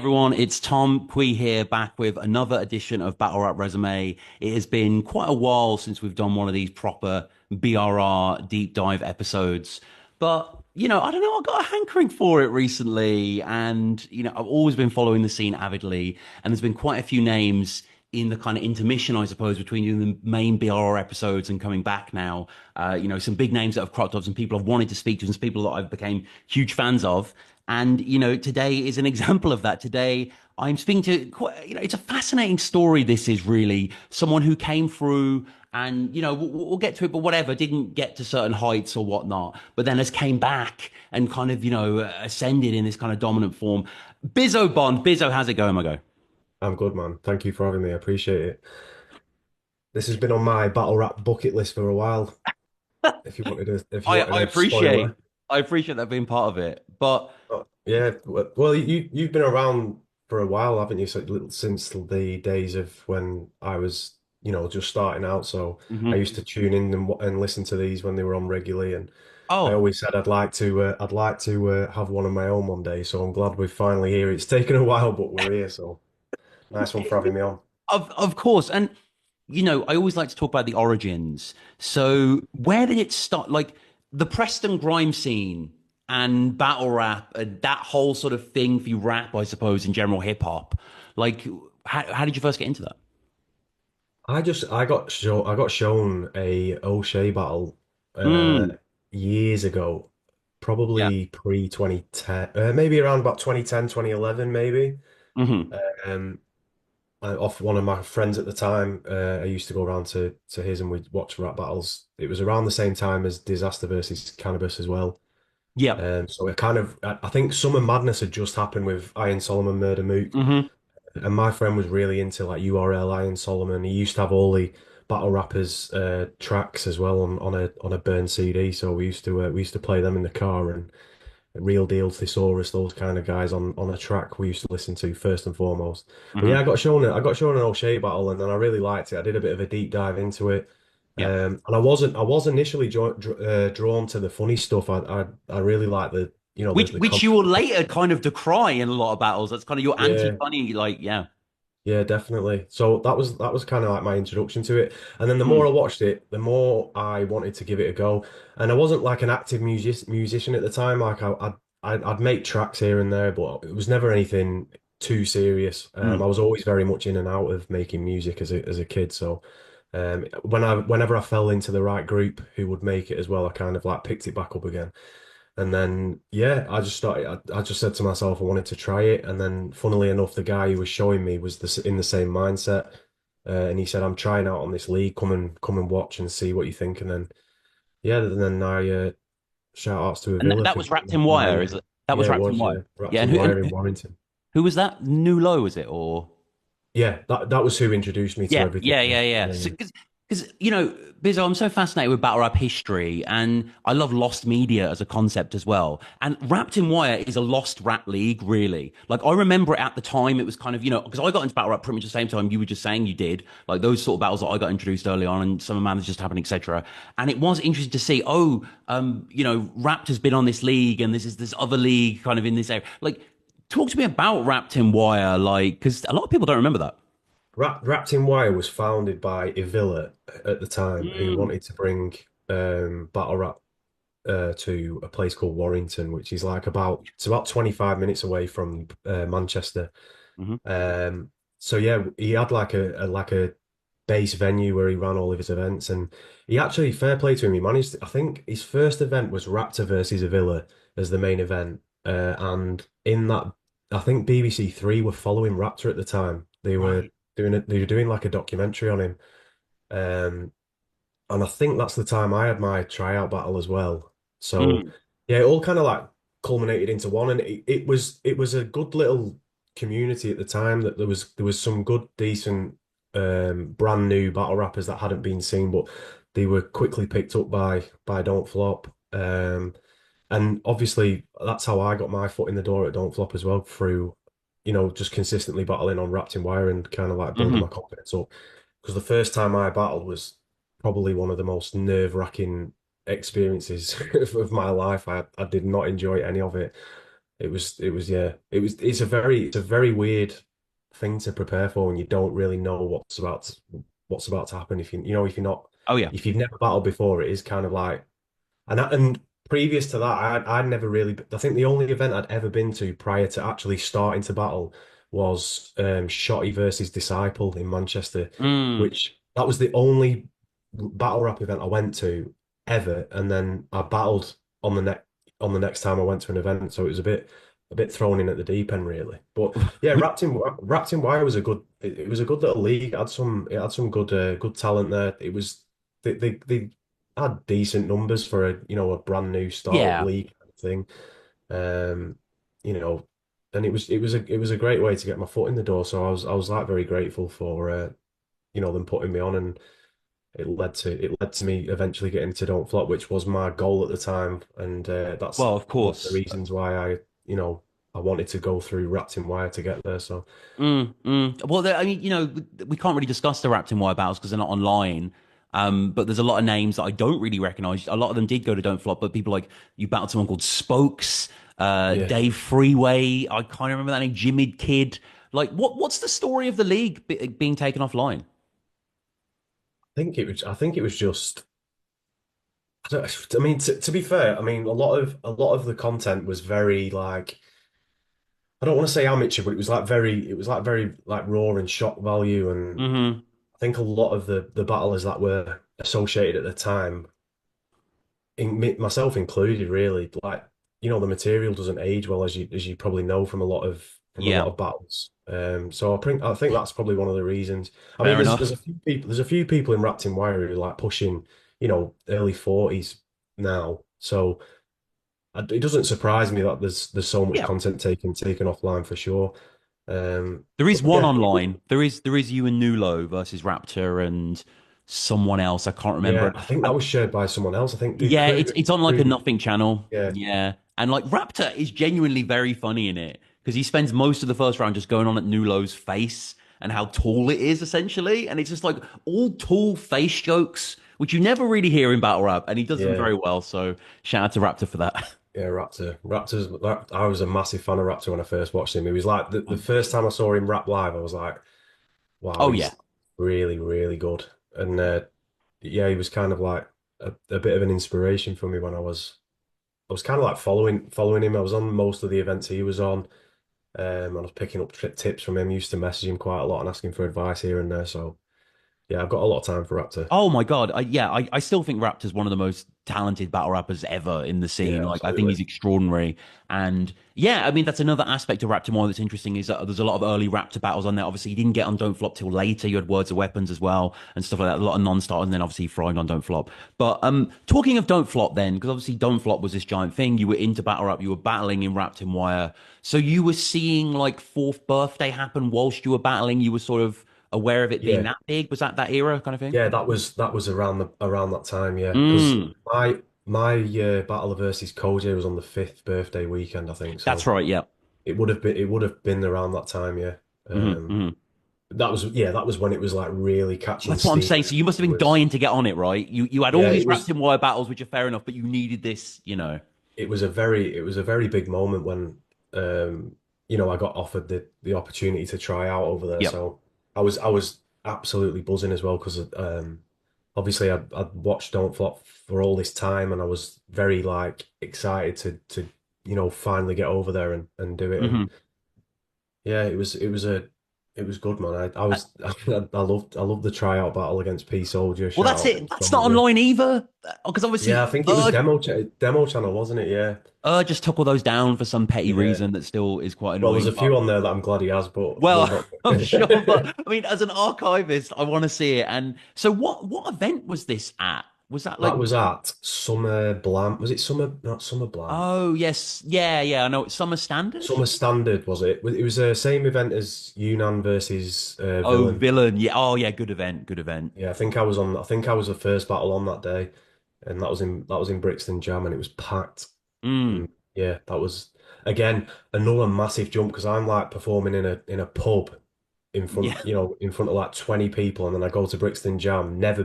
everyone, it's Tom Pui here back with another edition of Battle Rap Resume. It has been quite a while since we've done one of these proper BRR deep dive episodes. But, I don't know, I got a hankering for it recently. And, I've always been following the scene avidly. And there's been quite a few names in the kind of intermission, I suppose, between doing the main BRR episodes and coming back now. Some big names that have cropped up, some people I've wanted to speak to, and some people that I've became huge fans of. And, today is an example of that. Today, I'm speaking to, it's a fascinating story. This is really someone who came through and, we'll get to it, but whatever, didn't get to certain heights or whatnot, but then has came back and kind of, ascended in this kind of dominant form. Bizzo Bond. Bizzo, how's it going, my guy? I'm good, man. Thank you for having me. I appreciate it. This has been on my battle rap bucket list for a while. If you I, wanted I a appreciate, spoiler. I appreciate that being part of it, but Yeah, well, you've been around for a while, haven't you? So since the days of when I was, just starting out. So I mhm. used to tune in and listen to these when they were on regularly, and I Oh, always said I'd like to have one of my own one day. So I'm glad we're finally here. It's taken a while, but we're here. So nice one for having me on. of course. And I always like to talk about the origins. So where did it start? Like the Preston grime scene and battle rap and that whole sort of thing for you rap, I suppose, in general hip hop. Like how did you first get into that? I got shown a O'Shea battle Mm, years ago, yeah. probably pre 2010, maybe around about 2010, 2011, maybe. Hmm. Um, off one of my friends at the time, I used to go around to his and we'd watch rap battles. It was around the same time as Disaster versus Cannabis as well. Yeah. So I think Summer Madness had just happened with Iron Solomon, Murder Mook. Hmm. And my friend was really into like URL, Iron Solomon. He used to have all the battle rappers tracks as well on a burn CD. So we used to play them in the car and Real Deal, Thesaurus, those kind of guys on a track we used to listen to first and foremost. But yeah, Hmm. I got shown an O'Shea battle and then I really liked it. I did a bit of a deep dive into it. Yeah. And I was initially drawn to the funny stuff. I really like the you know Which the which you will later kind of decry in a lot of battles. That's kind of your yeah. anti-funny, like, yeah. Yeah, definitely. So that was kind of like my introduction to it. And then the more I Mm, watched it, the more I wanted to give it a go. And I wasn't like an active musician at the time. Like I'd make tracks here and there, but it was never anything too serious. I mm. was always very much in and out of making music as a kid. So whenever I fell into the right group who would make it as well, I kind of like picked it back up again. And then, yeah, I just said to myself, I wanted to try it. And then, funnily enough, the guy who was showing me was in the same mindset. And he said, I'm trying out on this league. Come and watch and see what you think. And then, yeah, and then shout outs to And Avila that for was getting Wrapped that in Wire, line. is it? That was Yeah, it Wrapped in was, Wire. yeah. Wrapped Yeah, in wire in Warrington. who was that? New Low, is it? Or Yeah, that was who introduced me to yeah, everything. yeah, Yeah, yeah, yeah. yeah, Because Bizzo, I'm so fascinated with battle rap history, and I love lost media as a concept as well. And Wrapped in Wire is a lost rap league, really. Like I remember it at the time, it was kind of because I got into battle rap pretty much the same time you were just saying you did, like those sort of battles that I got introduced early on, and Summer Man just happened, etc. And it was interesting to see, Wrapped has been on this league, and this is this other league kind of in this area. Like, talk to me about Wrapped in Wire, like because a lot of people don't remember that. Wrapped in Wire was founded by Avila at the time, who Mm. wanted to bring battle rap to a place called Warrington, which is it's about 25 minutes away from Manchester. Hmm. Um, so yeah, he had like a base venue where he ran all of his events, and he actually, fair play to him, he managed. I think his first event was Raptor versus Avila as the main event, and in that, I think BBC Three were following Raptor at the time. They were Right. doing like a documentary on him. Um, and I think that's the time I had my tryout battle as well. So Mm. yeah, it all kind of like culminated into one, and it was a good little community at the time. That there was some good, decent, brand new battle rappers that hadn't been seen, but they were quickly picked up by Don't Flop. And obviously that's how I got my foot in the door at Don't Flop as well, through just consistently battling on Wrapped in Wire and kind of like building my Hmm. confidence up. Because the first time I battled was probably one of the most nerve-wracking experiences of my life. I did not enjoy any of it. Yeah, it's a very weird thing to prepare for when you don't really know what's about to happen. If if Oh yeah. if you've never battled before, it is kind of like, and previous to that, I'd never really, I think the only event I'd ever been to prior to actually starting to battle was Shotty versus Disciple in Manchester, Mm. which that was the only battle rap event I went to ever, and then I battled on the next time I went to an event, so it was a bit thrown in at the deep end really. But yeah, Wrapped in Wire was it was a good little league. It had some good talent there. It was they had decent numbers for a brand new startup Yeah. league kind of thing. Um, you know, and it was a great way to get my foot in the door. So I was like very grateful for them putting me on, and it led to me eventually getting to Don't Flop, which was my goal at the time, and that's Well, of one of the course. reasons why I wanted to go through Wrapped in Wire to get there. So Well, I mean, we can't really discuss the Raptor Wire battles because they're not online. But there's a lot of names that I don't really recognize. A lot of them did go to Don't Flop, but people like you battled someone called Spokes, yeah, Dave Freeway. I can't remember that name. Jimmy Kid. Like, what's the story of the league being taken offline? I think it was just. I mean, to be fair, I mean, a lot of the content was very like, I don't want to say amateur, but it was like very like raw and shock value, and Hmm. I think a lot of the battlers that were associated at the time, myself included, really like the material doesn't age well, as you probably know from a lot Yeah, of battles. So I think that's probably one of the reasons. I mean, fair there's enough. there's a few people in Wrapped in Wire who are like pushing early 40s now. So it doesn't surprise me that there's so much Yeah, content taken offline for sure. there is But one yeah, online. There is you and Nulo versus Raptor and someone else. I can't remember. yeah, I think that was shared by someone else. I think Yeah, it's on like a Crew, nothing channel. yeah, Yeah. And like Raptor is genuinely very funny in it because he spends most of the first round just going on at Nulo's face and how tall it is essentially. And it's just like all tall face jokes, which you never really hear in battle rap, and he does them yeah, very well. So shout out to Raptor for that. yeah. I was a massive fan of Raptor when I first watched him. He was like the first time I saw him rap live, I was like, wow, Oh yeah. he's really, really good. And yeah, he was kind of like a bit of an inspiration for me when I was kind of like following him. I was on most of the events he was on. I was picking up tips from him. Used to message him quite a lot and asking for advice here and there. So yeah, I've got a lot of time for Raptor. Oh my God. I still think Raptor's one of the most talented battle rappers ever in the scene. Yeah, Like, I think absolutely. he's extraordinary. And yeah, I mean, that's another aspect of Raptor more that's interesting is that there's a lot of early Raptor battles on there. Obviously, he didn't get on Don't Flop till later. You had Words of Weapons as well and stuff like that. A lot of non-stars and then obviously frying on Don't Flop. But talking of Don't Flop then, because obviously Don't Flop was this giant thing. You were into battle rap. You were battling in Raptor and Wire. So you were seeing like fourth birthday happen whilst you were battling. You were sort of aware of it being Yeah, that big. Was that era kind of thing? yeah, that was around that time. Yeah, because Mm, my Battle versus Koji was on the fifth birthday weekend, I think. that's So right. Yeah. it would have been around that time. Yeah. Hmm. Um, Hmm. that was when it was like really catching That's what I'm steam. saying. So you must have It been was dying to get on it, right? You had all yeah, these wrapped in wire battles, which are fair enough, but you needed this. it was a very big moment when I got offered the opportunity to try out over there. Yep. So I was absolutely buzzing as well because obviously I'd watched Don't Flop for all this time, and I was very like excited to finally get over there and do it. Hmm. And yeah, it was good, man. I loved the tryout battle against P Soldier. Well, Shout that's out it. P That's not Soldier. online either, because Yeah, obviously I think it was demo channel, wasn't it? Yeah, Just took all those down for some petty yeah. reason that still is quite Well, there's annoying. a But few on there that I'm glad he has, but we'll well, not. I'm sure. But I mean, as an archivist, I want to see it. And so, what event was this at? Was that like? That was at Summer Blam. Was it Summer? Not Summer Blam. Oh yes, yeah. I know it's Summer Standard. Summer Standard, was it? It was the same event as Yunnan versus Oh, Villain. Villain. Yeah. Oh, yeah. Good event. Good event. Yeah, I think I was the first battle on that day, and that was in Brixton Jam, and it was packed. Mm. And yeah, that was again another massive jump because I'm like performing in a pub Yeah. in front of like 20 people, and then I go to Brixton Jam. Never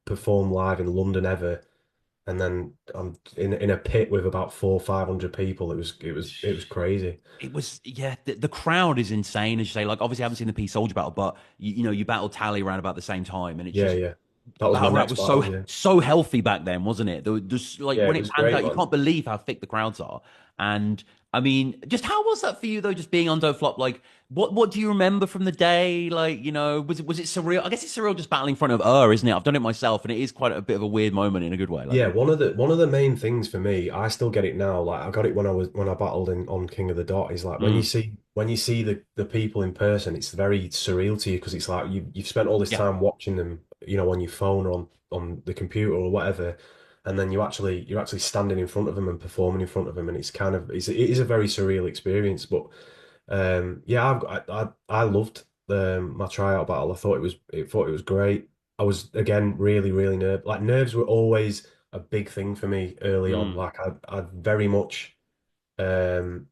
performed live in London ever, and then I'm in a pit with about 400, 500 people. It was crazy. It was, yeah, the crowd is insane, as you say. Like, obviously, I haven't seen the Peace Soldier battle, but you battle Tally around about the same time, and it's Yeah, just yeah. That was my battle rap next was so battle. Yeah, so healthy back then, wasn't it? There was just like yeah. when It it was pans great, out, you man. can't believe how thick the crowds are. And I mean, just how was that for you though? Just being on Don't Flop, like what do you remember from the day? Like, was it surreal? I guess it's surreal just battling in front of her, isn't it? I've done it myself, and it is quite a bit of a weird moment in a good way. Like, Yeah, one of the main things for me, I still get it now. Like I got it when I battled in on King of the Dot. Is like mm, when you see the people in person, it's very surreal to you because it's like you've spent all this yeah, time watching them, on your phone or on the computer or whatever, and then you're actually standing in front of them and performing in front of them, and it is a very surreal experience. But yeah, I loved my tryout battle. I thought it was great. I was again really really nerve like nerves were always a big thing for me early on. mm, Like I very much um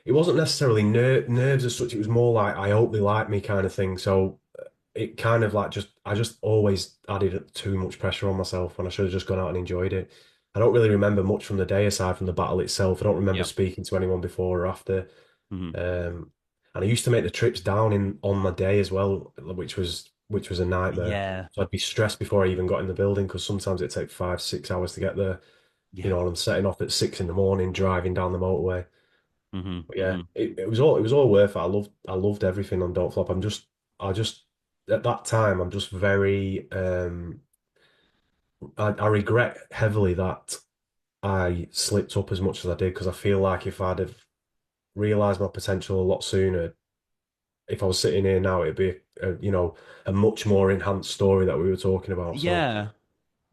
it wasn't necessarily nerves as such. It was more like I hope they like me kind of thing. So it kind of like I just always added too much pressure on myself when I should have just gone out and enjoyed it. I don't really remember much from the day aside from the battle itself. I don't remember yeah, speaking to anyone before or after. mm, Um, and I used to make the trips down in on my day as well, which was a nightmare. yeah, So I'd be stressed before I even got in the building because sometimes it'd take 5, 6 hours to get there. yeah, And I'm setting off at 6 in the morning, driving down the motorway. mm, But yeah, mm, it was all worth it. I loved everything on Don't Flop. I just at that time I'm just very I regret heavily that I slipped up as much as I did because I feel like if I'd have realized my potential a lot sooner, if I was sitting here now, it'd be a much more enhanced story that we were talking about. So yeah.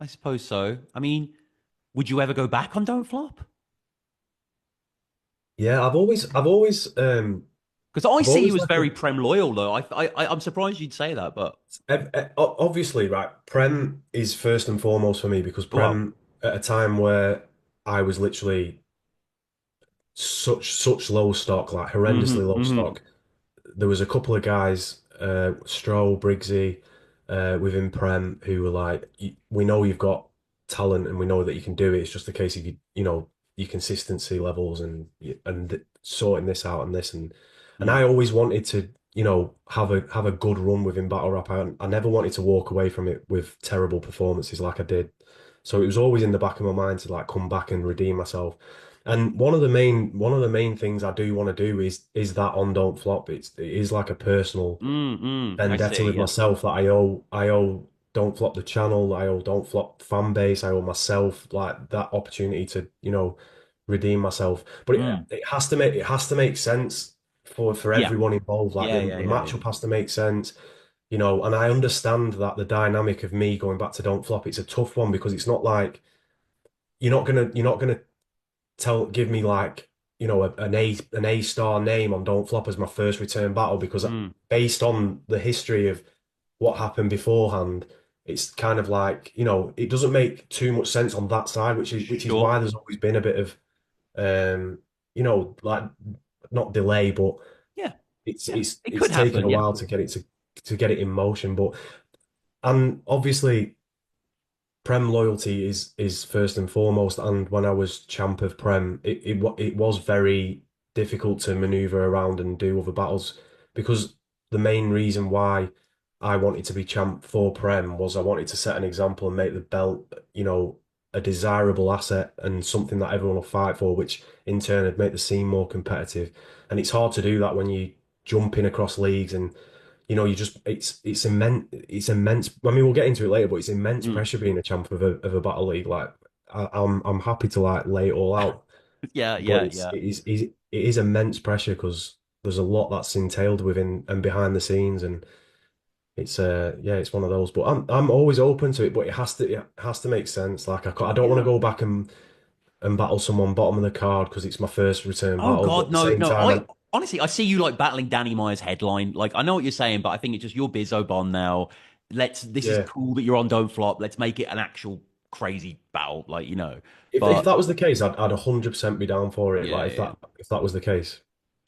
I suppose so. I mean, would you ever go back on Don't Flop? yeah, Because I I've see you always as like very Prem loyal, though. I'm surprised you'd say that, but obviously right. Prem is first and foremost for me because well, Prem at a time where I was literally such low stock, like horrendously low stock. There was a couple of guys, Stroll, Briggsy, within Prem, who were like, "We know you've got talent, and we know that you can do it. It's just a case of your consistency levels and sorting this out and this and mm, I always wanted to, have a good run within battle rap. I never wanted to walk away from it with terrible performances like I did. So it was always in the back of my mind to like come back and redeem myself. And one of the main things I do want to do is that on Don't Flop. It is like a personal I vendetta see. with Yeah. myself that I owe Don't Flop the channel, I owe Don't Flop fan base, I owe myself like that opportunity to, redeem myself. But it, Mm, it has to make sense for yeah. everyone involved. Like Yeah. the, Yeah. the Yeah. Yeah. matchup has to make sense, and I understand that the dynamic of me going back to Don't Flop, it's a tough one because it's not like you're not gonna give me like an A star name on Don't Flop as my first return battle because Mm, based on the history of what happened beforehand, it's kind of like it doesn't make too much sense on that side, which is sure. why there's always been a bit of like not delay, but Yeah. it's Yeah. it's It it's could taken happen. a Yeah. while to get it in motion, but and obviously. Prem loyalty is first and foremost, and when I was champ of Prem, it was very difficult to maneuver around and do other battles because the main reason why I wanted to be champ for Prem was I wanted to set an example and make the belt, a desirable asset and something that everyone will fight for, which in turn would make the scene more competitive. And it's hard to do that when you jumping across leagues and you just it's immense. I mean, we'll get into it later, but it's immense Mm. pressure being a champ of a battle league. Like I'm happy to like lay it all out, Yeah. but Yeah. it's Yeah. it is immense pressure because there's a lot that's entailed within and behind the scenes, and it's one of those. But I'm always open to it, but it has to make sense. Like I don't want to Yeah. go back and battle someone bottom of the card because it's my first return Oh battle, but God, at the no, same no. time, I honestly, I see you like battling Danny Myers headline. Like, I know what you're saying, but I think it's just you're Bizzo Bond now. This is yeah. cool that you're on Don't Flop. Let's make it an actual crazy battle, If But that was the case, I'd 100% be down for it. yeah, Like if yeah, that if that was the case.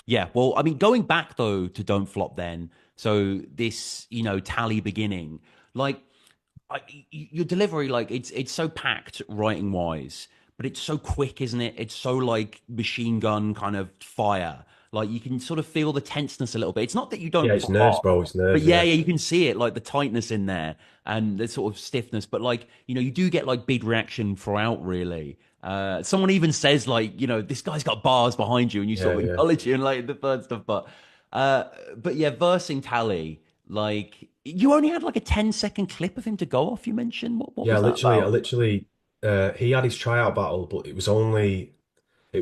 yeah. Well, I mean, going back though to Don't Flop, then so this tally beginning, like. your delivery, like it's so packed writing wise, but it's so quick, isn't it? It's so like machine gun kind of fire. Like you can sort of feel the tenseness a little bit. It's not that you Yeah, don't it's pop nerves, off, bro. It's but nerves. yeah, Yeah, yeah, you can see it, like the tightness in there and the sort of stiffness. But like, you do get like big reaction throughout, really. Someone even says like, this guy's got bars behind you, and you sort yeah, of yeah. acknowledge it and like the third stuff. But yeah, versing Tally, like you only had like a 10-second clip of him to go off. You mentioned what Yeah, was that literally, I about? literally, he had his tryout battle, but it was only a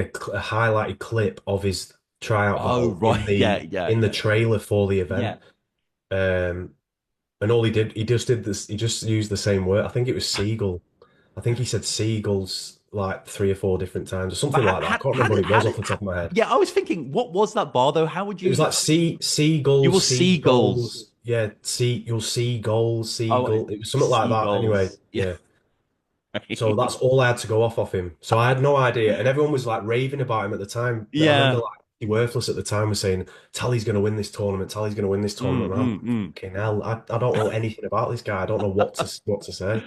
highlighted clip of his tryout Oh battle right, yeah, yeah, in the yeah, trailer for the yeah. event. Um, and all he just did this, he just used the same word. I think it was seagull. I think he said seagulls like three or four different times or But something like that. I can't remember what it was off the top of my head. yeah, I was thinking, what was that bar though? How would It was you? like You will seagulls, seagulls. seagulls. Yeah, you'll see goals, Oh, seagull. It was something like that. Anyway, seagulls. Yeah. yeah. So that's all I had to go off him. So I had no idea, and everyone was like raving about him at the time. I remember Yeah. like he worthless at the time was saying, "Tally's going to win this tournament. Tally's going to win this tournament." And I'm like, Mm. fucking hell, I don't know anything about this guy. I don't know what to say.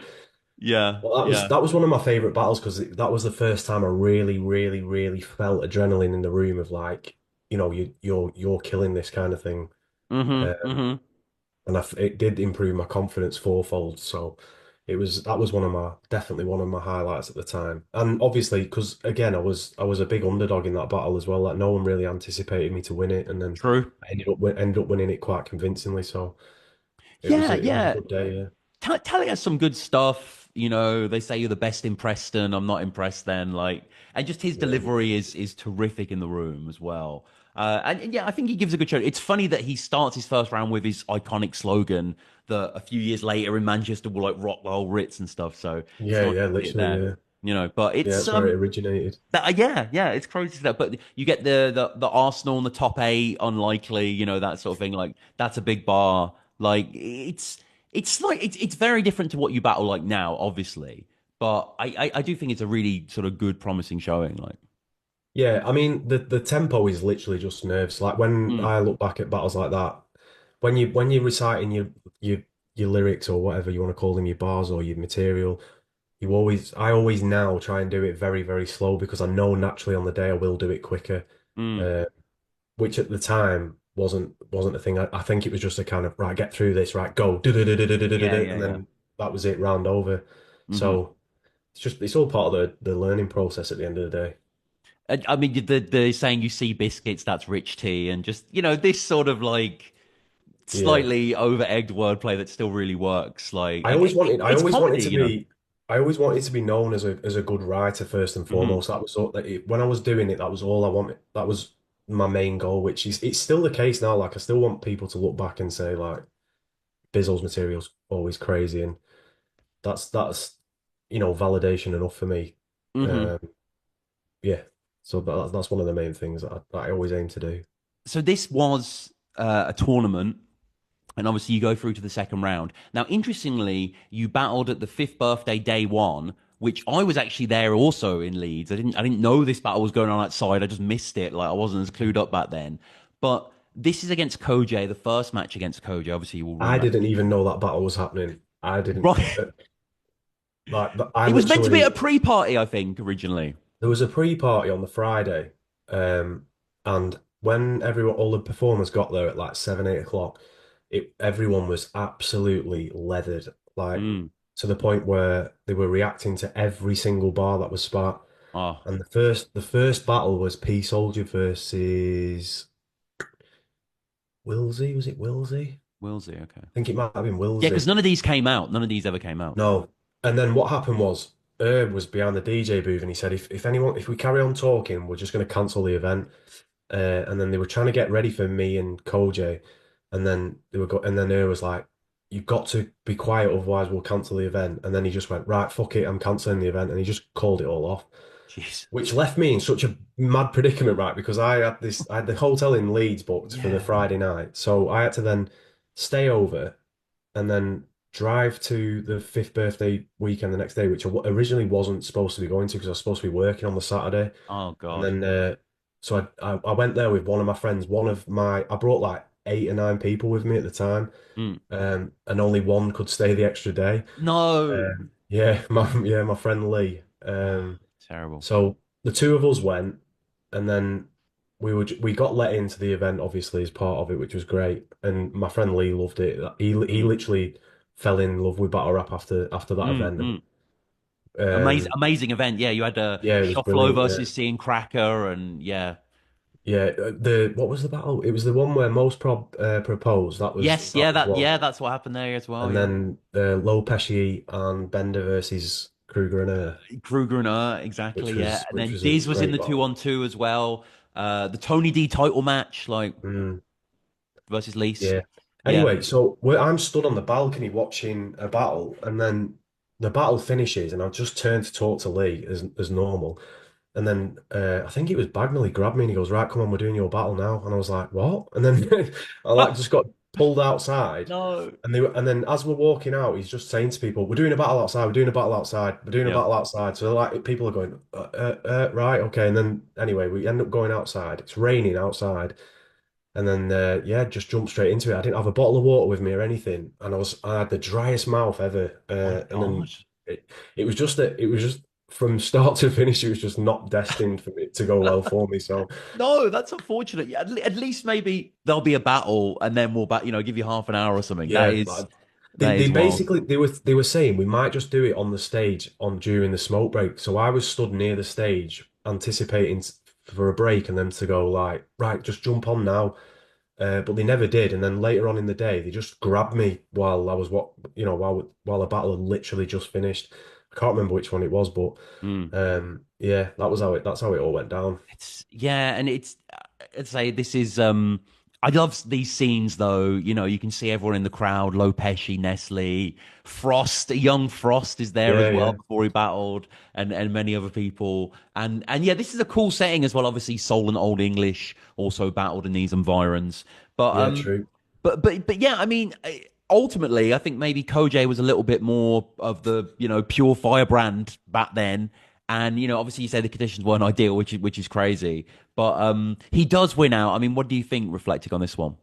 Yeah, Well, that was yeah. that was one of my favorite battles because that was the first time I really, really, really felt adrenaline in the room of like, you're killing this kind of thing. Mm-hmm. And it did improve my confidence fourfold. So that was definitely one of my highlights at the time. And obviously, because again, I was a big underdog in that battle as well. Like no one really anticipated me to win it, and then True. I ended up winning it quite convincingly. So Yeah, it was a yeah. good day. Yeah, Tally has some good stuff. They say you're the best in Preston. I'm not impressed then. Like, and just his yeah, delivery is terrific in the room as well. And yeah, I think he gives a good show. It's funny that he starts his first round with his iconic slogan that a few years later in Manchester will like rock the whole Ritz and stuff. So it's yeah, nice yeah. to see it Literally, there. yeah, But yeah. it's That's where it originated. yeah, yeah, it's crazy that. But you get the Arsenal in the top eight, unlikely, that sort of thing. Like that's a big bar. Like it's very different to what you battle like now, obviously. But I do think it's a really sort of good, promising showing. Like, Yeah, I mean the tempo is literally just nerves. Like when mm, I look back at battles like that, when you're reciting your your lyrics or whatever you want to call them, your bars or your material, I always now try and do it very, very slow because I know naturally on the day I will do it quicker. mm, Uh, which at the time wasn't a thing. I think it was just a kind of right, get through this, right, go, yeah, do-do-do-do-do-do-do-do, yeah, and yeah. then that was it, round over. Hmm. So it's all part of the learning process at the end of the day. I mean, the saying you see biscuits, that's rich tea, and just this sort of like Yeah. slightly over egged wordplay that still really works. Like, I always wanted I it's always wanted to comedy. be I always wanted to be known as a good writer first and Hmm. foremost. That was all when I was doing it, that was all I wanted. That was my main goal, which is it's still the case now. Like I still want people to look back and say like Bizzle's material's always crazy, and that's validation enough for me. Hmm. Um, yeah. So that's one of the main things that I always aim to do. So this was a tournament, and obviously you go through to the second round. Now, interestingly, you battled at the fifth birthday day one, which I was actually there also in Leeds. I didn't know this battle was going on outside. I just missed it. Like I wasn't as clued up back then. But this is against Koj, the first match against Koj. Obviously, you will I remember. didn't even know that battle was happening. I didn't Right. like I It was meant to be a literally. pre-party, I think, originally. There was a pre-party on the Friday, and when all the performers got there at like 7, 8 o'clock, everyone was absolutely leathered, like Mm. to the point where they were reacting to every single bar that was spat. Oh, And the first battle was P Soldier versus Wilsey. Was it Wilsey? Willsey, okay. I think it might have been Yeah, because Wilsey. none of these came out. None of these ever came out. No. And then what happened was Herb was behind the DJ booth and he said, if we carry on talking, we're just going to cancel the event. And then they were trying to get ready for me and Koj, and then and then Herb was like, "You've got to be quiet, otherwise we'll cancel the event." And then he just went, "Right, fuck it, I'm cancelling the event," and he just called it all off, Jeez. which left me in such a mad predicament, right? Because I had the hotel in Leeds booked for the Yeah. Friday night, so I had to then stay over and then drive to the fifth birthday weekend the next day, which I originally wasn't supposed to be going to because I was supposed to be working on the Saturday. Oh And God. then, so I went there with one of my friends. I brought like 8 or 9 people with me at the time, Mm. and only one could stay the extra day. No. Yeah, my friend Lee. Oh, terrible. So the two of us went, and then we got let into the event, obviously as part of it, which was great. And my friend Lee loved it. He Mm. literally fell in love with battle rap after that Mm. event. Mm. Amazing, Um, amazing event. Yeah, you had yeah, it was Shufflo brilliant. Yeah, versus Seeing Cracker, and yeah. yeah. The what was the battle? It was the one where most proposed. Yes, That was one. that's what happened there as well. And Yeah, then Low Pesci and Bender versus Kruger and Kruger and exactly. Yeah, and which then was a Diz was in great the two battle. on two as well. The Tony D title match, like Mm. versus Lease. Yeah. Yeah. Anyway, I'm stood on the balcony watching a battle, and then the battle finishes, and I just turned to talk to Lee as normal, and then I think it was Bagnall. He grabbed me and he goes, "Right, come on, we're doing your battle now." And I was like, "What?" And then I like just got pulled outside, No. and then as we're walking out, he's just saying to people, "We're doing a battle outside. We're doing a battle outside. We're doing a Yep. battle outside." So like people are going, right, okay." And then anyway, we end up going outside. It's raining outside. And then yeah, just jumped straight into it. I didn't have a bottle of water with me or anything, and I had the driest mouth ever. My And then God. it, it was just from start to finish, it was just not destined for it to go well for me. So No, that's unfortunate. Yeah, at least maybe there'll be a battle, and then we'll give you half an hour or something. yeah, That they is wild. basically they were saying we might just do it on the stage on during the smoke break. So I was stood near the stage anticipating for a break and them to go like, right, just jump on now. But they never did. And then later on in the day, they just grabbed me while I was while the battle had literally just finished. I can't remember which one it was, but Mm. yeah, that's how it all went down. It's yeah, and I'd say this is I love these scenes though. You can see everyone in the crowd, Lo Pesci, Nestle, Frost, a young Frost is there as Yeah, well yeah, before he battled, and many other people. And yeah, this is a cool setting as well. Obviously, Soul and Old English also battled in these environs. But yeah, true. but yeah, I mean, ultimately, I think maybe Koj was a little bit more of the pure firebrand back then, and obviously you say the conditions weren't ideal, which is crazy, but he does win out. I mean, what do you think, reflecting on this one?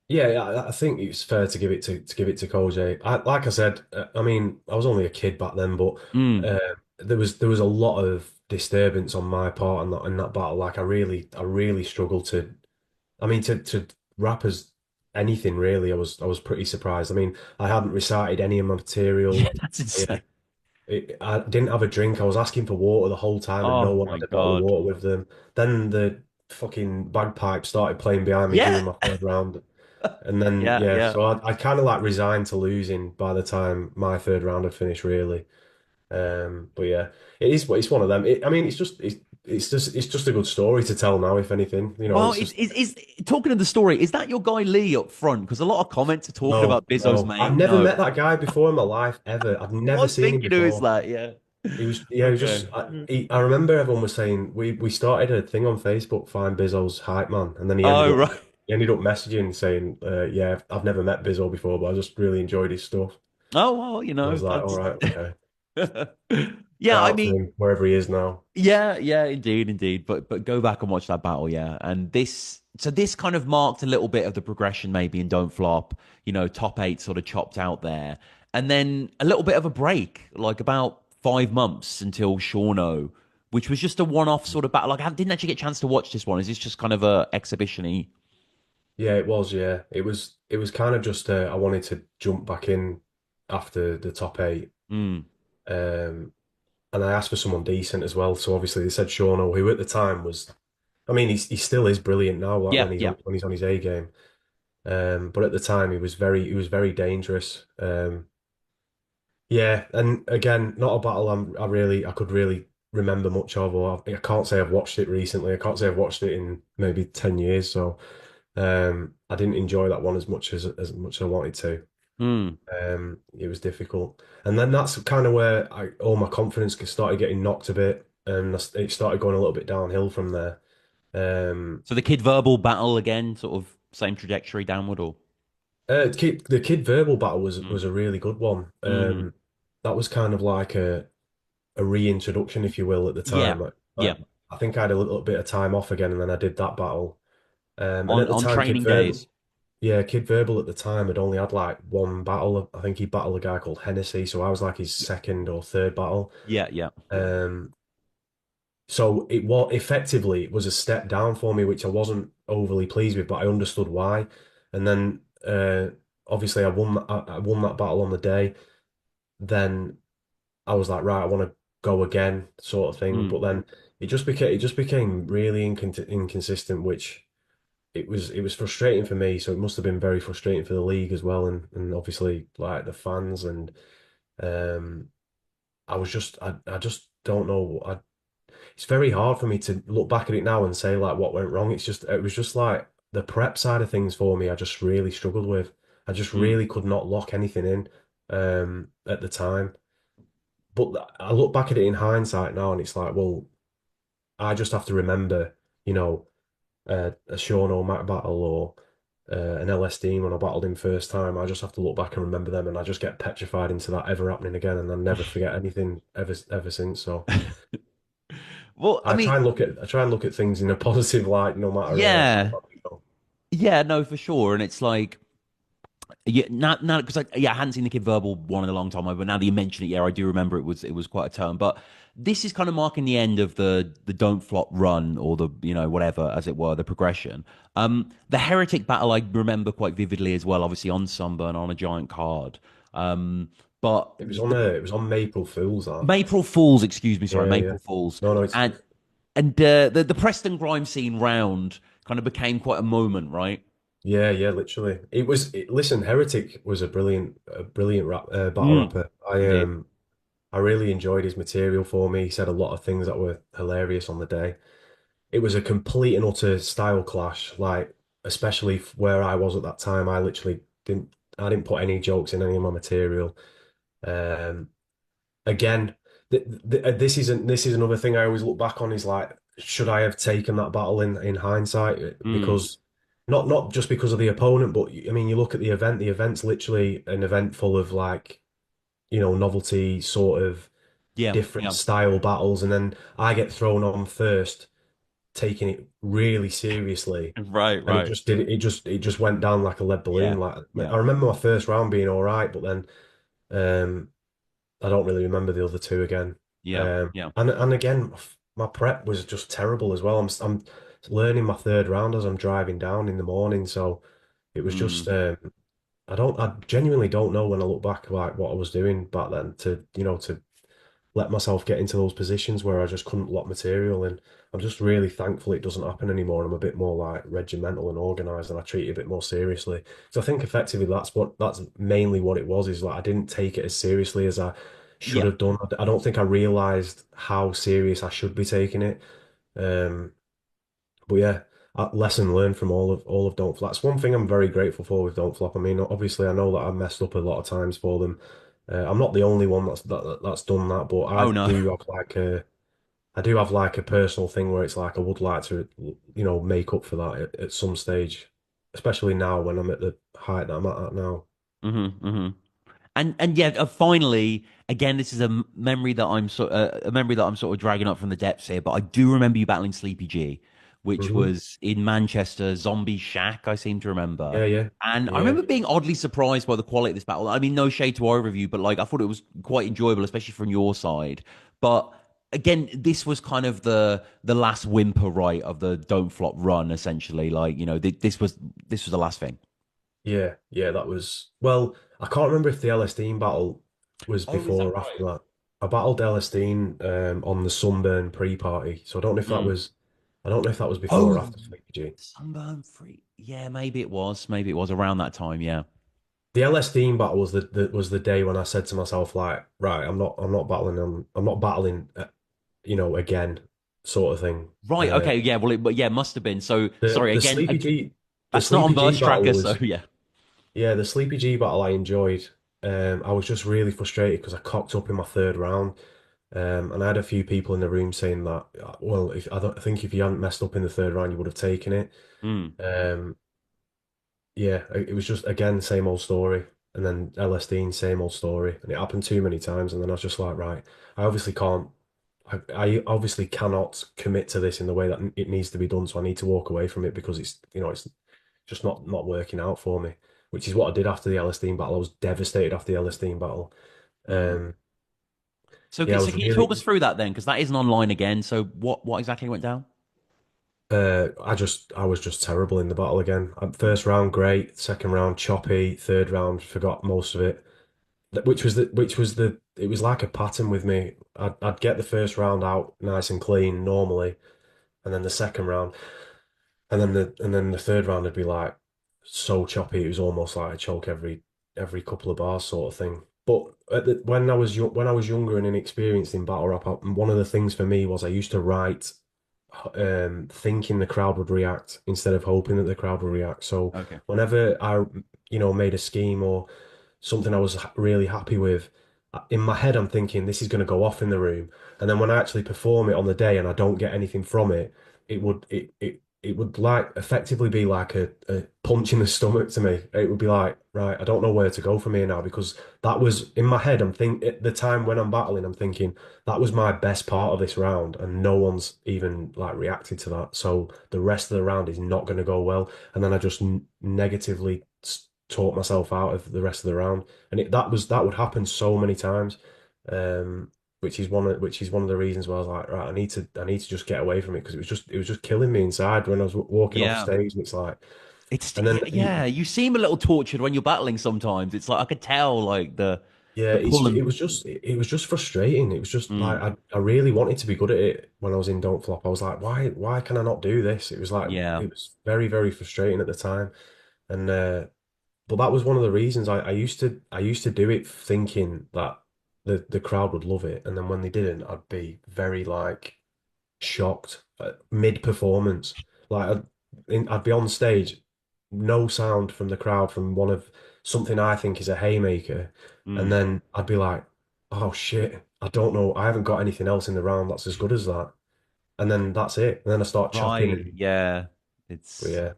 Yeah, yeah, I think it's fair to give it to Koji. Like I said, I mean, I was only a kid back then, but Mm. there was a lot of disturbance on my part in that battle. Like I really struggled to. I mean, to rap as anything really, I was pretty surprised. I mean, I hadn't recited any of my Yeah, material. that's I, insane. I didn't have a drink. I was asking for water the whole time, and no Oh one my had a bottle of God. water with them. Then the fucking bagpipes started playing behind me Yeah. during my third round, and then Yeah, yeah, yeah. so I kind of like resigned to losing by the time my third round had finished, really. But yeah, it's one of them. I mean, it's just a good story to tell now, if anything. You know, Well, it's just. is talking of the story, is that your guy Lee up front? Because a lot of comments are talking No, about Bizzo's no. I've mate. never No. met that guy before in my life ever. I've I never was seen him thinking who is before. that, yeah. Yeah, he was Okay. just. I remember everyone was saying we started a thing on Facebook, Find Bizzo's hype man, and then Oh, right. he ended up messaging saying, yeah, I've never met Bizzo before, but I just really enjoyed his stuff. Oh, well, I was like, all that's right, okay. yeah, Shout I out to mean, him wherever he is now. yeah, indeed, indeed. But go back and watch that battle, yeah. And this kind of marked a little bit of the progression maybe in Don't Flop, top eight sort of chopped out there. And then a little bit of a break, like about 5 months until Shauno, which was just a one-off sort of battle. Like I didn't actually get a chance to watch this one. Is this just kind of a exhibition-y? Yeah, it was. Yeah, it was kind of just. I wanted to jump back in after the top eight. Mm. Um, and I asked for someone decent as well. So obviously they said Shauno, who at the time was, I mean, he still is brilliant now, like Yeah, yeah. when he's on his A game. But at the time he was very dangerous. Yeah, and again, not a battle I could really remember much of, or I can't say I've watched it recently. I can't say I've watched it in maybe 10 years. So I didn't enjoy that one as much as I wanted to. Mm. It was difficult, and then that's kind of where all my confidence started getting knocked a bit, and it started going a little bit downhill from there. Um, So the Kid Verbal battle again, sort of same trajectory downward, or? the kid verbal battle Mm. was a really good one. Mm. That was kind of like a reintroduction, if you will, at the Yeah, time. yeah. I think I had a little bit of time off again, and then I did that battle. And at the on time, training days. Kid Verbal at the time had only had like one battle. I think he battled a guy called Hennessy, so I was like his second or third battle. Yeah, yeah. Um, so it was a step down for me, which I wasn't overly pleased with, but I understood why. And then obviously I won that battle on the day. Then I was like, right, I want to go again, sort of thing. Mm, But then it just became really inconsistent, which it was frustrating for me. So it must have been very frustrating for the league as well, and obviously like the fans. And um, I just don't know. It's very hard for me to look back at it now and say like what went wrong. It was just like the prep side of things for me. I just really struggled with. I just mm, really could not lock anything in at the time. But I look back at it in hindsight now, and it's like, well, I just have to remember, you know, a Sean O'Mac battle or an LSD when I battled him first time. I just have to look back and remember them, and I just get petrified into that ever happening again, and I never forget anything ever since. So well, I mean, I try and look at things in a positive light, no matter how yeah, bad we go. yeah, no, for sure. And it's like, yeah, now because I hadn't seen the Kid Verbal one in a long time, but now that you mention it, yeah, I do remember it was quite a turn. But this is kind of marking the end of the Don't Flop run, or the, you know, whatever, as it were, the progression. The Heretic battle I remember quite vividly as well, obviously on Sunburn on a giant card. But the It was on April Fools that. April Fools, excuse me, sorry, Yeah, yeah. April Fools, No, no, it's and the Preston Grime scene round kind of became quite a moment, right? yeah, literally. Listen, Heretic was a brilliant battle Mm, rapper. he did. I really enjoyed his material for me. He said a lot of things that were hilarious on the day. It was a complete and utter style clash, like especially where I was at that time. I didn't put any jokes in any of my material. Um, again, this is another thing I always look back on is like, should I have taken that battle in hindsight? Mm, Because not just because of the opponent, but I mean, you look at the event. The event's literally an event full of like, novelty sort of yeah, different yeah. style battles, and then I get thrown on first, taking it really seriously, Right, and right. it just went down like a lead Yeah, balloon. Like yeah, I remember my first round being all right, but then um, I don't really remember the other two again. yeah, yeah. And again, my prep was just terrible as well. I'm learning my third round as I'm driving down in the morning, so it was just Mm, I genuinely don't know when I look back like what I was doing back then to to let myself get into those positions where I just couldn't lock material. And I'm just really thankful it doesn't happen anymore. I'm a bit more like regimental and organized, and I treat it a bit more seriously. So I think effectively that's mainly what it was, is like I didn't take it as seriously as I should yeah, have done. I don't think I realized how serious I should be taking it. Um, but yeah, lesson learned from all of Don't Flop. That's one thing I'm very grateful for with Don't Flop. I mean, obviously, I know that I messed up a lot of times for them. I'm not the only one that's done that, but oh no. I do have like a personal thing where it's like I would like to, make up for that at some stage, especially now when I'm at the height that I'm at now. Hmm, hmm. And yeah, finally, again, this is memory that a memory that I'm sort of dragging up from the depths here. But I do remember you battling Sleepy G, which Hmm. was in Manchester, Zombie Shack. I seem to remember, Yeah, yeah, and I yeah, remember being oddly surprised by the quality of this battle. I mean, no shade to our review, but like I thought it was quite enjoyable, especially from your side. But again, this was kind of the last whimper, right, of the Don't Flop run, essentially. Like, you know, this was the last thing. yeah. That was well. I can't remember if the LSD battle was Oh, is that before or after right? that. I battled LSD on the Sunburn pre-party, so Mm. I don't know if that was before or Oh, after Sleepy G. Sunburn Free. Yeah, maybe it was. Maybe it was around that time. Yeah. The LSD battle was was the day when I said to myself like, right, I'm not battling, again, sort of thing. Right. Okay. Yeah. Well, but yeah, must have been. So sorry The again. The That's not on Sleepy G Verse battle Tracker. So was yeah. yeah, the Sleepy G battle I enjoyed. I was just really frustrated because I cocked up in my third round. And I had a few people in the room saying that, well, if I think if you hadn't messed up in the third round, you would have taken it. Mm. Um, yeah, it was just again same old story, and then LSD same old story, and it happened too many times, and then I was just like, right, I obviously can't I obviously cannot commit to this in the way that it needs to be done, so I need to walk away from it because it's just not working out for me. Which is what I did after the LSD battle. I was devastated after the LSD battle. Mm. Um, So, yeah, I so was can you talk us really. through that then? Because that isn't online again. So what exactly went down? I was just terrible in the battle again. First round, great. Second round, choppy. Third round, forgot most of it. It was like a pattern with me. I'd get the first round out nice and clean normally, and then the second round, and then the third round would be like so choppy. It was almost like a choke every couple of bars sort of thing. But when I was younger and inexperienced in battle rap, one of the things for me was I used to write thinking the crowd would react instead of hoping that the crowd would react. So Okay. whenever I, made a scheme or something I was really happy with, in my head I'm thinking this is going to go off in the room, and then when I actually perform it on the day and I don't get anything from it, it would like effectively be like a punch in the stomach to me. It would be like, right, I don't know where to go from here now because that was in my head. At the time when I'm battling, I'm thinking that was my best part of this round, and no one's even like reacted to that. So the rest of the round is not going to go well, and then I just negatively talk myself out of the rest of the round, and that would happen so many times, which is one of the reasons why I was like, right, I need to just get away from it because it was just killing me inside when I was walking off Yeah. stage, and it's like, It's and yeah, then yeah. You seem a little tortured when you're battling sometimes. It's like I could tell like yeah, the pull and it was just frustrating. It was just like mm, I really wanted to be good at it when I was in Don't Flop. I was like, why can I not do this? yeah. It was very, very frustrating at the time. And but that was one of the reasons I used to do it thinking that the crowd would love it. And then when they didn't, I'd be very like shocked mid performance. I'd be on stage, no sound from the crowd from one of something I think is a haymaker, and Mm. then I'd be like, "Oh shit, I don't know, I haven't got anything else in the round that's as good as that." And then that's it. And then I start chopping, Right. and Yeah. but It's yeah,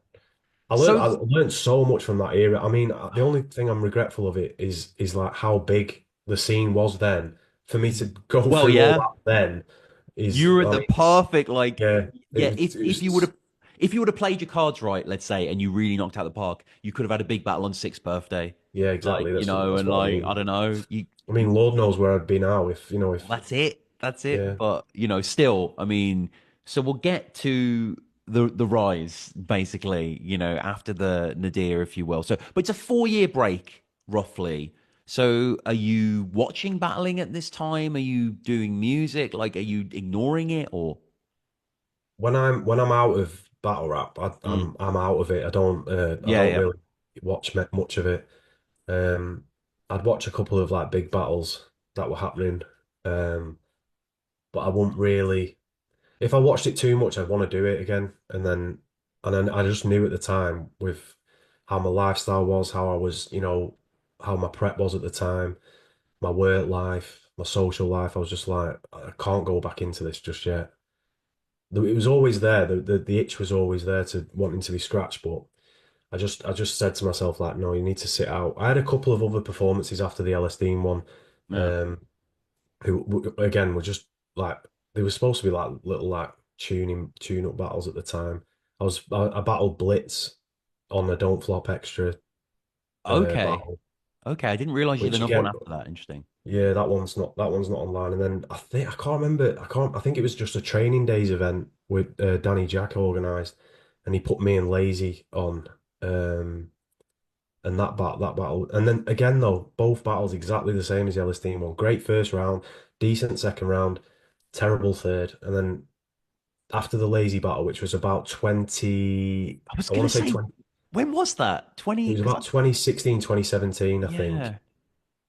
so I learned so much from that era. I mean, the only thing I'm regretful of it is like how big the scene was then. For me to go well, through all yeah. that then is, You're at I the mean, it's perfect like yeah, yeah, it was. if you would have played your cards right, let's say, and you really knocked out the park, you could have had a big battle on sixth birthday. Yeah, Like, exactly. and That's what I like, I mean. don't know, I mean, Lord knows where I'd be now if well, if that's it. That's it. yeah. But still, I mean, so we'll get to the rise, basically, after the nadir, if you will. So, but it's a 4 year break, roughly. So, are you watching battling at this time? Are you doing music? Like, are you ignoring it or? When I'm out of battle rap, Mm, I'm out of it. I yeah, don't yeah. really watch much of it. Um, I'd watch a couple of like big battles that were happening, um, but I wouldn't really. If I watched it too much, I'd want to do it again, and then I just knew at the time with how my lifestyle was, how I was, how my prep was at the time, my work life, my social life. I was just like, I can't go back into this just yet. It was always there. The itch was always there to wanting to be scratched, but I just said to myself like, no, you need to sit out. I had a couple of other performances after the LSD one, Yeah. um, again were just like they were supposed to be like little like tune up battles at the time. I battled Blitz on the Don't Flop Extra Okay. battle, Okay. I didn't realize you had which another one again, after that. Interesting. yeah, that one's not online. And then I can't remember. I think it was just a training days event with Danny Jack organised, and he put me and Lazy on. And that battle, and then again though, both battles exactly the same as the Ellis one. Great first round, decent second round, terrible third, and then after the Lazy battle, which was about 20, I was I gonna want to say say, 20. when was that? It 20? was Because about 2016, 2017, I think. yeah.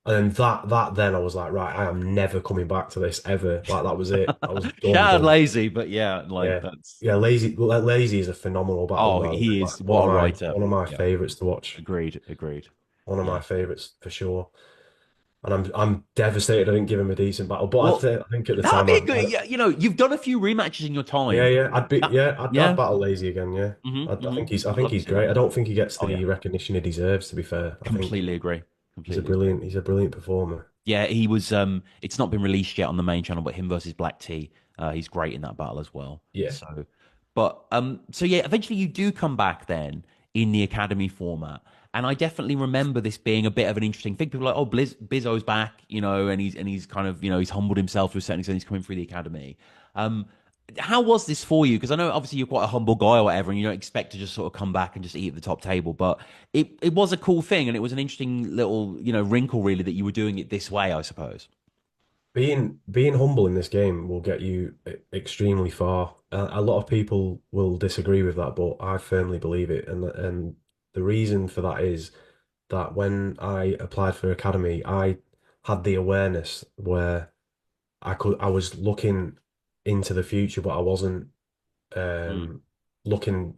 And then that then I was like, right, I am never coming back to this ever. Like that was it. I was Shout out done. lazy, but yeah, like Yeah. that's Yeah, Lazy is a phenomenal battle oh, man. he Like is what a writer. one of my Yeah, favorites to watch. agreed, agreed. One of Yeah. my favorites for sure. And I'm devastated I didn't give him a decent battle. But Well, I think at the that'd time be a good. Yeah, you've done a few rematches in your time. That, I'd yeah. battle Lazy again. Yeah, I I'd think love to he's see that. great. I don't think he gets Oh yeah, the recognition he deserves. To be fair, I think completely agree. Completely agree. he's a brilliant performer. Yeah, he was. It's not been released yet on the main channel, but him versus Black T, he's great in that battle as well. Yeah. So, but so yeah, eventually you do come back then in the academy format, and I definitely remember this being a bit of an interesting thing. People are like, oh, Bizzo's back, and he's kind of, he's humbled himself to a certain extent. He's coming through the academy. Um, how was this for you? Because I know obviously you're quite a humble guy or whatever, and you don't expect to just sort of come back and just eat at the top table. But it was a cool thing, and it was an interesting little wrinkle really that you were doing it this way, I suppose. Being humble in this game will get you extremely far. A lot of people will disagree with that, but I firmly believe it. And the reason for that is that when I applied for academy, I had the awareness where I was looking into the future, but I wasn't Mm. um, looking,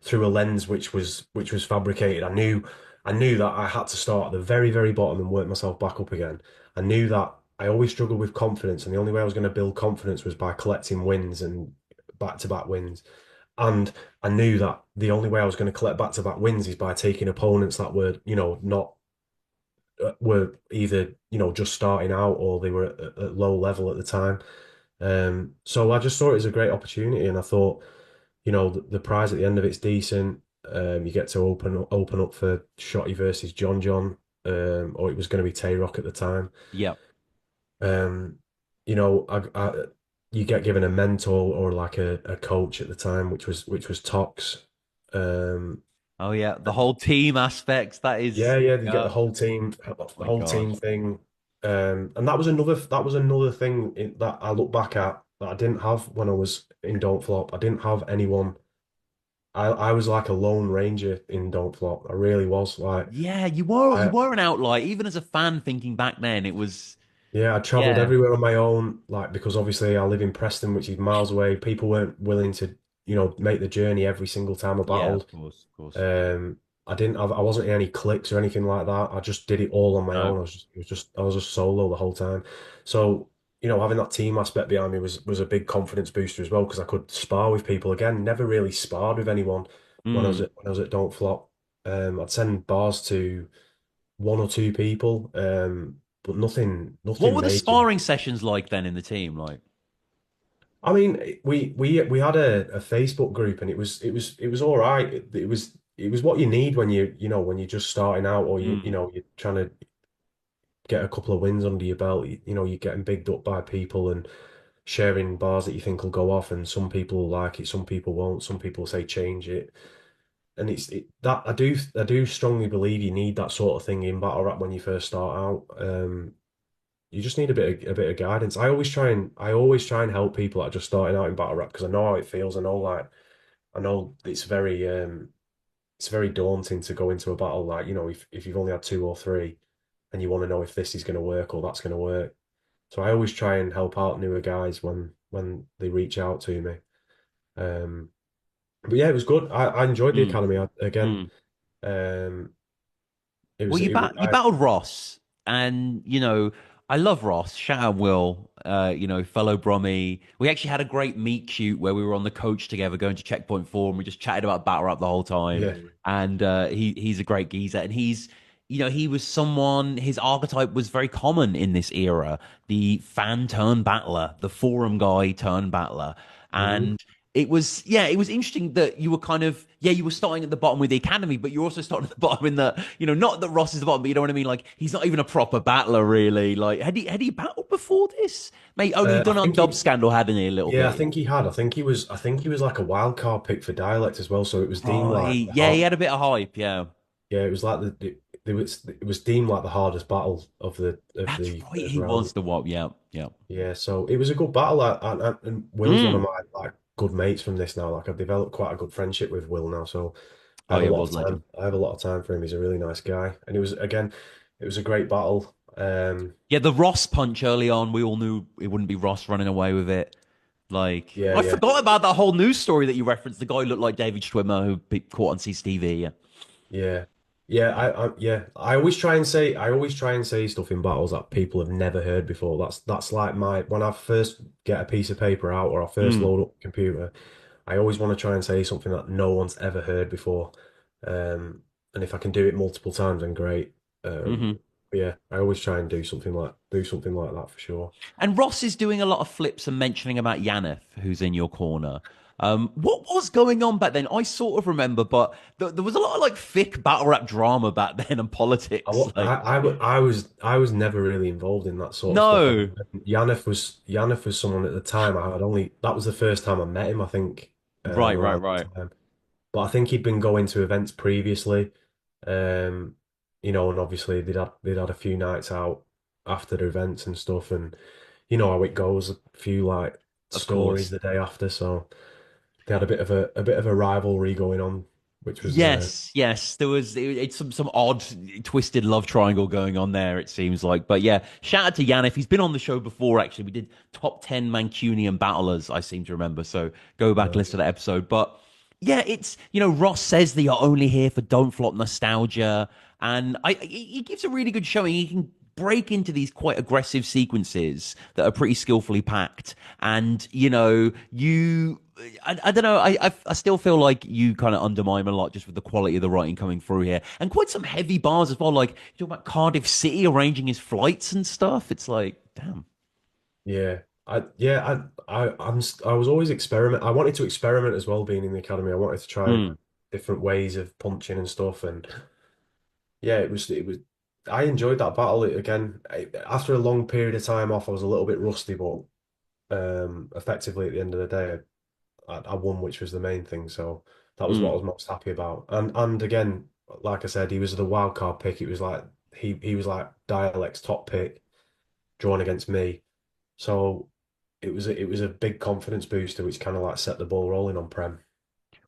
through a lens which was fabricated. I knew that I had to start at the very, very bottom and work myself back up again. I knew that I always struggled with confidence, and the only way I was going to build confidence was by collecting wins and back-to-back wins. And I knew that the only way I was going to collect back-to-back wins is by taking opponents that were, not were either, just starting out or they were at low level at the time. So I just saw it as a great opportunity, and I thought, the prize at the end of it's decent. You get to open up for Shotty versus John John, or it was going to be Tay Rock at the time. Yep. Um, you get given a mentor or like a coach at the time, which was Tox. Um, Oh yeah, the whole team aspects. That yeah, is. yeah, you get Yeah. the My whole God. team thing, and that was another thing that I look back at that I didn't have when I was in Don't Flop. I didn't have anyone. I was like a lone ranger in Don't Flop. I really was. Like Yeah, you I were an outlier. Even as a fan, thinking back then, it was. yeah, I traveled Yeah. everywhere on my own. Like because obviously I live in Preston, which is miles away. People weren't willing to, make the journey every single time I Yeah, battled. of course, of course. Um, I wasn't in any cliques or anything like that. I just did it all on my No. own. I was just solo the whole time. So, having that team aspect behind me was a big confidence booster as well because I could spar with people again. Never really sparred with anyone Mm. when I was at Don't Flop. I'd send bars to one or two people, but What nothing were the major. sparring sessions like then in the team? Like. I mean, we had a Facebook group, and it was all right. It was what you need when when you're just starting out, or Mm. you're trying to get a couple of wins under your belt. You're getting bigged up by people and sharing bars that you think will go off, and some people will like it, some people won't. Some people say change it, and that I do strongly believe you need that sort of thing in battle rap when you first start out. You just need a bit of guidance. I always try and help people that are just starting out in battle rap because I know how it feels. I know it's very daunting to go into a battle like if you've only had two or three and you want to know if this is going to work or that's going to work. So I always try and help out newer guys when they reach out to me. Um, but yeah, it was good. I enjoyed the Mm. academy. Again, Mm. um, it Well, was it was you battled Ross, and I love Ross. Shout out Will, fellow Brummy. We actually had a great meet cute where we were on the coach together, going to Checkpoint Four, and we just chatted about battle rap the whole time. yeah. And he's a great geezer, and he was someone. His archetype was very common in this era: the fan turn battler, the forum guy turn battler, Mhm. and it was interesting that you were kind of, you were starting at the bottom with the academy, but you're also starting at the bottom in the, not that Ross is the bottom, but you know what I mean? Like, he's not even a proper battler, really. Like, had he battled before this? Mate, oh, he'd I done on think Dub he Scandal, hadn't he, a little Yeah, I bit? think he had. I think he was like a wild card pick for dialect as well. So it was deemed like Right. the Yeah, he hard. had a bit of hype, yeah. Yeah, it was like it was deemed like the hardest battle of the of That's the right, first he round. was the what, yeah, yeah. Yeah, so it was a good battle. And Will's one of Mm. my like good mates from this now. Like I've developed quite a good friendship with Will now. So I Oh, have a yeah, lot was of time. legend. I have a lot of time for him. He's a really nice guy, and it was a great battle. Yeah, the Ross punch early on, we all knew it wouldn't be Ross running away with it. Like, Yeah, I yeah. forgot about that whole news story that you referenced. The guy looked like David Schwimmer who be caught on CCTV. Yeah. Yeah. I always try and say stuff in battles that people have never heard before. That's like when I first get a piece of paper out or I first Mm. load up the computer, I always want to try and say something that no one's ever heard before. And if I can do it multiple times, then great. Um, Hmm. Yeah, I always try and do something like that for sure. And Ross is doing a lot of flips and mentioning about Yaneth, who's in your corner. What was going on back then? I sort of remember, but there was a lot of like thick battle rap drama back then and politics. Like, I was never really involved in that sort of stuff. no, Janeth was someone at the time I had only that was the first time I met him, I think, right, right, around right. that time. But I think he'd been going to events previously, um, and obviously they'd had a few nights out after the events and stuff, and you know how it goes, a few like Of stories course. the day after, so they had a bit of a rivalry going on, which was Yes, yes. There was it's some odd, twisted love triangle going on there. It seems like, but yeah. Shout out to Yannick. He's been on the show before. Actually, we did top 10 Mancunian battlers. I seem to remember. So go back and listen to nice. that episode. But yeah, it's Ross says that you're only here for Don't Flop nostalgia, and he gives a really good showing. He can break into these quite aggressive sequences that are pretty skillfully packed, and I don't know. I still feel like you kind of undermine him a lot just with the quality of the writing coming through here, and quite some heavy bars as well. Like you talk about Cardiff City arranging his flights and stuff. It's like, damn. Yeah. I was always experiment. I wanted to experiment as well, being in the academy. I wanted to try Mm. different ways of punching and stuff. And yeah, it was. I enjoyed that battle. After a long period of time off, I was a little bit rusty, but effectively at the end of the day, I won, which was the main thing. So that was what I Mm. was most happy about. And again, like I said, he was the wild card pick. It was like he was like Dialect's top pick, drawn against me. So it was a big confidence booster, which kind of like set the ball rolling on Prem.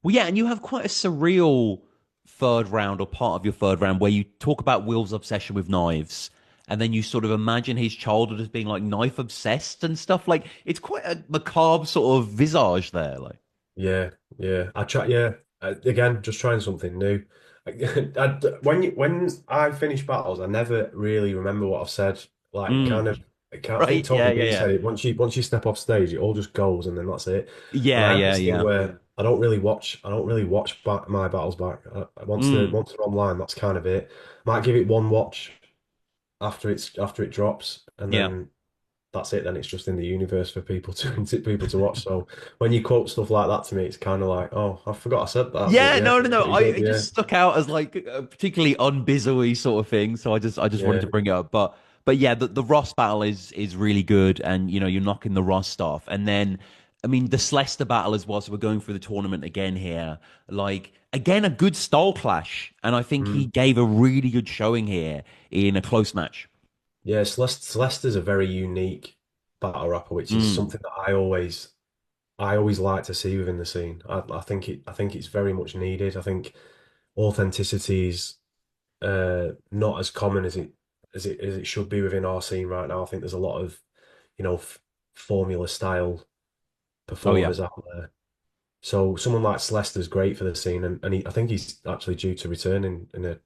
Well, yeah, and you have quite a surreal third round or part of your third round where you talk about Will's obsession with knives. And then you sort of imagine his childhood as being like knife obsessed and stuff. Like it's quite a macabre sort of visage there. Like, Yeah, yeah. I try. Yeah, again, just trying something new. When I finish battles, I never really remember what I've said. Like, mm, kind of, I think right? Yeah, Tony yeah, B yeah. said it. Once you step off stage, it all just goes, and then that's it. And Yeah, I have yeah, this thing yeah. where I don't really watch back my battles back. Mm, Once they're online, that's kind of it. Might give it one watch after it drops, and yeah. then that's it. Then it's just in the universe for people to people to watch. So when you quote stuff like that to me, it's kind of like, oh, I forgot I said that, but Yeah, yeah, no, no, it's no. pretty I good. it Yeah, just stuck out as like a particularly unbizzy sort of thing. So I just wanted to yeah. bring it up. But yeah, the Ross battle is really good, and you're knocking the Ross stuff, and then I mean the Slester battle as well. So we're going through the tournament again here. Like again, a good style clash, and I think he Mm. gave a really good showing here in a close match. Yeah, Celeste's a very unique battle rapper, which is Mm. something that I always like to see within the scene. I think it's very much needed. I think authenticity is not as common as it should be within our scene right now. I think there's a lot of, formula style Oh yeah. performers out there. So someone like Lester's great for the scene, and I think he's actually due to return in a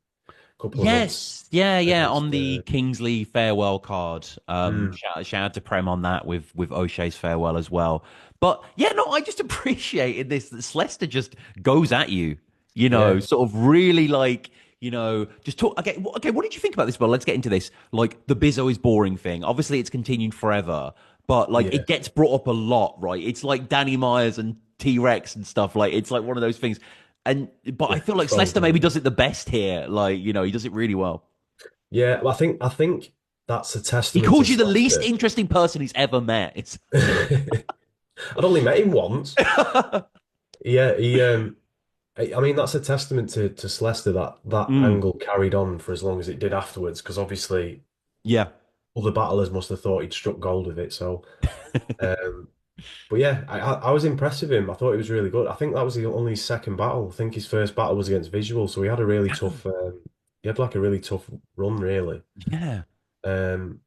couple of months Yes, yeah, yeah. against On the Kingsley farewell card, mm, shout out to Prem on that with O'Shea's farewell as well. But yeah, no, I just appreciated this that Slester just goes at you, yeah, sort of really like just talk. Okay, okay. What did you think about this? Well, let's get into this. Like the Bizzo is boring thing. Obviously, it's continued forever, but like yeah, it gets brought up a lot, right? It's like Danny Myers and T Rex and stuff. Like it's like one of those things. And but I yeah. feel like Thrown Slester maybe together. does it the best here. Like, he does it really well. Yeah, well, I think that's a He testament to calls you the least Slester. interesting person he's ever met. It's I'd only met him once. Yeah, I mean that's a testament to Slester that that mm, angle carried on for as long as it did afterwards, because obviously yeah. other battlers must have thought he'd struck gold with it. So. Um, But yeah, I was impressed with him. I thought he was really good. I think that was the only second battle. I think his first battle was against Visual, so he had a really tough. He had like a really tough run, really. Yeah. Um,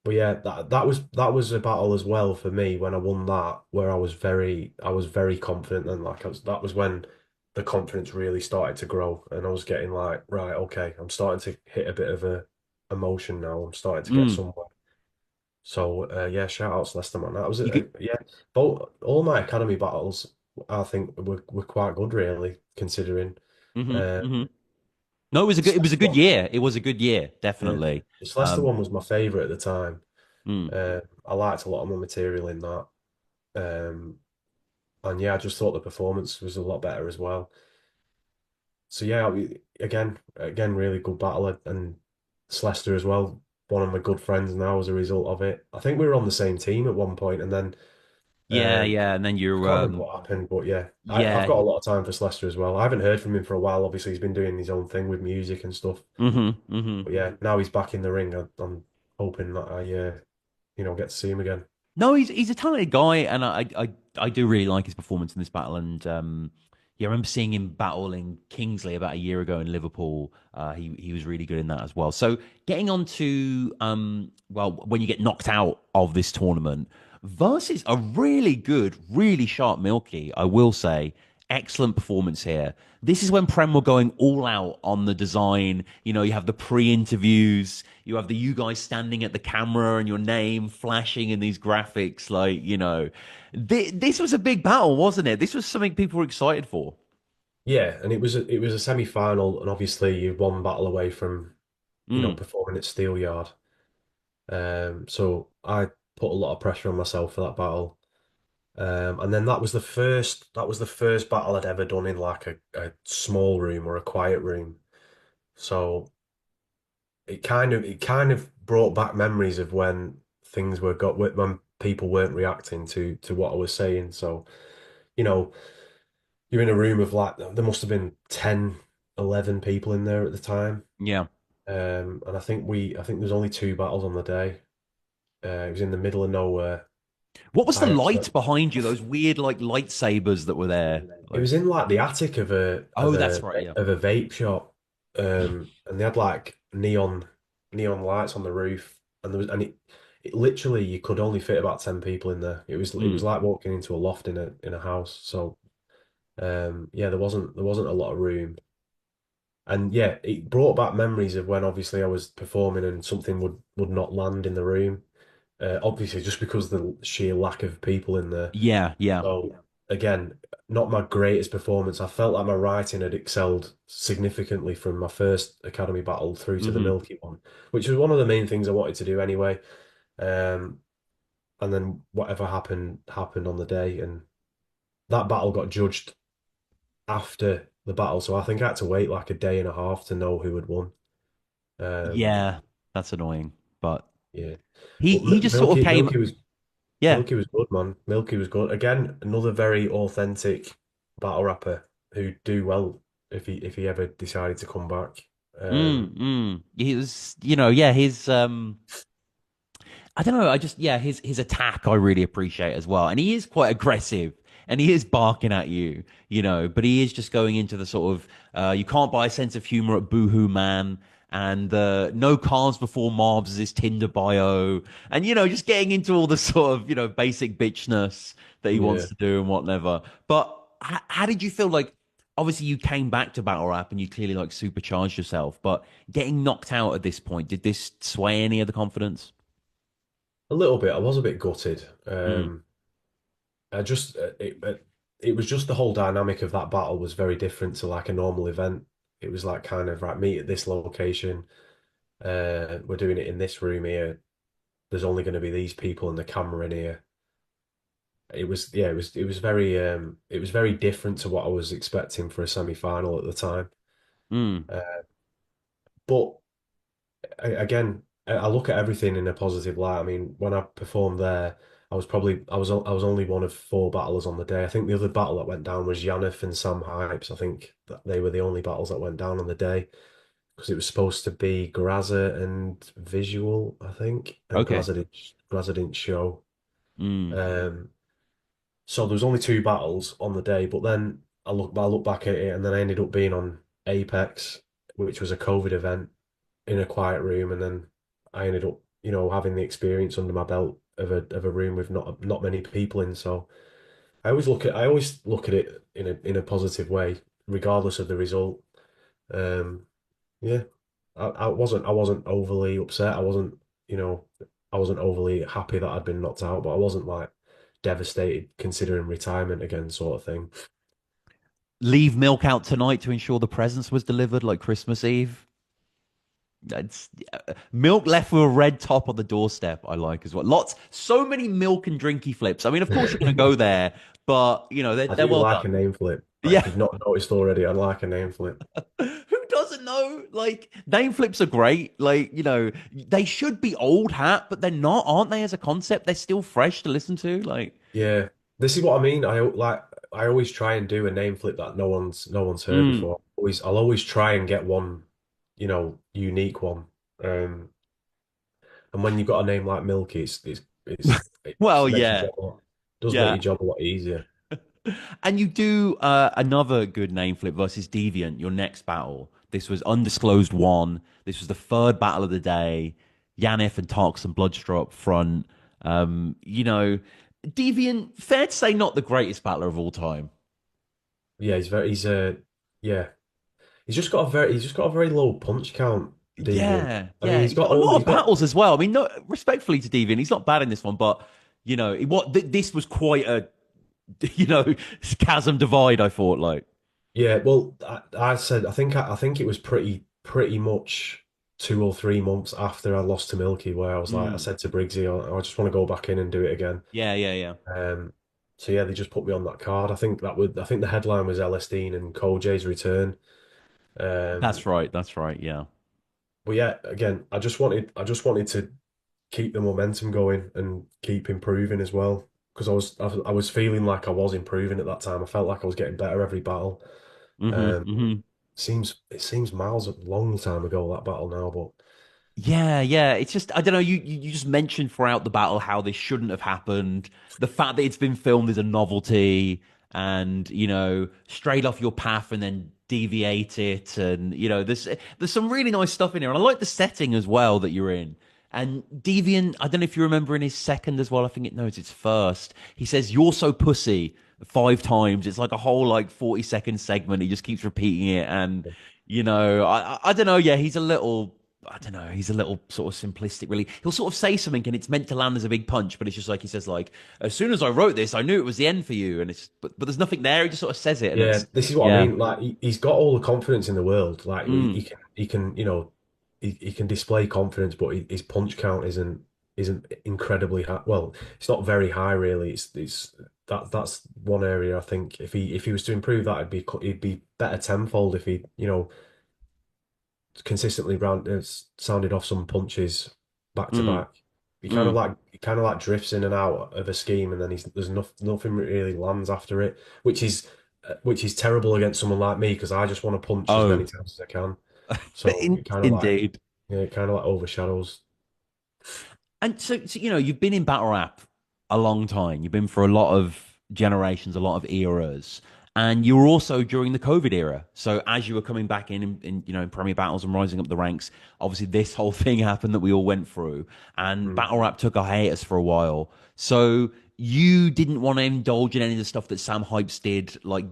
but yeah, that was a battle as well for me when I won that, where I was very confident. And that was when the confidence really started to grow, and I was getting like, right, okay, I'm starting to hit a bit of a emotion now. I'm starting to get Mm. somewhere. So yeah, shout out to Leicester, man. That was You could, yeah. Both all my academy battles, I think were quite good, really, considering. hmm Uh, hmm No, The it was a Leicester good one, year. It was a good year, yeah, definitely. the Leicester Um, one was my favourite at the time. mm. I liked a lot of my material in that. Um, and yeah, I just thought the performance was a lot better as well. So yeah, again, really good battle and Leicester as well. One of my good friends now as a result of it. I think we were on the same team at one point, and then Yeah, I yeah, and then can't remember what happened, but yeah, I've yeah, got a lot of time for Leicester as well. I haven't heard from him for a while. Obviously, he's been doing his own thing with music and stuff. hmm. But yeah, now he's back in the ring. I'm hoping that I get to see him again. No, he's a talented guy, and I do really like his performance in this battle. And yeah, I remember seeing him battle in Kingsley about a year ago in Liverpool. He was really good in that as well. So getting on to well, when you get knocked out of this tournament versus a really good, really sharp Milky, I will say, excellent performance here. This is when Prem were going all out on the design. You know, you have the pre-interviews, you have you guys standing at the camera and your name flashing in these graphics. Like, this was a big battle, wasn't it? This was something people were excited for. Yeah, and it was a semi-final, and obviously you're one battle away from Mm. performing at Steelyard. So I put a lot of pressure on myself for that battle. And then that was the first battle I'd ever done in like a small room or a quiet room. So it kind of brought back memories of when things were got when people weren't reacting to what I was saying. So, you know, you're in a room of like there must have been 10, 11 people in there at the time. Yeah. And I think there's only two battles on the day. It was in the middle of nowhere. What was the I actually light behind you? Those weird like lightsabers that were there. It Like, was in like the attic of a of oh, that's a right. Yeah. of a vape shop, and they had like neon lights on the roof, and it literally you could only fit about 10 people in there. It was Mm. like walking into a loft in a house. So yeah, there wasn't a lot of room, and yeah, it brought back memories of when obviously I was performing and something would not land in the room. Obviously, just because the sheer lack of people in there. Yeah. Yeah. So again, not my greatest performance. I felt like my writing had excelled significantly from my first Academy battle through to the Hmm. Milky one, which was one of the main things I wanted to do anyway. Um, and then whatever happened on the day, and that battle got judged after the battle, so I think I had to wait like a day and a half to know who had won. Um, Yeah. That's annoying, but yeah, he but he just sort of Milky came. Milky was Yeah. Milky was good, man. Milky was good. Again, another very authentic battle rapper who'd do well if he ever decided to come back. He was, yeah, I don't know. I just, yeah, his attack I really appreciate as well, and he is quite aggressive, and he is barking at you, but he is just going into the sort of you can't buy a sense of humor at Boohoo Man, and no cars before mobs is his Tinder bio, and just getting into all the sort of basic bitchness that he wants Yeah, to do and whatever. But how did you feel like? Obviously, you came back to battle rap and you clearly like supercharged yourself, but getting knocked out at this point, did this sway any of the confidence? a little bit. I was a bit gutted. Mm. I just it was just the whole dynamic of that battle was very different to like a normal event. It was like kind of right, meet at this location. We're doing it in this room here. There's only going to be these people and the camera in here. It was very different to what I was expecting for a semi-final at the time. Mm. But again, I look at everything in a positive light. I mean, when I performed there, I was only one of four battlers on the day. I think the other battle that went down was Yannick and Sam Hypes. I think that they were the only battles that went down on the day because it was supposed to be Grazza and Visual, I think, and Okay. Grazza didn't show. Mm. Um, So there was only two battles on the day, but then I look back at it, and then I ended up being on Apex, which was a COVID event in a quiet room, and then I ended up, having the experience under my belt of a room with not many people in. So I always look at it in a positive way, regardless of the result. Um, yeah, I wasn't overly upset. I wasn't overly happy that I'd been knocked out, but I wasn't like devastated considering retirement again, sort of thing. leave milk out tonight to ensure the presents was delivered like Christmas Eve. It's milk left with a red top on the doorstep. I like as well. Lots, so many milk and drinky flips. I mean, of course you're going to go there, but you know I they're do well like done. a name flip. Like, if Yeah, you've not noticed already, I like a name flip. who doesn't know? Like name flips are great. Like they should be old hat, but they're not, aren't they? As a concept, they're still fresh to listen to. Like, Yeah, this is what I mean. I always try and do a name flip that no one's heard mm. before. I'll always try and get one, unique one. And when you've got a name like Milky, it Well, makes your yeah, job a lot, does make yeah. your job a lot easier. And you do another good name flip versus Deviant, your next battle. This was Undisclosed 1. This was the third battle of the day. Yanif and Tarks and Bloodstraw up front. You know, Deviant, fair to say, not the greatest battler of all time. Yeah, yeah, he's just got a very low punch count, Deviant. Yeah, I mean, yeah. He's got a lot he's of got battles as well. I mean, no, respectfully to Deviant, he's not bad in this one, but, this was quite a, you know, chasm divide, I thought, like. Yeah, well, I said I think it was pretty much 2 or 3 months after I lost to Milky where I Mm. said to Briggsy, I just want to go back in and do it again. Yeah, yeah, yeah. Um, so yeah, they just put me on that card. I think the headline was Elistine and J's return. Um, That's right. That's right. Yeah. but yeah, again, I just wanted to keep the momentum going and keep improving as well because I was feeling like I was improving at that time. I felt like I was getting better every battle. Hmm. Um, Hmm. it seems miles a long time ago that battle now, but Yeah, yeah. It's just I don't know. You just mentioned throughout the battle how this shouldn't have happened. The fact that it's been filmed is a novelty, and straight off your path and then deviate it, and there's some really nice stuff in here, and I like the setting as well that you're in. And Deviant, I don't know if you remember in his second as well. I think it knows it's first. He says, "You're so pussy" 5 times. It's like a whole like 40-second segment. He just keeps repeating it, and I don't know. Yeah, he's a little. I don't know. He's a little sort of simplistic, really. He'll sort of say something and it's meant to land as a big punch, but it's just like he says, like, as soon as I wrote this, I knew it was the end for you. And but there's nothing there. He just sort of says it, and yeah, it's this is what I yeah, mean. Like he's got all the confidence in the world. Like he mm, can he can he can display confidence, but his punch count isn't incredibly high. Well, it's not very high really. That's one area I think if he was to improve that, it'd be better tenfold if he consistently sounded off some punches back to mm, back. mm. He kind of like drifts in and out of a scheme, and then there's nothing really lands after it, which is terrible against someone like me because I just want to punch as many Oh, times as I can. So it kind of like indeed. yeah, it kind of like overshadows. And so you've been in battle rap a long time. You've been for a lot of generations, a lot of eras, and you were also during the COVID era. So as you were coming back in Premier Battles and rising up the ranks, obviously this whole thing happened that we all went through, and Mm. battle rap took a hiatus for a while. So you didn't want to indulge in any of the stuff that Sam Hypes did, like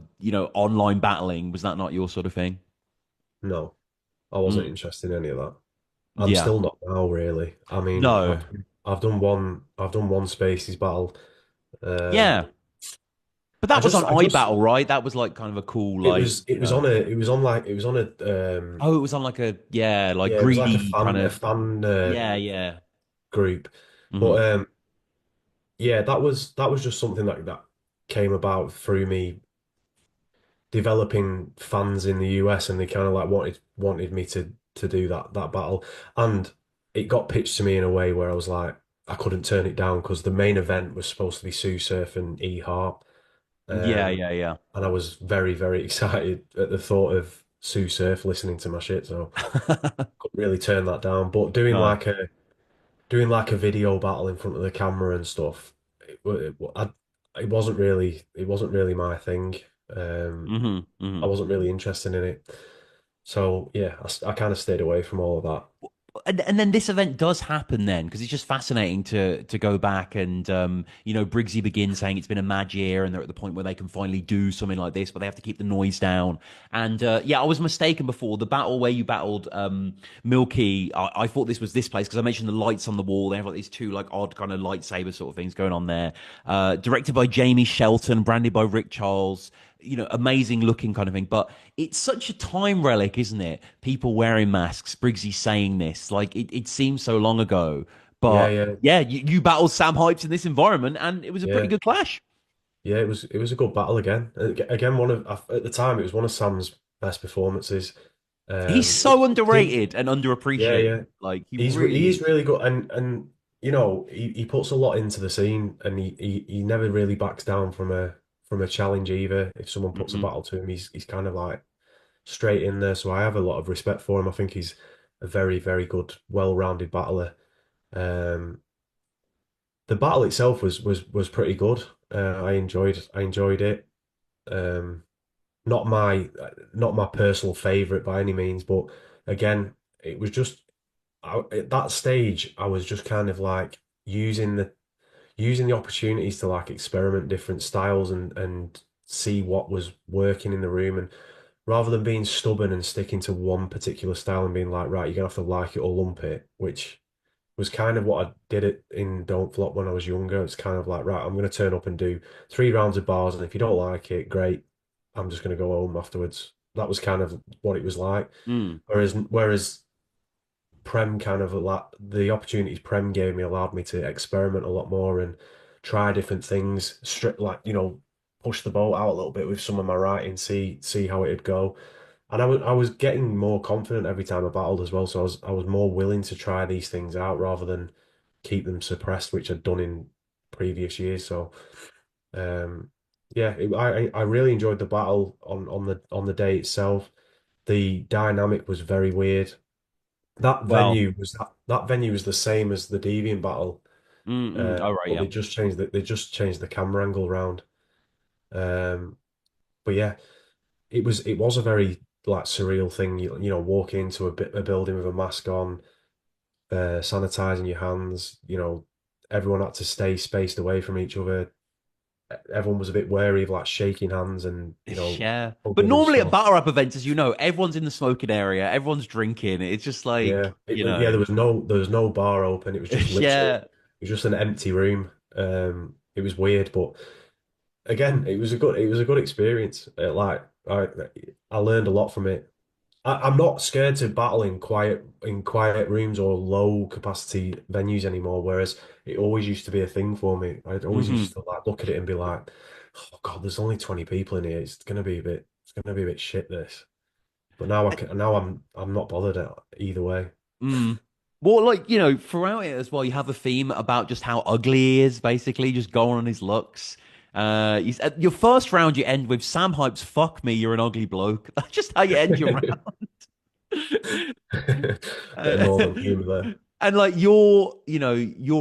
online battling. Was that not your sort of thing? No, I wasn't Mm. interested in any of that. I'm Yeah. still not now, really. I mean, No. I've done one Spaces battle. Yeah. Um, But I that was on just I just iBattle, right? That was like kind of a cool, it like, was it was on a it was on like it was on oh, it was on like a, yeah, like yeah, it was like a greedy kind fan a of, fan yeah, yeah. group. Hmm. But yeah, that was just something that came about through me developing fans in the US, and they kind of like wanted me to do that battle, and it got pitched to me in a way where I was like I couldn't turn it down because the main event was supposed to be Sue Surf and E Harp, Yeah, um, yeah, yeah. and I was very very excited at the thought of Sue Surf listening to my shit, so couldn't really turn that down. But doing No. like a video battle in front of the camera and stuff, it wasn't really my thing. Hmm. Hmm. I wasn't really interested in it. So yeah, I kind of stayed away from all of that. And then this event does happen then because it's just fascinating to go back and Briggsy begins saying it's been a mad year and they're at the point where they can finally do something like this, but they have to keep the noise down. And yeah, I was mistaken before the battle where you battled Milky. I thought this was this place because I mentioned the lights on the wall. They have like these two like odd kind of lightsaber sort of things going on there. Directed by Jamie Shelton, branded by Rick Charles. amazing looking kind of thing. But it's such a time relic, isn't it? People wearing masks, Briggsy saying this, like it seems so long ago. Yeah, But yeah, yeah, you battled Sam Hypes in this environment, and it was a pretty yeah, good clash. yeah. It was a good battle again. Again, at the time it was one of Sam's best performances. He's It so seemed, underrated and yeah, underappreciated. yeah. Like he He really is is. really good, and he puts a lot into the scene, and he never really backs down from a challenge either. If someone puts a Hmm. battle to him, he's kind of like straight in there. So I have a lot of respect for him. I think he's a very, very good, well-rounded battler. Um, the battle itself was pretty good. I enjoyed it. Um, not my personal favorite by any means, but again, it was just at that stage I was just kind of like using the opportunities to like experiment different styles and see what was working in the room, and rather than being stubborn and sticking to one particular style and being like, right, you're gonna have to like it or lump it, which was kind of what I did it in Don't Flop when I was younger. It's kind of like, right, I'm going to turn up and do 3 rounds of bars, and if you don't like it, great. I'm just going to go home afterwards. That was kind of what it was like. Mm. Whereas Prem kind of the opportunities Prem gave me allowed me to experiment a lot more and try different things. Like push the boat out a little bit with some of my writing, see how it'd go. And I was getting more confident every time I battled as well. So I was more willing to try these things out rather than keep them suppressed, which I'd done in previous years. So um, yeah, I really enjoyed the battle on the day itself. The dynamic was very weird. Well, That venue was the same as the Deviant battle, all right, but yeah. they just changed the camera angle around. Um, but yeah, it was a very like surreal thing. Walking into a building with a mask on, sanitizing your hands. Everyone had to stay spaced away from each other. Everyone was a bit wary of like shaking hands and Yeah. But hugging and normally at stuff. battle rap events, as you know, everyone's in the smoking area, everyone's drinking. It's just like, Yeah, yeah. There was no bar open. It was just literally, yeah. it was just an empty room. It was weird, but again, it was a good experience. Like I learned a lot from it. I'm not scared to battle in quiet rooms or low capacity venues anymore. Whereas it always used to be a thing for me. I always Hmm. used to like look at it and be like, "Oh God, there's only 20 people in here. It's gonna be a bit shit this." But now I'm not bothered either way. Mm. Well, like, throughout it as well, you have a theme about just how ugly he is, basically, just going on his looks. At your first round, you end with Sam Hype's "fuck me, you're an ugly bloke." That's just how you end your round. Bit of Uh, northern humor there. and like you're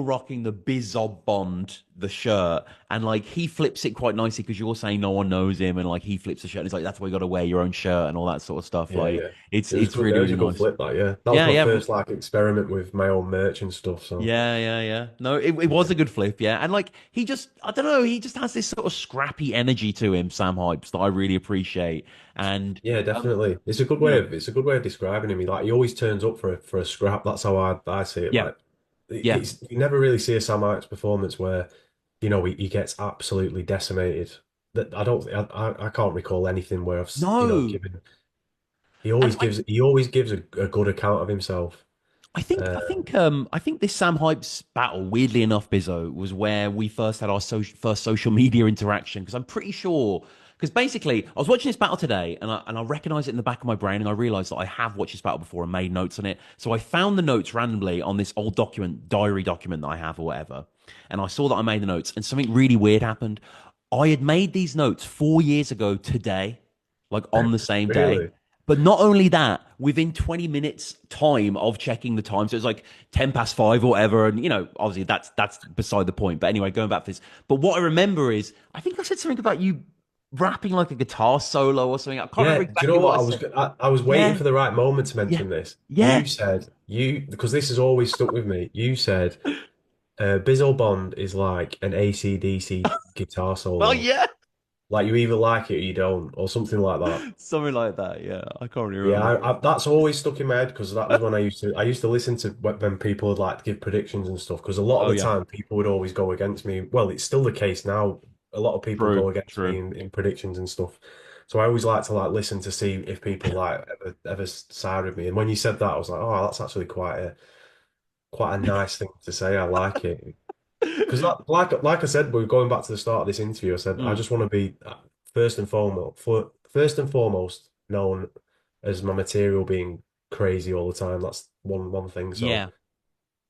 rocking the Bizzo Bond, the shirt, and like he flips it quite nicely because you're saying no one knows him, and like he flips the shirt, and it's like that's why you got to wear your own shirt and all that sort of stuff. Yeah, Like yeah. it's It was it's good. It really was really a good nice. flip, that, yeah. That was Yeah, my yeah. first like experiment with my own merch and stuff. So Yeah. No, it was yeah, a good flip, yeah. And like he just, I don't know, he just has this sort of scrappy energy to him, Sam Hypes, that I really appreciate. And yeah, um, definitely. It's a good way of describing him. He always turns up for a scrap. That's how I see it. yeah, Like yeah. you never really see a Sam Ike's performance where he gets absolutely decimated. That I don't I can't recall anything where No. given. He And always gives a good account of himself. I think I Uh, think um I think this Sam Hype's battle, weirdly enough, Bizzo, was where we first had our first social media interaction. Because I'm pretty sure, because basically I was watching this battle today, and I recognized it in the back of my brain, and I realized that I have watched this battle before and made notes on it. So I found the notes randomly on this old diary document that I have or whatever, and I saw that I made the notes, and something really weird happened. I had made these notes 4 years ago today, like on the same day. really? But not only that, within 20 minutes time of checking the time, so it's like 10 past five or whatever, and obviously that's beside the point. But anyway, going back to this. But what I remember is I think I said something about you rapping like a guitar solo or something. I can't remember Yeah. Do you exactly know what what? I I was said. I was waiting Yeah, for the right moment to yeah, mention this. yeah. You said because this has always stuck with me. You said Bizzo Bond is like an AC/DC guitar Well, solo. yeah. Like you either like it or you don't, or something like that. Something like that. Yeah. I can't really Yeah, remember. that's always stuck in my head because that was when I used to listen to when people would like give predictions and stuff because a lot of Oh the yeah. time people would always go against me. Well, it's still the case now. a lot of people True, go against me true. in predictions and stuff. So I always like to like listen to see if people like ever side with me. And when you said that, I was like, oh, that's actually quite a nice thing to say. I like it because like I said, we're going back to the start of this interview. I said I Mm, just want to be first and foremost known as my material being crazy all the time. That's one thing. So yeah,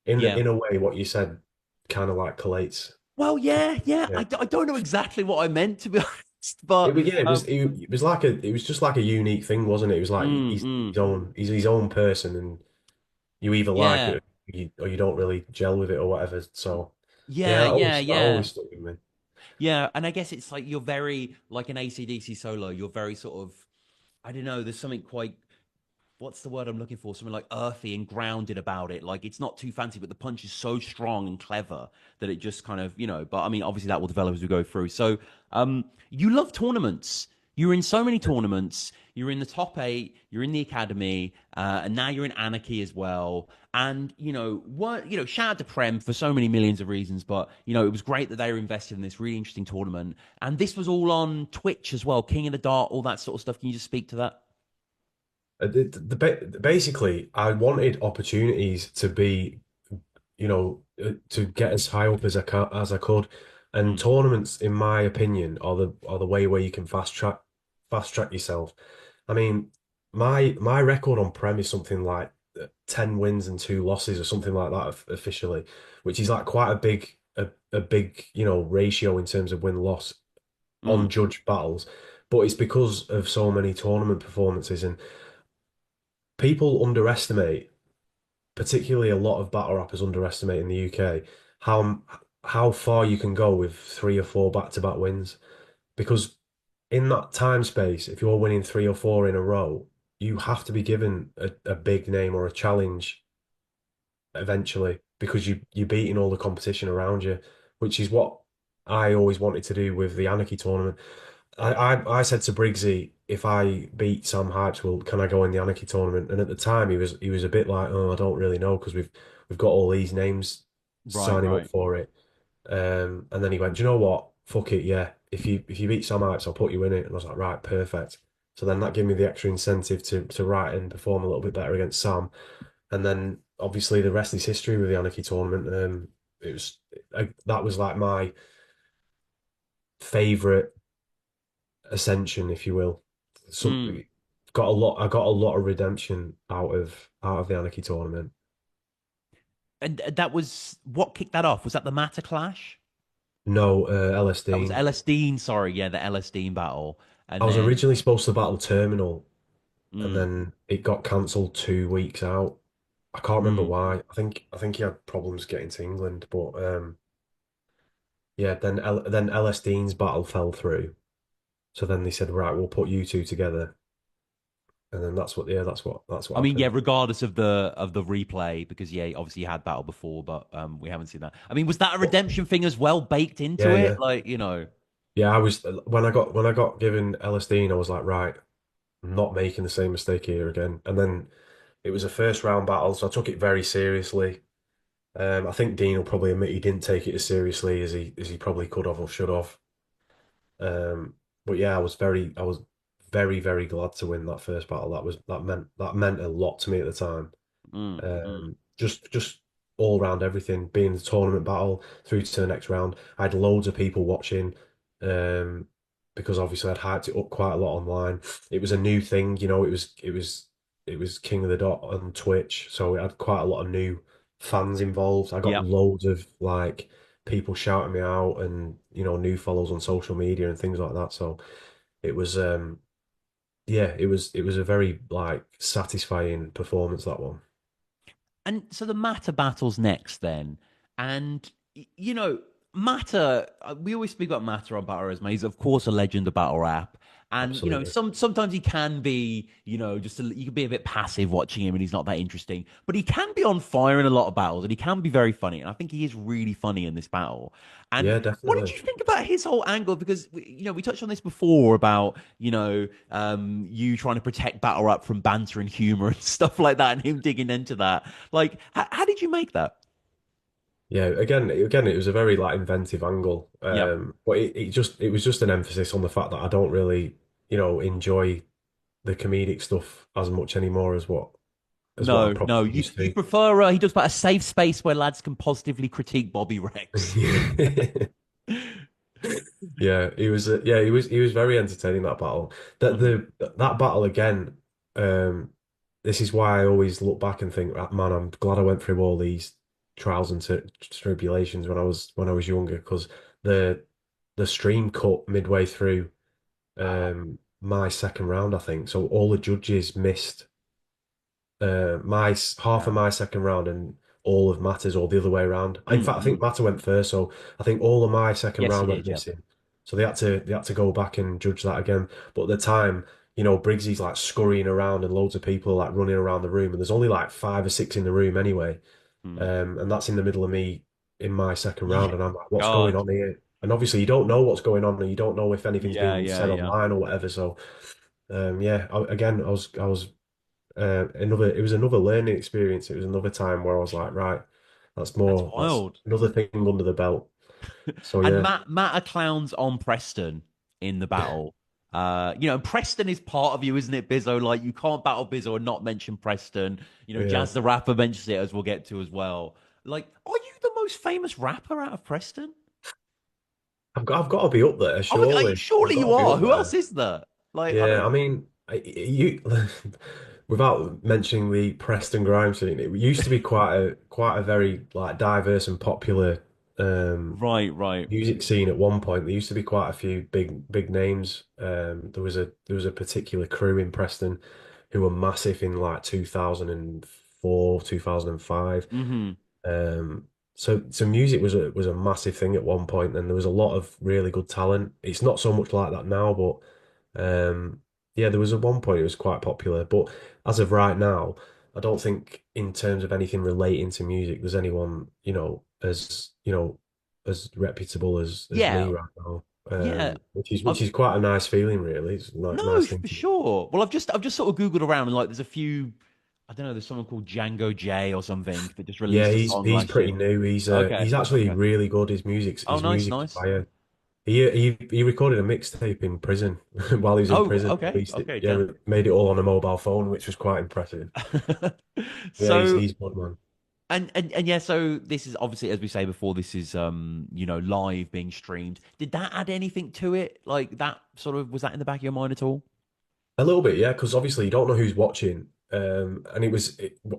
yeah. in a way, what you said kind of like collates. Well, yeah, yeah. Yeah. I don't know exactly what I meant to be honest, but Yeah, it was like it was just like a unique thing, wasn't it? It was like mm. he's his own person, and you either like Yeah, it or you don't really gel with it or whatever. So yeah, yeah, yeah, that yeah. always stuck with me. Yeah, and I guess it's like you're very like an AC/DC solo. You're very sort of I don't know. There's something quite what's the word I'm looking for? Something like earthy and grounded about it. Like it's not too fancy, but the punch is so strong and clever that it just kind of, but I mean, obviously that will develop as we go through. So, you love tournaments. You're in so many tournaments. You're in the top eight. You're in the academy, and now you're in Anarchy as well. And shout out to Prem for so many millions of reasons. But it was great that they were invested in this really interesting tournament. And this was all on Twitch as well, King of the Dart, all that sort of stuff. Can you just speak to that? Basically, I wanted opportunities to be, to get as high up as I could, and Mm, tournaments, in my opinion, are the way where you can fast track yourself. I mean, my record on Prem is something like 10 wins and 2 losses or something like that officially, which is like quite a big ratio in terms of win loss on mm, judge battles. But it's because of so many tournament performances, and people underestimate, particularly a lot of battle rappers underestimate in the UK, how how far you can go with 3 or 4 back-to-back wins. Because in that time space, if you're winning 3 or 4 in a row, you have to be given a big name or a challenge eventually because you're beating all the competition around you, which is what I always wanted to do with the Anarchy tournament. I said to Briggsy, if I beat Sam Hypes, well, can I go in the Anarchy tournament? And at the time, he was a bit like, oh, I don't really know because we've got all these names right, signing up right. for it. And then he went, do you know what? Fuck it, yeah. If you beat Sam Hypes, I'll put you in it. And I was like, right, perfect. So then that gave me the extra incentive to write and perform a little bit better against Sam. And then obviously the rest is history with the Anarchy tournament. It was that was like my favorite ascension, if you will. Some Mm. I got a lot of redemption out of the Anarchy tournament. And that was what kicked that off. Was that the Matter Clash? No, LS That was Dean. LS Dean. Sorry, yeah, the LS Dean battle. I And was then, originally supposed to battle Terminal, and mm, then it got cancelled 2 weeks out. I can't remember mm. why. I think he had problems getting to England, but yeah. Then LS Dean's battle fell through. So then they said, right, we'll put you two together, and then that's what I mean, yeah, happened. regardless of the replay, because yeah, obviously you had battle before, but we haven't seen that. I mean, was that a But redemption thing as well, baked into yeah, it? yeah. Like. Yeah, I was when I got given LSD, and I was like, right, I'm not making the same mistake here again. And then it was a first round battle, so I took it very seriously. I think Dean will probably admit he didn't take it as seriously as he probably could have or should have. But yeah, I was very, very glad to win that first battle. That meant a lot to me at the time. Mm, mm. Just all around everything, being the tournament battle through to the next round. I had loads of people watching, um, because obviously I'd hyped it up quite a lot online. It was a new thing, it was King of the Dot on Twitch, so it had quite a lot of new fans involved. I got Yeah. loads of like people shouting me out and new follows on social media and things like that. So it was yeah, it was a very like satisfying performance, that one. And so the Matter battle's next then. And, Matter, we always speak about Matter on Battle Resume. He's, of course, a legend of battle rap. And, Absolutely. sometimes he can be, you can be a bit passive watching him and he's not that interesting. But he can be on fire in a lot of battles and he can be very funny. And I think he is really funny in this battle. And Yeah, what did definitely. you think about his whole angle? Because, we touched on this before about, you trying to protect battle rap from banter and humor and stuff like that and him digging into that. Like, how did you make that? Yeah, again, it was a very like inventive angle. Yep. But it was just an emphasis on the fact that I don't really, enjoy the comedic stuff as much anymore as what I No, probably no. used You to. prefer he does about a safe space where lads can positively critique Bobby Rex. Yeah, he was very entertaining that battle. Mhm. That battle again, um, this is why I always look back and think, "Ah, man, I'm glad I went through all these trials and tribulations when I was younger, because the the stream cut midway through my second round, I think. So all the judges missed half of Yeah. my second round and all of Matta's, or the other way around. In fact, I think Mm-mm. Matta went first, so I think all of my second Yes, he round went did. Yep. missing. So they had to go back and judge that again. But at the time, Briggsy's like scurrying around and loads of people are like running around the room, and there's only like five or six in the room anyway. Mm. And that's in the middle of me in my second Yeah. round, and I'm like, what's going God. on here? And obviously, you don't know what's going on, and you don't know if anything's Yeah, being yeah, said yeah. online or whatever. So, yeah, again, I was it was another learning experience. It was another time where I was like, right, That's that's wild. another thing under the belt. So And yeah, Matt are clowns on Preston in the battle. Preston is part of you, isn't it, Bizzo? Like you can't battle Bizzo and not mention Preston. yeah, Jazz the rapper mentions it as we'll get to as well. Like, are you the most famous rapper out of Preston? I've got to be up there, surely. I've Surely got you to be are. up Who else there. is there? Like, I Yeah, don't. I mean, you without mentioning the Preston grime scene, it used to be quite a very like diverse and popular Right, right. music scene at one point. There used to be quite a few big names. There was a particular crew in Preston who were massive in like 2004, 2005. Mm-hmm. So music was a massive thing at one point, and there was a lot of really good talent. It's not so much like that now, but yeah, there was at one point it was quite popular. But as of right now, I don't think in terms of anything relating to music, there's anyone as reputable as me Yeah, right now. yeah. Which is which I've is quite a nice feeling, really. It's a No, nice thing for to. sure. Well, I've just sort of Googled around and like there's a few. I don't know. There's someone called Django J or something that just Yeah, released a he's song he's last year. pretty new. He's Okay, he's actually okay. really good. His music's Oh, his nice, music's nice. fire. He recorded a mixtape in prison while he was in Oh, prison. okay, Released it. okay, Yeah, damn. made it all on a mobile phone, which was quite impressive. Yeah, he's So he's good, man. and yeah, so this is obviously as we say before, this is live being streamed. Did that add anything to it? Like that sort of was that in the back of your mind at all? A little bit, yeah, because obviously you don't know who's watching. And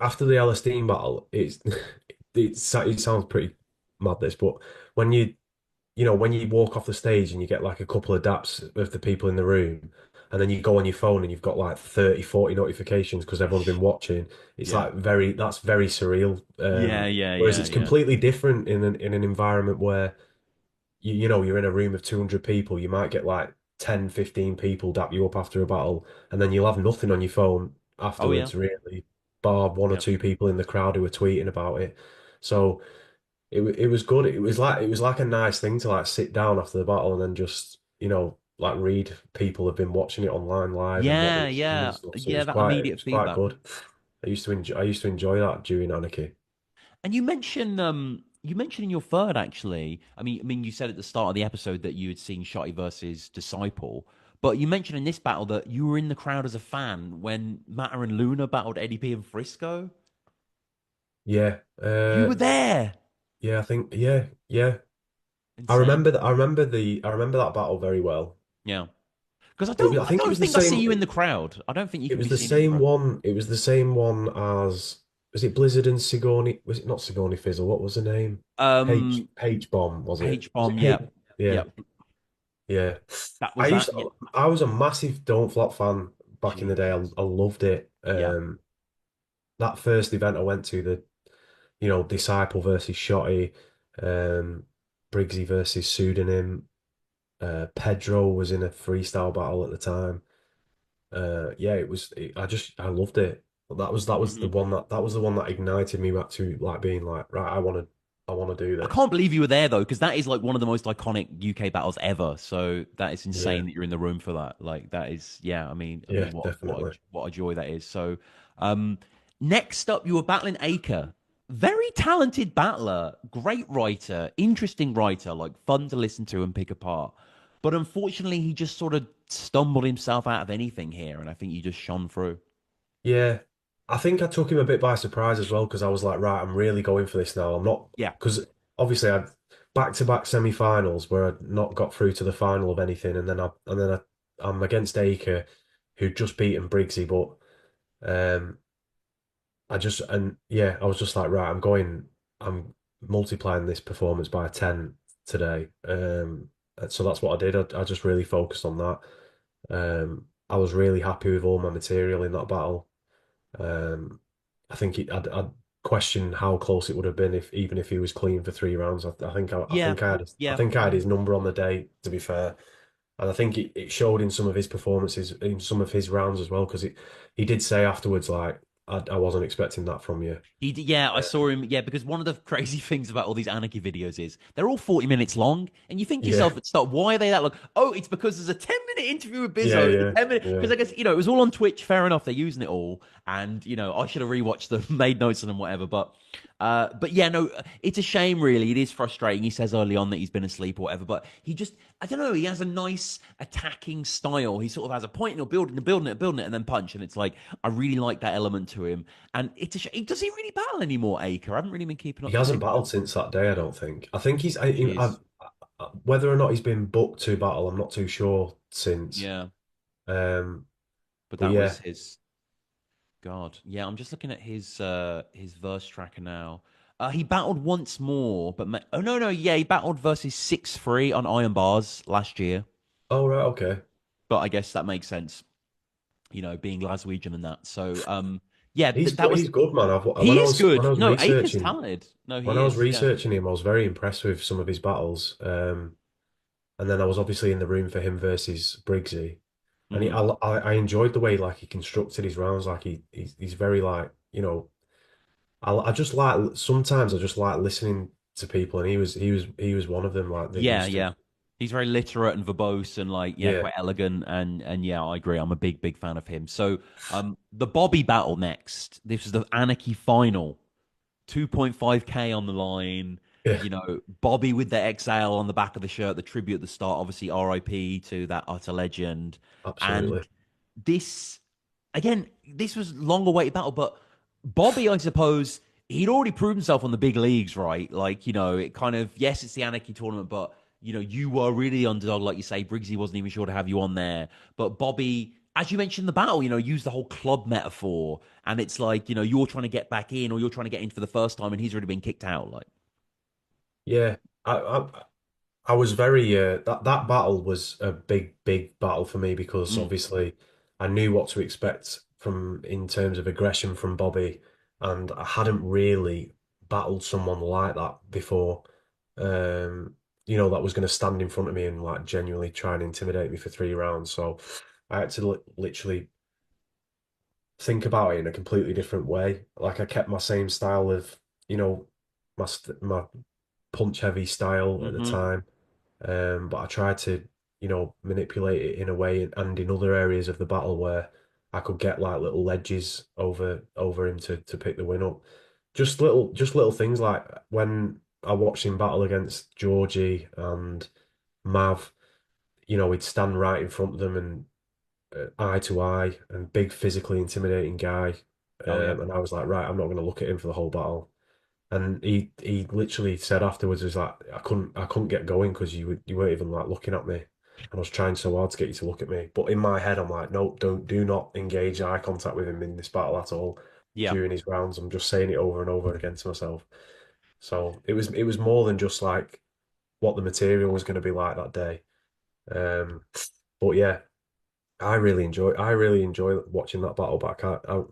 after the LSD battle. It sounds pretty mad this, but when when you walk off the stage and you get like a couple of daps of the people in the room, and then you go on your phone and you've got like 30, 40 notifications because everyone's been watching, it's Yeah. like that's very surreal. Yeah, yeah, Whereas yeah, it's yeah. completely different in an environment where you're in a room of 200 people, you might get like 10, 15 people dap you up after a battle, and then you'll have nothing on your phone Oh yeah. afterwards, really, bar one or Yep. two people in the crowd who are tweeting about it. So it was good. It was like a nice thing to like sit down after the battle and then just like read people have been watching it online live and what they Yeah, were saying and yeah. stuff. So it Yeah, was that quite it immediate was quite feedback. good. I used to enjoy that during Anarchy. And you mentioned in your third actually. I mean you said at the start of the episode that you had seen Shotty versus Disciple, but you mentioned in this battle that you were in the crowd as a fan when Matter and Luna battled Eddie P and Frisco. Yeah, You were there. yeah. I think yeah. I Insane. remember that. I remember that battle very well. Yeah. Because I It was. don't I I think it don't was the think I see same. you in the crowd. I don't think you It can was be the seen in the same crowd. one. It was the same one as. Was it Blizzard and Sigourney? Was it not Sigourney Fizzle? What was the name? H Um H Bomb, was it? H Was it bomb, H? yep. Yeah, Yep. yeah. That I was used that. Yeah. to, I was a massive Don't Flop fan back in the day. Jesus. I loved it. Yeah. That first event I went to, the Disciple versus Shotty, um, Briggsy versus Pseudonym, Pedro was in a freestyle battle at the time. Yeah, I loved it. That was the Mhm. one that ignited me back to like being like, right, I want to do I this. can't believe you were there though, because that is like one of the most iconic UK battles ever. So that is Yeah, insane that you're in the room for that. Like that is, yeah. I mean, yeah, what definitely. what a joy that is. So, um, next up, you were battling Acre very talented battler, great writer, interesting writer, like fun to listen to and pick apart. But unfortunately, he just sort of stumbled himself out of anything here, and I think he just shone through. Yeah, I think I took him a bit by surprise as well because I was like, right, I'm really going for this now. I'm not Yeah, because obviously I back-to-back semi-finals where I'd not got through to the final of anything, I'm against Acre, who'd just beaten Briggsy, but um, I just and yeah, I was just like, right, I'm multiplying this performance by 10 today. And so that's what I did. I just really focused on that. I was really happy with all my material in that battle. Um, I'd question how close it would have been if even if he was clean for 3 rounds. I yeah, think I yeah. think I had his number on the day, to be fair, and I think it showed in some of his performances in some of his rounds as well because he did say afterwards like I wasn't expecting that from you. Yeah, I saw him. Yeah, because one of the crazy things about all these anarchy videos is they're all 40 minutes long, and you think to Yeah, yourself at the start, why are they that long? Oh, it's because there's a 10-minute interview with yeah, Bizzo. And a yeah, 10 minute yeah. because I guess it was all on Twitch. Fair enough, they're using it all, and I should have rewatched them, made notes on them, whatever. But yeah, no, it's a shame. Really, it is frustrating. He says early on that he's been asleep or whatever, but he just, I don't know. He has a nice attacking style. He sort of has a point and he'll building it, and then punch. And it's like I really like that element to him. And it's a does he really battle anymore, Acre? I haven't really been keeping He up to hasn't date with battled him. since that day. I don't think. I think Jeez. whether or not he's been booked to battle. I'm not too sure since. Yeah, Um, but but that yeah. was his God. Yeah, I'm just looking at his verse tracker now. He battled once more, but oh no, no, yeah, he battled versus 6-3 on Iron Bars last year. Oh right, okay. But I guess that makes sense, being Glaswegian and that. So, yeah, that was He's good, man. he is When I good. was No, Acre's researching talented. No, he is. Yeah. him, I was very impressed with some of his battles. And then I was obviously in the room for him versus Briggsy, and Hmm. I enjoyed the way like he constructed his rounds. Like he's very like I just like sometimes I just like listening to people, and he was one of them. Like they Yeah, used to, yeah. He's very literate and verbose and like yeah, yeah, quite elegant and yeah, I agree. I'm a big fan of him. So the Bobby battle next. This is the Anarchy final. 2.5K on the line. yeah, Bobby with the exhale on the back of the shirt, the tribute at the start, obviously RIP to that utter legend. And absolutely, this again, this was long awaited battle, but Bobby, I suppose, he'd already proved himself on the big leagues, right? Like, it kind of, yes, it's the Anarchy tournament, but you were really underdog, like you say. Briggsy wasn't even sure to have you on there. But Bobby, as you mentioned, the battle, used the whole club metaphor. And it's like, you're trying to get back in or you're trying to get in for the first time and he's already been kicked out. Like, yeah. I was very that battle was a big battle for me because mm, obviously I knew what to expect from in terms of aggression from Bobby, and I hadn't really battled someone like that before. That was going to stand in front of me and like genuinely try and intimidate me for 3 rounds. So I had to literally think about it in a completely different way. Like I kept my same style of, you know, my punch heavy style at the hmm time. But I tried to, manipulate it in a way and in other areas of the battle where I could get like little ledges over him to pick the win up. Just little things like when I watched him battle against Georgie and Mav, he'd stand right in front of them and eye to eye and big physically intimidating guy. Oh, yeah. And I was like, right, I'm not going to look at him for the whole battle. And he literally said afterwards, was like, I couldn't get going because you weren't even like looking at me, and I was trying so hard to get you to look at me. But in my head, I'm like, no, do not engage eye contact with him in this battle at all Yeah. during his rounds. I'm just saying it over and over again to myself. So it was more than just like what the material was going to be like that day. Um, but yeah, I really enjoy watching that battle back. I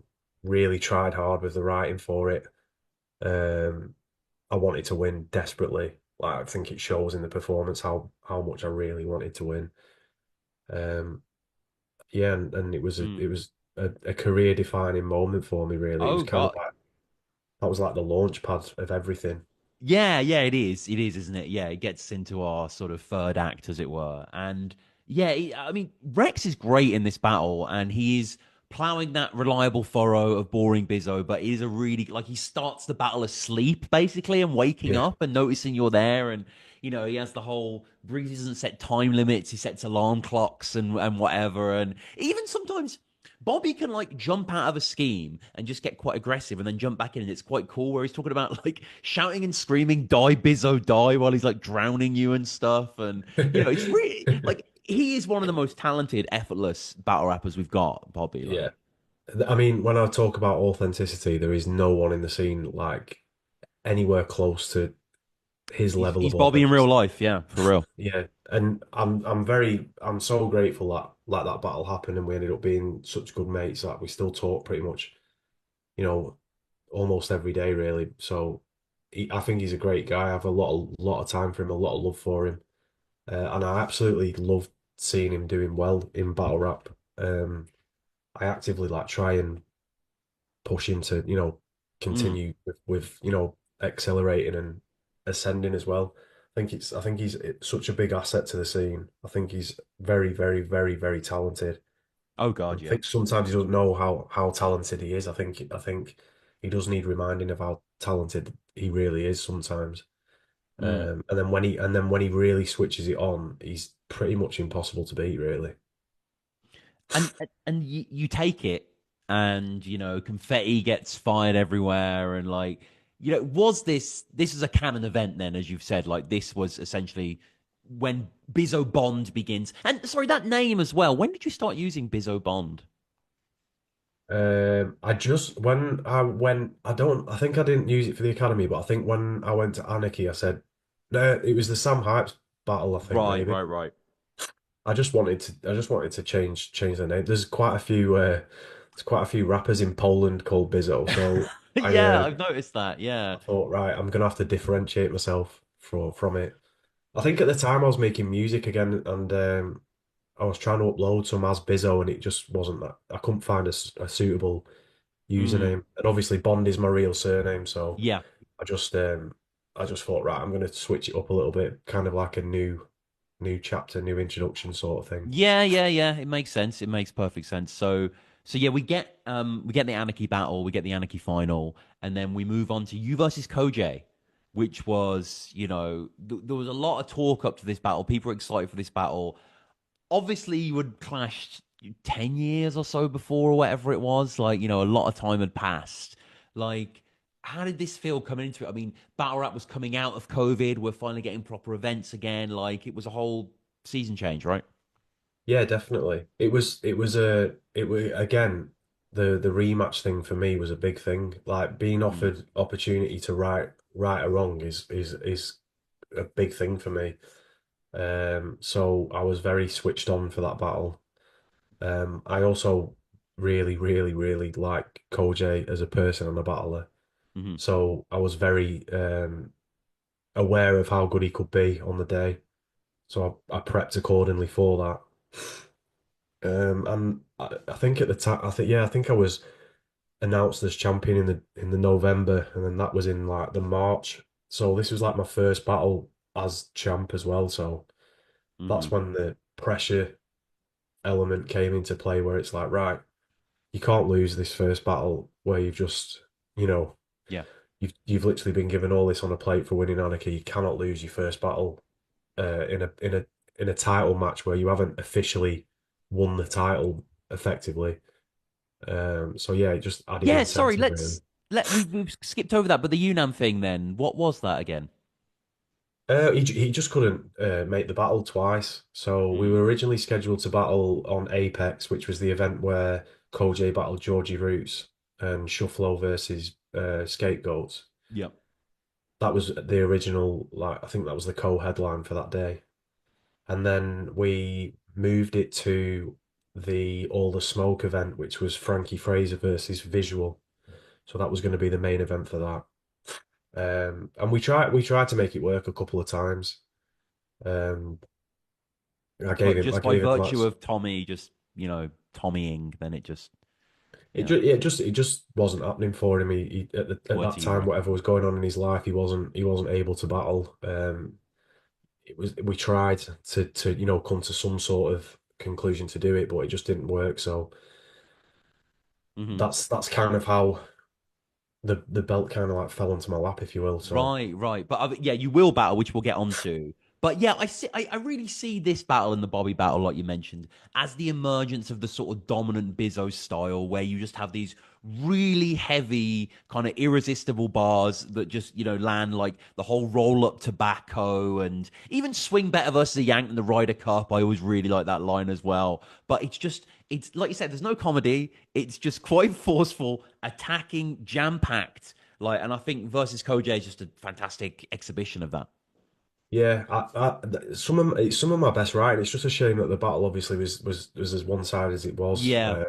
really tried hard with the writing for it. Um, I wanted to win desperately. Like I think it shows in the performance how much I really wanted to win. Um, yeah, and Mm. it was a career defining moment for me. Really, it was Oh, kind of God. like that was like the launch pad of everything. Yeah, yeah, it is. It is, isn't it? Yeah, it gets into our sort of third act, as it were. And yeah, I mean, Rex is great in this battle, and he is plowing that reliable furrow of boring Bizzo, but he is a really like he starts the battle asleep basically and waking Yeah. up and noticing you're there, and he has the whole Breezy doesn't set time limits, he sets alarm clocks and whatever, and even sometimes Bobby can like jump out of a scheme and just get quite aggressive and then jump back in, and it's quite cool where he's talking about like shouting and screaming, "Die, Bizzo, die!" while he's like drowning you and stuff, and it's really like he is one of the most talented, effortless battle rappers we've got, Bobby. Yeah. Like I mean, when I talk about authenticity, there is no one in the scene like anywhere close to his he's level he's of Bobby in real authenticity. life, yeah, for real. Yeah, and I'm so grateful that like that battle happened and we ended up being such good mates that we still talk pretty much, you know, almost every day really. So I think he's a great guy. I have a lot of time for him, a lot of love for him, and I absolutely love seeing him doing well in battle rap. I actively like try and push him to, Mm. continue with accelerating and ascending as well. I think he's such a big asset to the scene. I think he's very, very, very, very talented. Oh I God, yeah. think sometimes he doesn't know how talented he is. I think he does need reminding of how talented he really is sometimes. Mm. And then when he really switches it on, he's pretty much impossible to beat, really. And you take it, and confetti gets fired everywhere, and like was this is a canon event then, as you've said, like this was essentially when Bizzo Bond begins. And sorry, that name as well, when did you start using Bizzo Bond? I just when I went, I think I didn't use it for the academy, but I think when I went to Anarchy, I said, no, it was the Sam Hypes battle, I think Right, maybe. right, right. I just wanted to change the name. There's quite a few rappers in Poland called Bizzo, so Yeah, I've noticed that, yeah. I thought, right, I'm gonna have to differentiate myself from it. I think at the time I was making music again, and I was trying to upload some as Bizzo, and it just wasn't that. I couldn't find a suitable Mm, username, and obviously Bond is my real surname, so yeah. I just um I just thought, right, I'm gonna switch it up a little bit, kind of like a new chapter, new introduction sort of thing. Yeah, yeah, yeah. It makes sense. It makes perfect sense. So yeah, we get the Anarchy battle, we get the Anarchy final, and then we move on to you versus Koj, which was, there was a lot of talk up to this battle. People were excited for this battle. Obviously, you would clashed 10 years or so before, or whatever it was. Like, a lot of time had passed. Like, how did this feel coming into it? I mean, battle rap was coming out of COVID. We're finally getting proper events again. Like, it was a whole season change, right? Yeah, definitely. It was again the rematch thing for me was a big thing. Like being Mm, offered opportunity to right or wrong is a big thing for me. So I was very switched on for that battle. I also really, really, really like Koj as a person and a battler. hmm So I was very aware of how good he could be on the day. So I prepped accordingly for that. And I think at the time, I think I was announced as champion in the November, and then that was in like the March. So this was like my first battle as champ as well. So hmm that's when the pressure element came into play, where it's like, right, you can't lose this first battle where you've just, you know, Yeah. you've literally been given all this on a plate for winning Anarchy. You cannot lose your first battle in a title match where you haven't officially won the title effectively. So yeah, it just added Yeah, sorry, incentive really. we've skipped over that, but the Yunnan thing then, what was that again? He just couldn't make the battle twice. So we Mm, were originally scheduled to battle on Apex, which was the event where Koj battled Georgie Roots and Shufflo versus Scapegoats. yep. That was the original, like I think that was the co-headline for that day. And then we moved it to the All the Smoke event, which was Frankie Fraser versus Visual. So that was going to be the main event for that. And we tried to make it work a couple of times. Um, But just I by gave him virtue lots. of Tommy just, Tommying, then it just, yeah, It just wasn't happening for him. He at worked that to you, time, right? whatever was going on in his life, he wasn't able to battle. It was we tried to come to some sort of conclusion to do it, but it just didn't work. So Hmm. that's kind of how the belt kind of like fell onto my lap, if you will. So Right, right. But yeah, you will battle, which we'll get onto. But yeah, I really see this battle and the Bobby battle, like you mentioned, as the emergence of the sort of dominant Bizzo style, where you just have these really heavy, kind of irresistible bars that just, land like the whole roll up tobacco and even swing better versus the Yank and the Ryder Cup. I always really like that line as well. But it's like you said, there's no comedy. It's just quite forceful, attacking, jam packed. Like, and I think versus Koj is just a fantastic exhibition of that. yeah, it's some of my best writing. It's just a shame that the battle obviously was as one sided as it was. Yeah.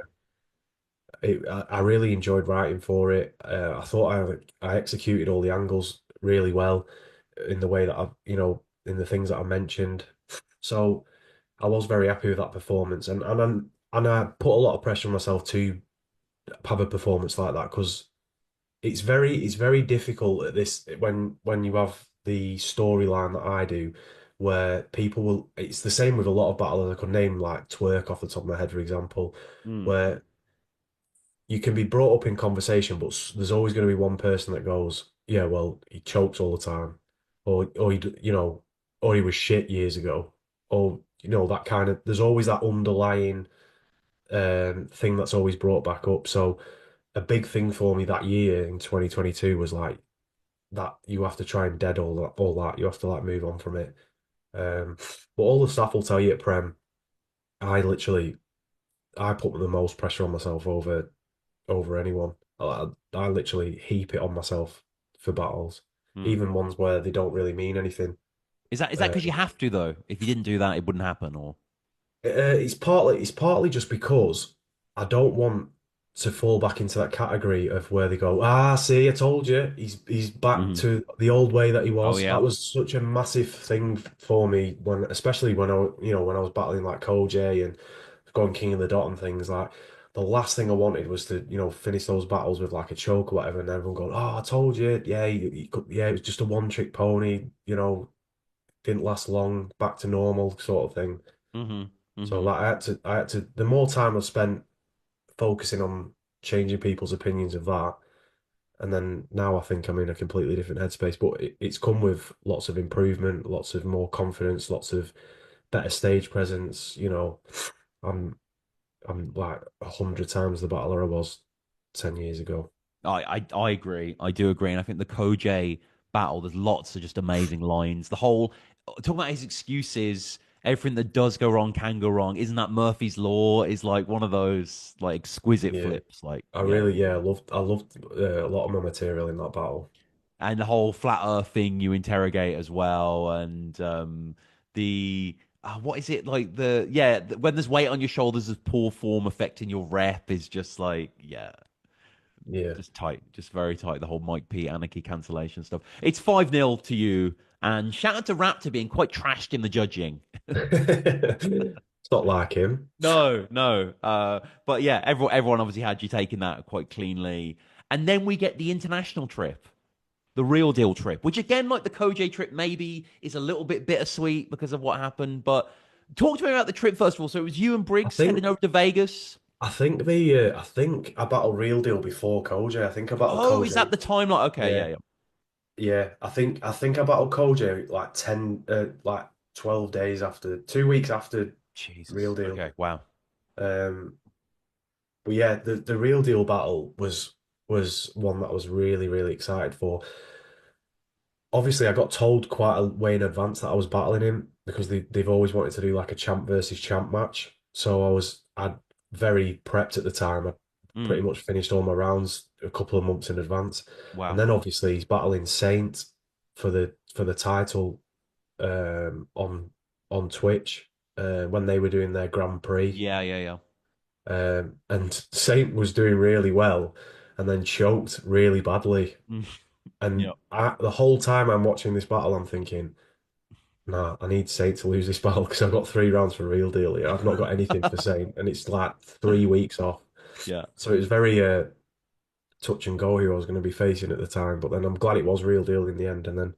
I really enjoyed writing for it. I thought I executed all the angles really well in the way that in the things that I mentioned. So I was very happy with that performance, and I put a lot of pressure on myself to have a performance like that because it's very difficult at this when you have the storyline that I do, where people will. It's the same with a lot of battles. I could name like Twerk off the top of my head, for example, Mm. where you can be brought up in conversation, but there's always going to be one person that goes, "Yeah, well, he chokes all the time," or or he was shit years ago, or that kind of. There's always that underlying thing that's always brought back up. So a big thing for me that year in 2022 was like that you have to try and dead all that. You have to like move on from it. But all the staff will tell you at Prem, I literally I put the most pressure on myself over anyone. I literally heap it on myself for battles, Mm. even ones where they don't really mean anything. Is that Uh, because you have to though? If you didn't do that, it wouldn't happen. Or it's partly just because I don't want to fall back into that category of where they go, see, I told you, he's back Mhm. to the old way that he Oh was. yeah. That was such a massive thing for me especially when when I was battling like Koj and going King of the Dot and things like. The last thing I wanted was to, finish those battles with like a choke or whatever, and everyone going, "Oh, I told you, yeah, yeah, it was just a one-trick pony, didn't last long, back to normal sort of thing." Hmm. So Hmm. like I had to the more time I spent focusing on changing people's opinions of that, and then now I think I'm in a completely different headspace. But it's come with lots of improvement, lots of more confidence, lots of better stage presence. I'm I'm like 100 times the battler I was 10 years ago. I agree. I do agree, and I think the Koj battle. There's lots of just amazing lines. The whole talking about his excuses. Everything that does go wrong can go wrong. Isn't that Murphy's Law? Is like one of those like exquisite Yeah, flips. Like I yeah, really yeah I loved a lot of my material in that battle. and the whole flat Earth thing you interrogate as well, and the what is it like when there's weight on your shoulders as poor form affecting your rep is just like Yeah. just tight, just very tight. The whole Mike P anarchy cancellation stuff. It's 5-0 to you, and shout out to Raptor being quite trashed in the judging. It's not like him. No, no. But yeah, everyone obviously had you taking that quite cleanly. And then we get the international trip, the real deal trip, which again, like the Koj trip, maybe is a little bit bittersweet because of what happened. But talk to me about the trip first of all. So it was you and I Briggs heading think over to Vegas. I think I battled Real Deal before Koj. I think I battled Oh, is that Koj. the time? Like, okay, Yeah, yeah, yeah. yeah. I think I battled Koj like 12 days after, 2 weeks after Real Jesus. Deal. Okay, wow. Um, but yeah, the Real Deal battle was one that I was really really excited for. Obviously, I got told quite a way in advance that I was battling him because they've always wanted to do like a champ versus champ match. So I'd very prepped at the time. I pretty Mm, much finished all my rounds a couple of months in advance, and wow. then obviously he's battling Saint for the title on Twitch when they were doing their Grand Prix, Yeah, yeah, yeah. and Saint was doing really well, and then choked really badly. Mm, yeah. And the whole time I'm watching this battle, I'm thinking, nah, I need Saint to lose this battle because I've got 3 rounds for Real Deal here. I've not got anything for Saint, and it's like 3 weeks off. Yeah. So it was very touch and go who I was going to be facing at the time. But then I'm glad it was Real Deal in the end. And then,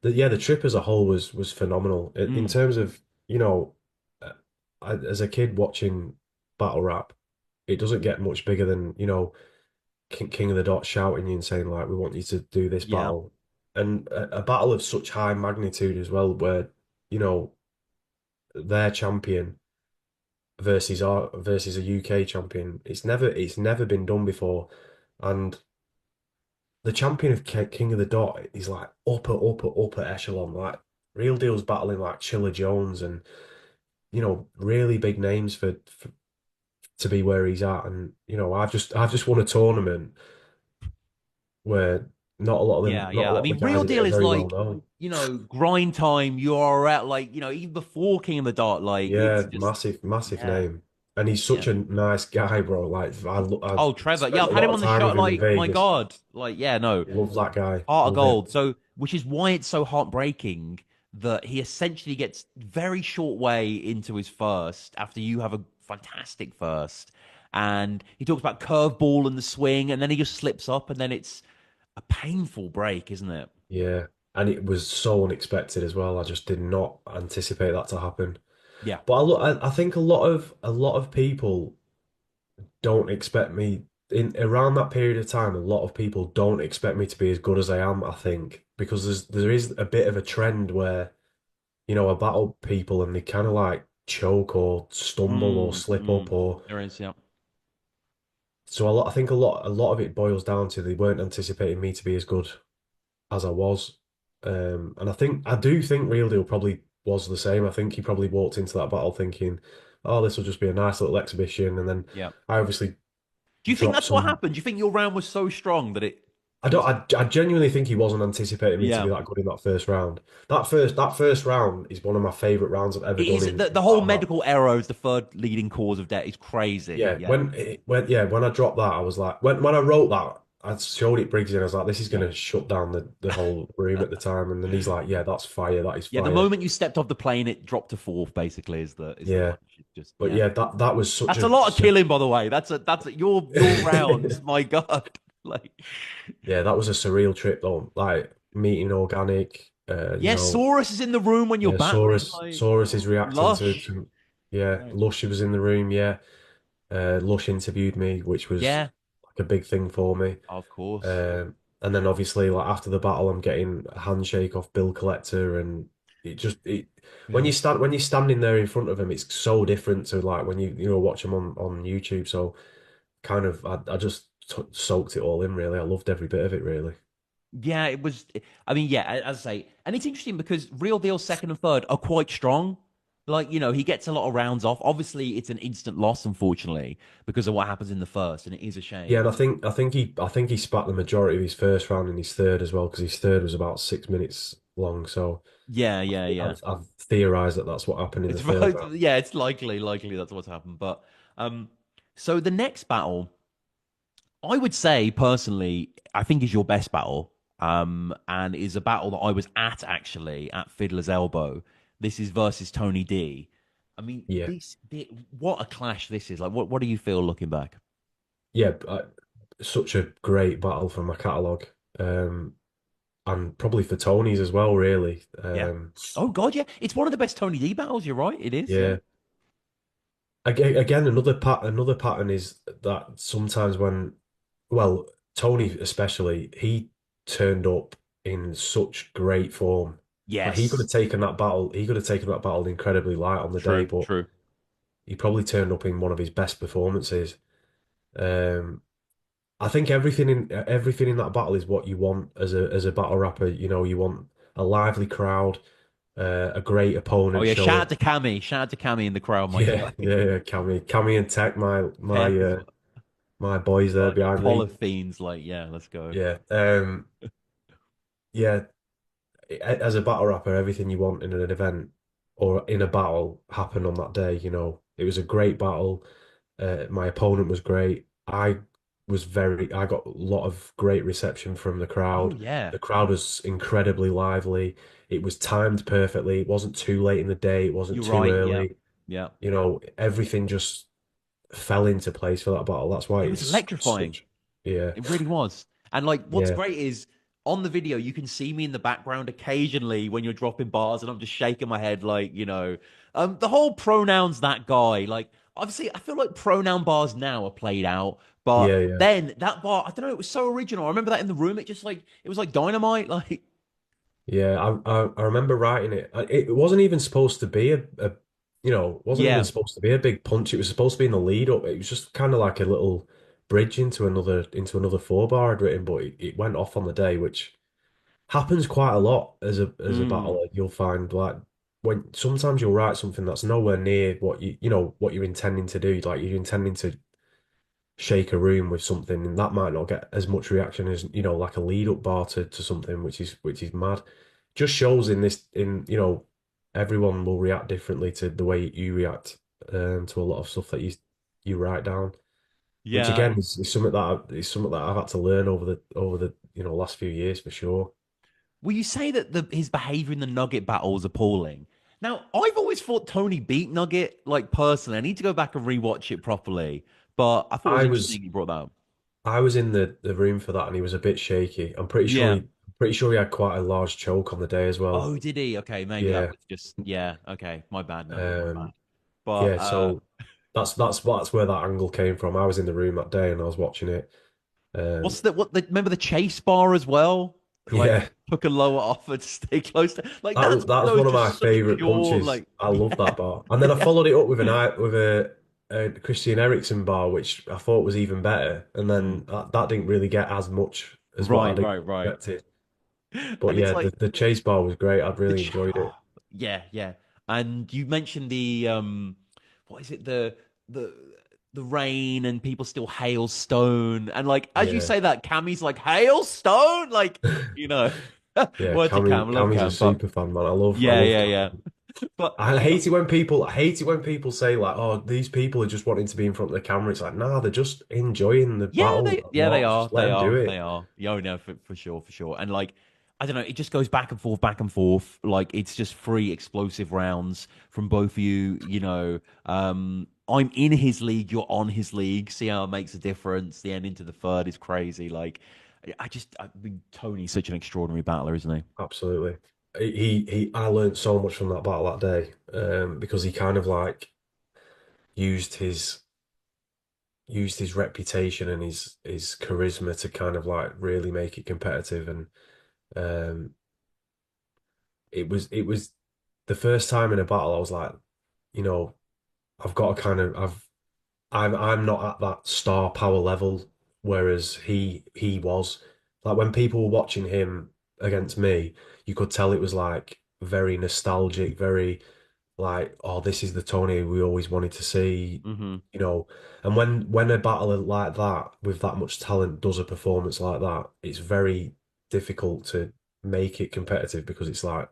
the trip as a whole was phenomenal in Mm, terms of uh, as a kid watching battle rap. it doesn't get much bigger than, King of the Dot shouting you and saying like, we want you to do this Yeah. battle. And a battle of such high magnitude as well, where, you know, their champion versus a UK champion. It's never been done before. And the champion of King of the Dot is like upper echelon. Like Real Deal's battling like Chilla Jones and really big names for to be where he's at. And I've just won a tournament where Yeah, not a yeah. I lot of the mean, guys Real in it are Deal is very well like, known. grind time, URL, like, even before King of the Dot, like, it's Yeah, just, massive yeah, name. And he's yeah. such a nice guy, bro. Like I Oh, Trevor. Yeah, spent I've a had lot him of on the time show. with him in Like, my Vegas. God. Like, yeah, no, Love that guy. heart of Love him. gold. So, which is why it's so heartbreaking that he essentially gets very short way into his first after you have a fantastic first. And he talks about curveball and the swing, and then he just slips up, and then it's a painful break, isn't it? Yeah. And it was so unexpected as well. I just did not anticipate that to happen. Yeah. But I think a lot of people don't expect me in around that period of time. A lot of people don't expect me to be as good as I am, I think, because there is a bit of a trend where, I battle people and they kind of like choke or stumble or slip up or There is, yeah. so I think a lot of it boils down to they weren't anticipating me to be as good as I was. And I do think Real Deal probably was the same. I think he probably walked into that battle thinking, "Oh, this will just be a nice little exhibition," and then Yeah. I obviously Do you think dropped that's what some. happened? Do you think your round was so strong that I it don't. was? I genuinely think he wasn't anticipating me to Yeah. be that good in that first round. That first round is one of my favorite rounds I've ever It done is in the whole battle rap. medical error is the third leading cause of death. It's crazy. Yeah, Yeah. when I dropped that, I was like, when I wrote that, I showed it Briggsy, and I was like, this is Yeah. gonna shut down the whole room at the time. And then he's like, yeah, that's fire, that is Yeah. The fire. moment you stepped off the plane, it dropped to fourth. Basically, is the Yeah, punch. It's just but yeah. yeah, that was such That's a a lot of killing, by the way. Your rounds. My God. Like yeah, that was a surreal trip though. Like meeting Organic, yeah, Saurus is in the room when you're yeah, battling. Like Saurus is reacting Lush. yeah, Right. Lush was in the room, yeah. Lush interviewed me, which was Yeah. like a big thing for me. Of course. And then obviously, like after the battle, I'm getting a handshake off Bill Collector, and it Yeah. when you're standing there in front of him, it's so different to like when watch him on YouTube. So kind of, I just t soaked it all in. Really, I loved every bit of it. Really. Yeah, it was. I mean, yeah, as I say, and it's interesting because Real Deal second and third are quite strong. Like, he gets a lot of rounds off. Obviously, it's an instant loss, unfortunately, because of what happens in the first, and it is a Yeah, and shame. I think he spat the majority of his first round in his third as well because his third was about 6 minutes long. So Yeah, yeah, yeah. I've theorized that that's what happened in the It's third round. yeah, it's likely that's what's happened. But um, so the next battle, I would say personally, I think is your best battle. And is a battle that I was at actually at Fiddler's Elbow. This is versus Tony D. I mean, Yeah, what a clash this is. Like, what do you feel looking back? yeah, such a great battle from my catalogue. And probably for Tony's as well, really. Yeah. Oh God, yeah. It's one of the best Tony D battles. You're right. It is. Yeah. Yeah. Again, another pattern is that sometimes well, Tony especially, he turned up in such great form. Like he could have Yes. taken that battle, he could have taken that battle incredibly light on the day, True. but True. he probably turned up in one of his best performances. Um, I think everything in that battle is what you want as a battle rapper. You want a lively crowd, a great Oh opponent yeah. Shout out showing. to Cammy. Shout out to Cammy in the crowd, my Yeah, God. yeah, yeah. Cammy and Tech, Tech as my boys there well. The behind Apollo me. fiends. Like, yeah. Let's go. Yeah, yeah. As a battle rapper, everything you want in an event or in a battle happened on that day. It was a great battle. My opponent was great. I got a lot of great reception from the Oh crowd. yeah. The crowd was incredibly lively. It was timed perfectly. It wasn't too late in the day. It wasn't You're too right. Yeah. early. Yeah. Everything just fell into place for that battle. That's why It was it's electrifying. such, yeah, It really was. And like, what's yeah, great is on the video, you can see me in the background occasionally when you're dropping bars, and I'm just shaking my head, like, the whole pronouns that guy. Like, obviously, I feel like pronoun bars now are played out, but Yeah, yeah. then that bar, I don't know, it was so original. I remember that in the room. It just like it was like dynamite. Like, Yeah, I remember writing it. It wasn't even supposed to be it wasn't even yeah. supposed to be a big punch. It was supposed to be in the lead up. It was just kind of like a little bridge into another four bar I'd written, but it went off on the day, which happens quite a lot as a Mm. battler. You'll find like when sometimes you'll write something that's nowhere near what you're intending to do. Like you're intending to shake a room with something, and that might not get as much reaction as like a lead up bar to something, which is mad. Just shows in this in everyone will react differently to the way you react to a lot of stuff that you write down, which Yeah. again is something that I've had to learn over the last few years for sure. Well, you say that his behavior in the Nugget battle was appalling. Now, I've always thought Tony beat Nugget, like personally. I need to go back and rewatch it properly. But I thought it was I interesting was you brought that up. I was in the room for that, and he was a bit shaky. I'm pretty sure Yeah. he had quite a large choke on the day as well. Oh, did he? Okay, maybe that Yeah. was just yeah. Okay, my bad, Nugget, my bad. Um, But yeah, so that's where that angle came from. I was in the room that day and I was watching it. Um, remember the chase bar as well? Like yeah, took a lower offer to stay close to like that that's was one of that was those one of my just such favorite pure punches. like I love yeah that bar. And then I yeah followed it up with a Christian Eriksen bar, which I thought was even better. And Mm. then that didn't really get as much as what Right, I'd right, right. expected. But And it's yeah, like the chase bar was great. I'd the really ch- enjoyed it. yeah, yeah. And you mentioned the what is it the the rain and people still hail stone and like as you Yeah. say that Cammy's like hail stone like you know Yeah, word to Cam, I love Cammy's a Cam, but super fan, man. I yeah, love yeah, Cam. yeah. But I hate it when people say like, "Oh, these people are just wanting to be in front of the camera." It's like, nah, they're just enjoying the battle a yeah, they lot. are. Just let They them do are. They it. are. Yeah, no, for sure, for sure. And like, I don't know, it just goes back and forth, back and forth. Like it's just free explosive rounds from both of you. I'm in his league, you're on his league. See how it makes a difference. The end into the third is crazy. Like, I mean, Tony's such an extraordinary battler, isn't he? Absolutely. I learned so much from that battle that day, because he kind of like used his used his reputation and his charisma to kind of like really make it competitive, and um, it was the first time in a battle I was like, you know, I've got to kind of I'm not at that star power level, whereas he was. Like when people were watching him against me, you could tell it was like very nostalgic, very like, oh, this is the Tony we always wanted to see, Hmm. you know. And when a battler like that with that much talent does a performance like that, it's very difficult to make it competitive because it's like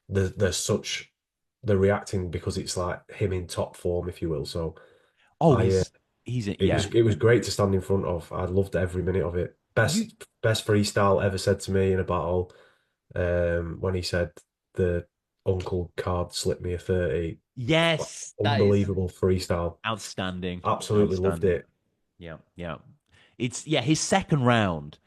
there's such they're reacting because it's like him in top form, if you will. So Oh, I it yeah. was it was great to stand in front of. I loved every minute of it. You Best freestyle ever said to me in a battle. When he said the uncle card slipped me a 30. yes, that is Unbelievable freestyle. outstanding. Absolutely loved Outstanding. it. Yeah, yeah. It's yeah, his second round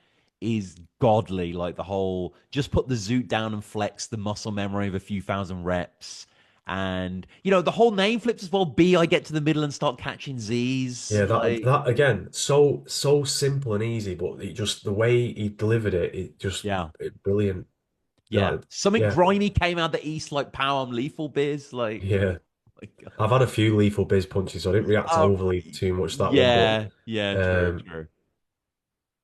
is godly. Like the whole just put the zoot down and flex the muscle memory of a few thousand reps. And the whole name flips as well. B, I get to the middle and start catching Z's. Yeah, that Like, that again, so simple and easy, but it just the way he delivered it, yeah, brilliant. yeah. Like, Something yeah, grimy came out the east like power lethal biz. Like, yeah. my God. I've had a few lethal biz punches, so I didn't react overly too much to that one, but Yeah, yeah, true, um, true.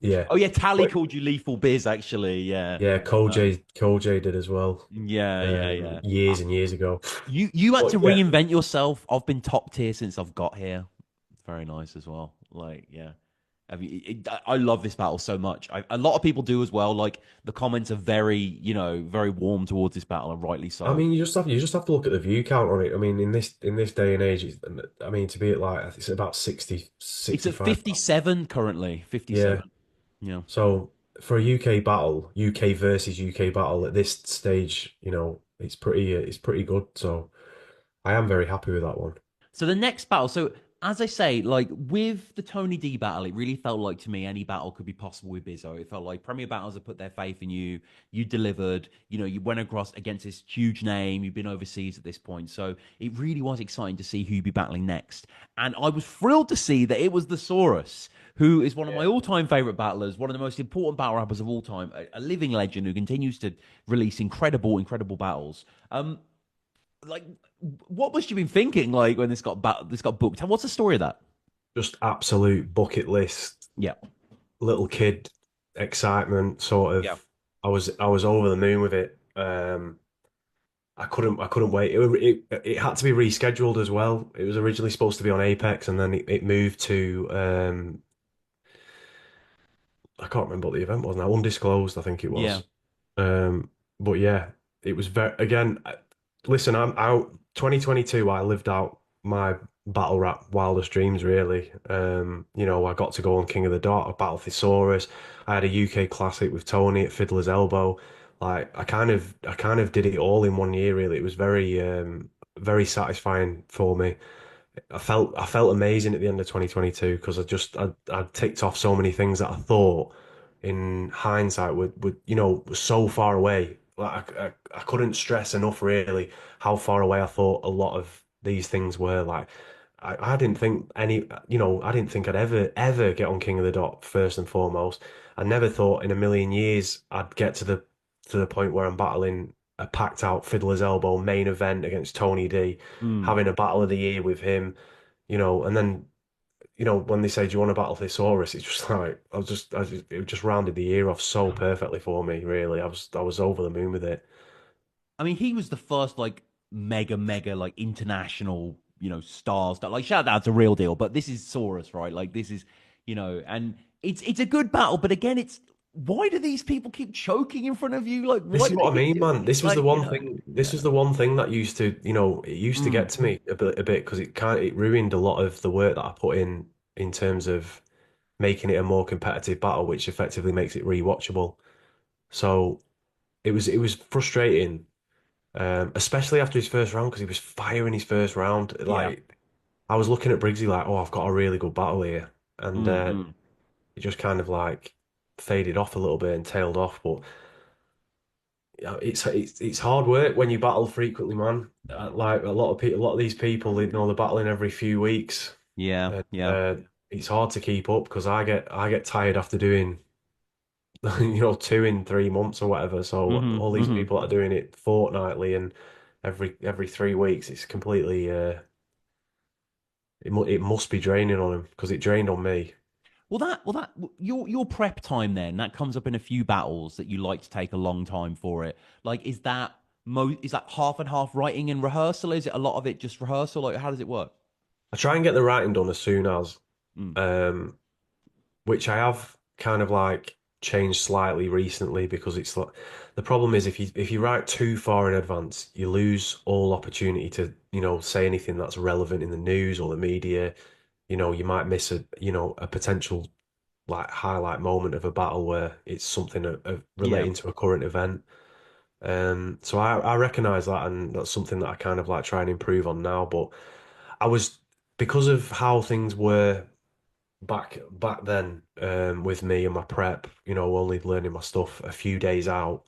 yeah. Oh yeah, Tally But called you lethal biz actually. Yeah. yeah, Uh, Koj did as well, yeah, yeah, yeah. years and years ago. You had But to yeah, reinvent yourself. I've been top tier since I've got here. It's very nice as well. Like, yeah. I love this battle so much. A lot of people do as well. Like the comments are very, very warm towards this battle, and rightly I so. mean, you just have to look at the view count on it. I mean, in this day and age, I mean, to be at like it's about 60, It's at 65. 57 currently. Yeah. 57. Yeah. So for a UK battle, UK versus UK battle at this stage, it's pretty good. So I am very happy with that one. So the next battle, so as I say, like with the Tony D battle, it really felt like to me any battle could be possible with Bizzo. It felt like Premier Battles had put their faith in you. You delivered. You know, you went across against this huge name. You've been overseas at this point, so it really was exciting to see who you'd be battling next. And I was thrilled to see that it was the Saurus, who is one of my Yeah. all-time favorite battlers, one of the most important battle rappers of all time, a living legend who continues to release incredible, incredible battles. Like, what must you been thinking like when this got booked? What's the story of that? Just absolute bucket list, Yeah. little kid excitement, sort Yeah. of. I was over the moon with it. I couldn't wait. It had to be rescheduled as well. It was originally supposed to be on Apex, and then it moved to I can't remember what the event was now. Undisclosed, I think it Yeah. was. But yeah, it was very again. Listen, I'm out. 2022, I lived out my battle rap wildest dreams. Really, I got to go on King of the Dot, a battle Thesaurus. I had a UK classic with Tony at Fiddler's Elbow. Like I kind of did it all in one year. Really, it was very satisfying for me. I felt amazing at the end of 2022 because I ticked off so many things that I thought in hindsight would was so far away. Like I couldn't stress enough really how far away I thought a lot of these things were. Like I didn't think I didn't think I'd ever get on King of the Dot first and foremost. I never thought in a million years I'd get to the point where I'm battling a packed out Fiddler's Elbow main event against Tony D, Mm. having a battle of the year with him, and then when they say, "Do you want to battle Thesaurus?" It's just like it just rounded the year off so perfectly for me. Really, I was over the moon with it. I mean, he was the first like mega like international, stars that like shout out to Real Deal, but this is Saurus, right? Like this is, and it's a good battle, but again, it's why do these people keep choking in front of you? Like, This what is are what I you mean, man. doing? This was the Like, one thing. This yeah. was the one thing that it used to Mm, get to me a bit because it ruined a lot of the work that I put in terms of making it a more competitive battle, which effectively makes it rewatchable. So it was frustrating, especially after his first round because he was firing his first round. yeah. Like I was looking at Briggsy like, oh, I've got a really good battle here, and Mm, mm, it just kind of like faded off a little bit and tailed off. But yeah, it's hard work when you battle frequently, man. Like a lot of these people, they're battling every few weeks, yeah. and Yeah. it's hard to keep up because I get tired after doing 2 in 3 months or whatever. So Hmm. all these Hmm. people that are doing it fortnightly and every 3 weeks, it's completely it must be draining on them because it drained on me. Well, that your prep time then that comes up in a few battles that you like to take a long time for it. Like, is that half and half writing and rehearsal? Is it a lot of it just rehearsal? Like, how does it work? I try and get the writing done as soon as, Mm, um, which I have kind of like changed slightly recently because it's like the problem is if you write too far in advance, you lose all opportunity to say anything that's relevant in the news or the media. You might miss a potential like highlight moment of a battle where it's something yeah. relating to a current event. So I recognize that, and that's something that I kind of like try and improve on now. But I was because of how things were back then with me and my prep, only learning my stuff a few days out.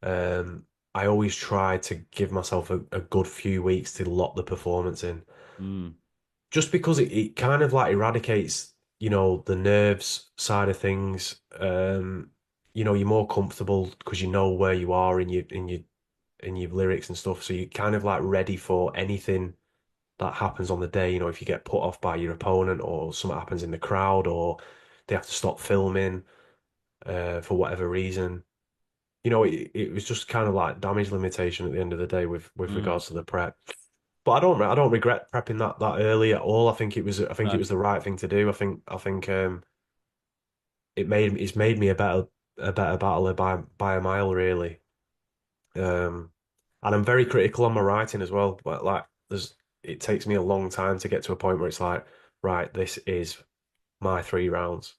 Um, I always try to give myself a good few weeks to lock the performance in, Mm, just because it kind of like eradicates, the nerves side of things. You're more comfortable because you know where you are in your lyrics and stuff, so you're kind of like ready for anything that happens on the day. If you get put off by your opponent or something happens in the crowd or they have to stop filming for whatever reason. It was just kind of like damage limitation at the end of the day with mm, regards to the prep. But I don't regret prepping that early at all. I think it no. was the right thing to do. I think it's made me a better battler by a mile really. Um, and I'm very critical on my writing as well. But like it takes me a long time to get to a point where it's like, right, this is my 3 rounds.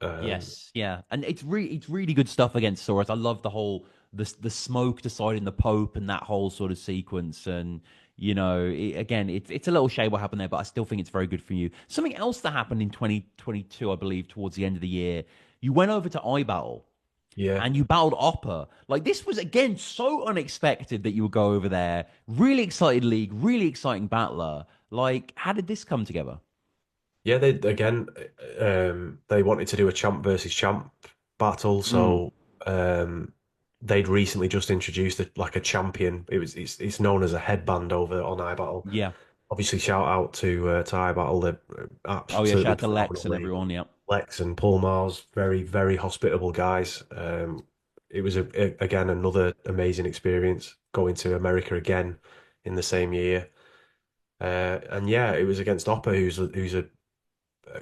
Um, Yes, yeah, and it's really good stuff against Saurus. I love the whole the smoke deciding the Pope and that whole sort of sequence, and Again, it's a little shade what happened there, but I still think it's very good for you. Something else that happened in 2022, I believe, towards the end of the year, you went over to iBattle Yeah. and you battled Oppa. Like this was again so unexpected that you would go over there. Really excited league, really exciting battler. Like, how did this come together? Yeah, they again, they wanted to do a champ versus champ battle, Mm, so they'd recently just introduced like a champion. It's known as a headband over on iBattle. yeah. Obviously, shout out to iBattle, they're Oh yeah, shout absolutely out to Lex and phenomenally. everyone. Yeah. Lex and Paul Mars, very very hospitable guys. It was again another amazing experience going to America again in the same year. And yeah, it was against Oppa, who's a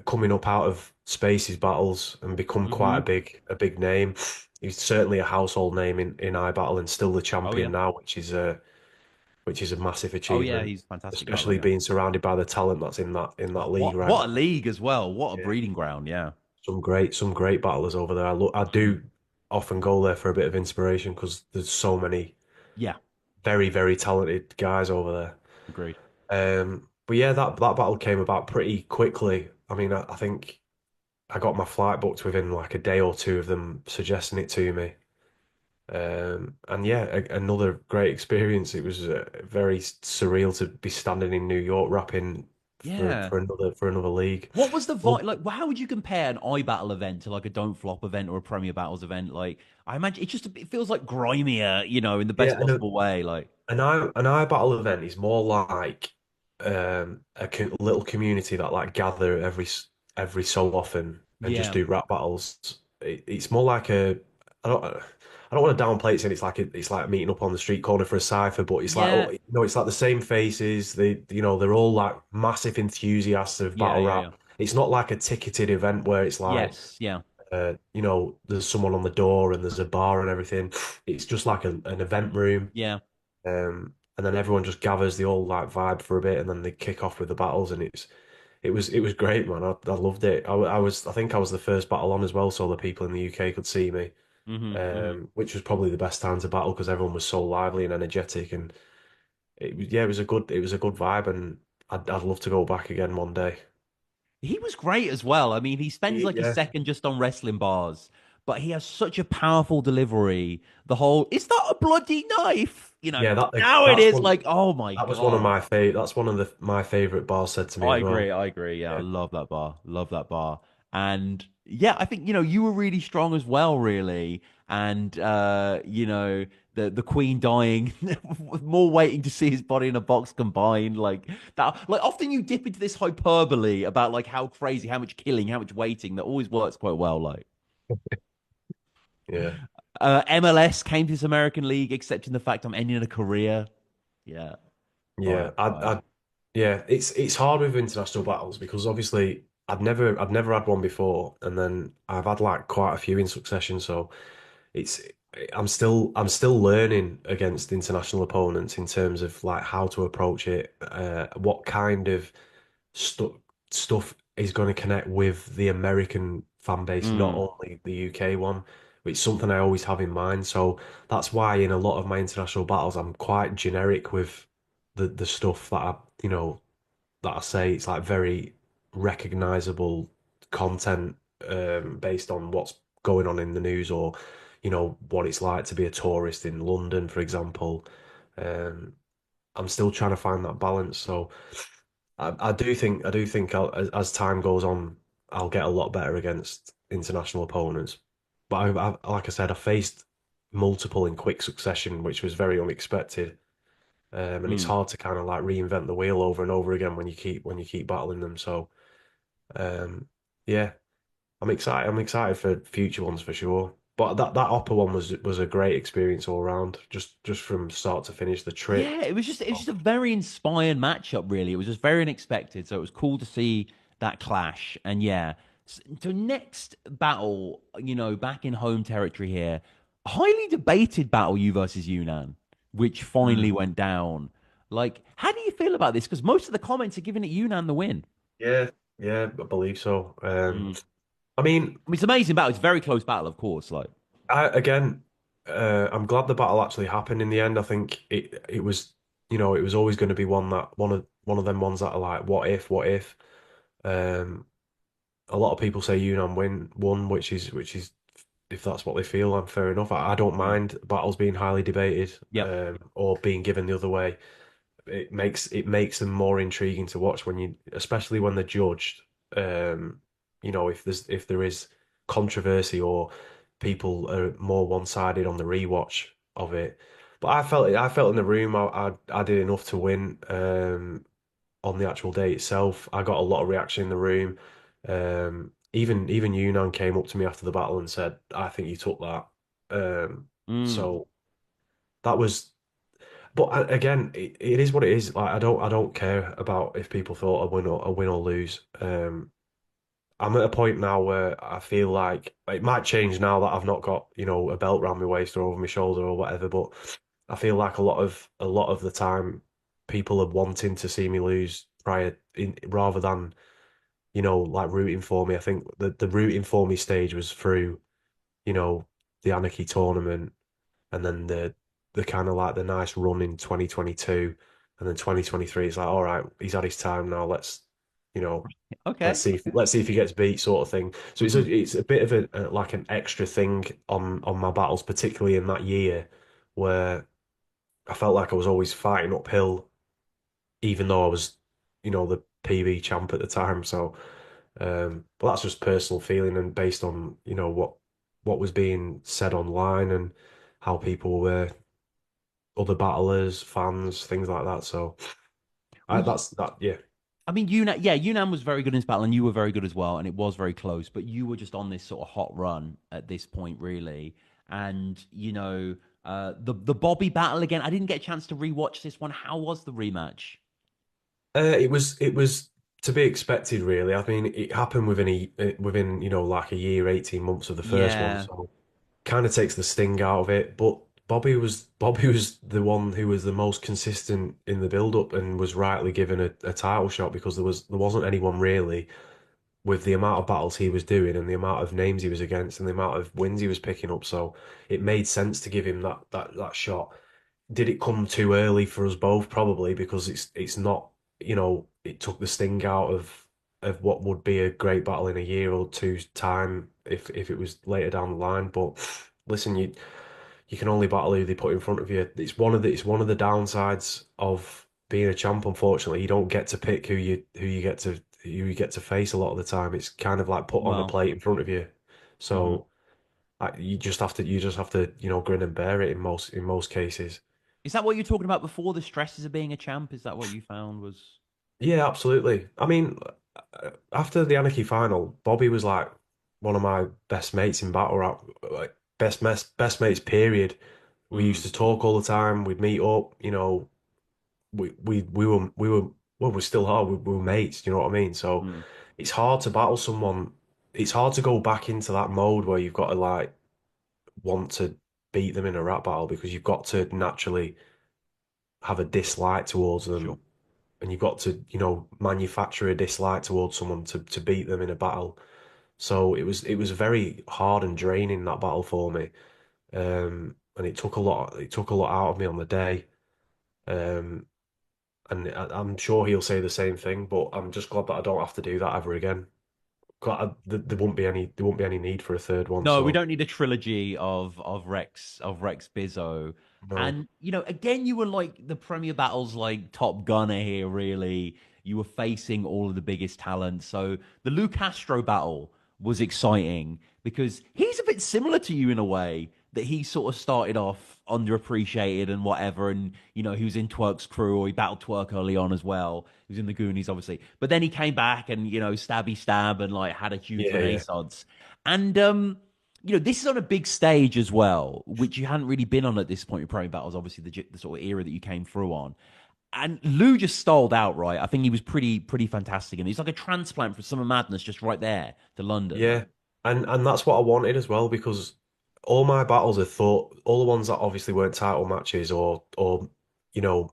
coming up out of Spaces battles and become quite Mm-hmm. a big name. He's certainly a household name in iBattle and still the Oh champion yeah. now, which is a massive Oh yeah, achievement, he's a fantastic battler. especially Yeah. being surrounded by the talent that's in that league right What a now. league as well. What a Yeah, breeding ground. Yeah. some great battlers over there. I Mm. do often go there for a bit of inspiration because there's so many Yeah. very very talented guys over Agreed. there. But yeah, that battle came about pretty quickly. I mean, I think I got my flight booked within like a day or two of them suggesting it to me. And yeah, another great experience. It was very surreal to be standing in New York rapping Yeah. for another league. What was the vibe Well, like? How would you compare an iBattle event to like a Don't Flop event or a Premier Battles event? Like, I imagine it feels like grimier, in the best yeah, possible way. Like, an I battle event is more like a little community that like gather every so often and just yeah, do rap battles. It's more like a I don't want to downplay it saying it's like meeting up on the street corner for a cipher, but it's like yeah, oh it's like the same faces. They're all like massive enthusiasts of yeah, battle yeah, rap. yeah. It's not like a ticketed event where it's like Yes, yeah, there's someone on the door and there's a bar and everything. It's just like an event room. yeah. And then everyone just gathers, they all like vibe for a bit, and then they kick off with the battles, and it was great, man. I loved it. I think I was the first battle on as well, so the people in the UK could see me, Hmm. which was probably the best time to battle because everyone was so lively and energetic, and it was a good vibe, and I'd love to go back again one day. He was great as well. I mean, he spends like a Yeah, second just on wrestling bars, but he has such a powerful delivery. The whole, is that a bloody knife? yeah, Now it that's is one like, oh my that was one of God. my favorite. That's one of my favorite bars said to me I as well. agree. I agree. Yeah, I Yeah, love that bar. Love that bar. And yeah, I think you were really strong as well, really. And the Queen dying, more waiting to see his body in a box combined, like that. Like often you dip into this hyperbole about like how crazy, how much killing, how much waiting. That always works quite well. Like yeah. MLS came to this American League, accepting the fact I'm ending a career. Yeah, Yeah, vibe, vibe. yeah, it's hard with international battles because obviously I'd never had one before, and then I've had like quite a few in succession. So it's I'm still learning against international opponents in terms of like how to approach it, what kind of stu stuff is going to connect with the American fan base, not Mm, only the UK one. It's something I always have in mind. So that's why in a lot of my international battles, I'm quite generic with the stuff that that I say. It's like very recognizable content based on what's going on in the news or what it's like to be a tourist in London, for example. Um, I'm still trying to find that balance. So I do think as time goes on, I'll get a lot better against international opponents. But like I said, I faced multiple in quick succession, which was very unexpected. And it's mm. hard to kind of like reinvent the wheel over and over again when you keep battling them. So um, yeah, I'm excited. I'm excited for future ones for sure. But that Opera one was a great experience all around, just from start to finish. The trip. Yeah, it was just a very inspired matchup, really. It was just very unexpected, so it was cool to see that clash. And yeah, so next battle, back in home territory here, highly debated battle you versus Yunnan, which finally Mm. went down. Like, how do you feel about this? Because most of the comments are giving it Yunnan the win. Yeah, yeah, I believe so. Mm. I mean, I mean, it's an amazing battle. It's a very close battle, of course. Like, again, I'm glad the battle actually happened in the end. I think it was, it was always going to be one of them ones that are like, what if? Um, a lot of people say Yunnan won, which is if that's what they feel, I'm fair enough. I don't Mm. mind battles being highly debated, Yep. or being given the other way. It makes them more intriguing to watch when especially when they're judged. Um, if there is controversy or people are more one-sided on the rewatch of it. But I felt in the room I did enough to win. On the actual day itself, I got a lot of reaction in the room. Even Yunnan came up to me after the battle and said, "I think you took that." Mm. So that was but again, it is what it is. Like I don't care about if people thought I win or lose. I'm at a point now where I feel like it might change now that I've not got, a belt around my waist or over my shoulder or whatever. But I feel like a lot of the time, people are wanting to see me lose rather than, like rooting for me. I think the rooting for me stage was through, you know, the Anarchy tournament and then the kind of like the nice run in 2022, and then 2023 it's like, all right, he's had his time now. You know, let's Okay. see if he gets beat, sort of thing. So it's a Hmm. it's a bit of like an extra thing on my battles, particularly in that year where I felt like I was always fighting uphill, even though I was, the PB champ at the time. So, but that's just personal feeling and based on, what was being said online and how people were other battlers, fans, things like that. So Well, that's that. Yeah, I mean, Yunnan, yeah, Yunnan was very good in this battle, and you were very good as well, and it was very close. But you were just on this sort of hot run at this point, really. And the Bobby battle again. I didn't get a chance to rewatch this one. How was the rematch? it was to be expected, really. I mean, it happened within like a year, 18 months of the first one, Yeah. so kind of takes the sting out of it. But Bobby was the one who was the most consistent in the build up and was rightly given a title shot because there wasn't anyone really with the amount of battles he was doing and the amount of names he was against and the amount of wins he was picking up. So it made sense to give him that shot. Did it come too early for us both? Probably because it's not, it took the sting out of what would be a great battle in a year or two's time if it was later down the line. But listen, you can only battle who they put in front of you. It's one of the downsides of being a champ, unfortunately. You don't get to pick who you get to face a lot of the time. It's kind of like put on a Well. plate in front of you. Mhm. So you just have to grin and bear it in most cases. Is that what you're talking about before? The stresses of being a champ? Is that what you found was? Yeah, absolutely. I mean, after the Anarchy final, Bobby was like one of my best mates in battle rap, like best mates, period. We used Mm. to talk all the time. We'd meet up, we were well, we still are. We were mates, you know what I mean? So Mm. it's hard to battle someone. It's hard to go back into that mode where you've got to like want to beat them in a rap battle because you've got to naturally have a dislike towards Sure. them and you've got to, manufacture a dislike towards someone to beat them in a battle. So it was very hard and draining that battle for me. And it took a lot out of me on the day. Um, and I'm sure he'll say the same thing, but I'm just glad that I don't have to do that ever again. There won't be any need for a third one. No, we So don't need a trilogy of Rex Bizzo. no, And again, you were like the premier battles like Top Gunner here, really. You were facing all of the biggest talent. So the Lou Castro battle was exciting because he's a bit similar to you in a way that he sort of started off underappreciated and whatever. And he was in Twerk's crew or he battled Twerk early on as well. He was in the Goonies, obviously. But then he came back and stabby stab and like had a huge yeah, yeah, renaissance. And this is on a big stage as well, which you hadn't really been on at this point in Pro Battles, obviously the sort of era that you came through on. And Lou just stalled out, right? I think he was pretty fantastic, and he's like a transplant from Summer Madness, just right there to London. yeah. And that's what I wanted as well because all my battles I thought all the ones that obviously weren't title matches or you know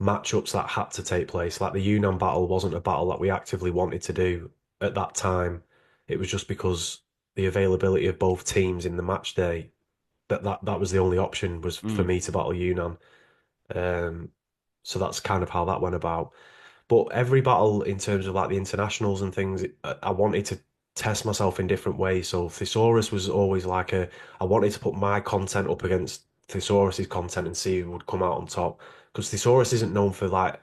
matchups that had to take place. Like the Yunnan battle wasn't a battle that we actively wanted to do at that time. It was just because the availability of both teams in the match day, that was the only option was for Mm. me to battle Yunnan. Um, So that's kind of how that went about. But every battle in terms of like the internationals and things, I wanted to test myself in different ways. So Thesaurus was always like I wanted to put my content up against Thesaurus's content and see who would come out on top. Because Thesaurus isn't known for like,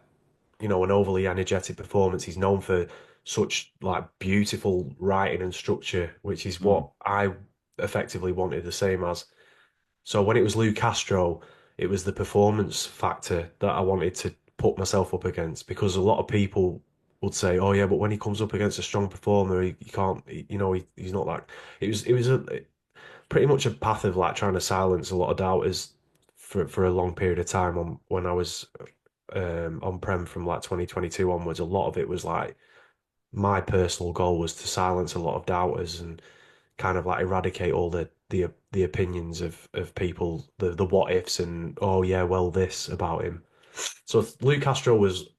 an overly energetic performance. He's known for such like beautiful writing and structure, which is Mm. what I effectively wanted the same as. So when it was Lou Castro, it was the performance factor that I wanted to put myself up against because a lot of people would say, "Oh yeah, but when he comes up against a strong performer, he can't, he's not like." It was pretty much a path of like trying to silence a lot of doubters for a long period of time. On when I was on Prem from like 2022 onwards, a lot of it was like my personal goal was to silence a lot of doubters and kind of like eradicate all the opinions of people, the what ifs and oh yeah, well this about him. So Lou Castro was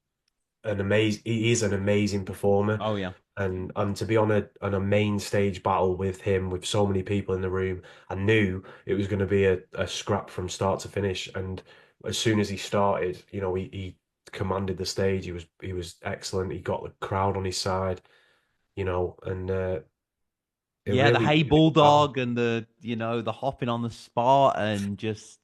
he is an amazing performer. Oh yeah. And to be on a main stage battle with him, with so many people in the room, I knew it was going to be a scrap from start to finish. And as soon as he started, he commanded the stage. He was excellent. He got the crowd on his side, and it Yeah, the really hey it was bulldog and the hopping on the spot and just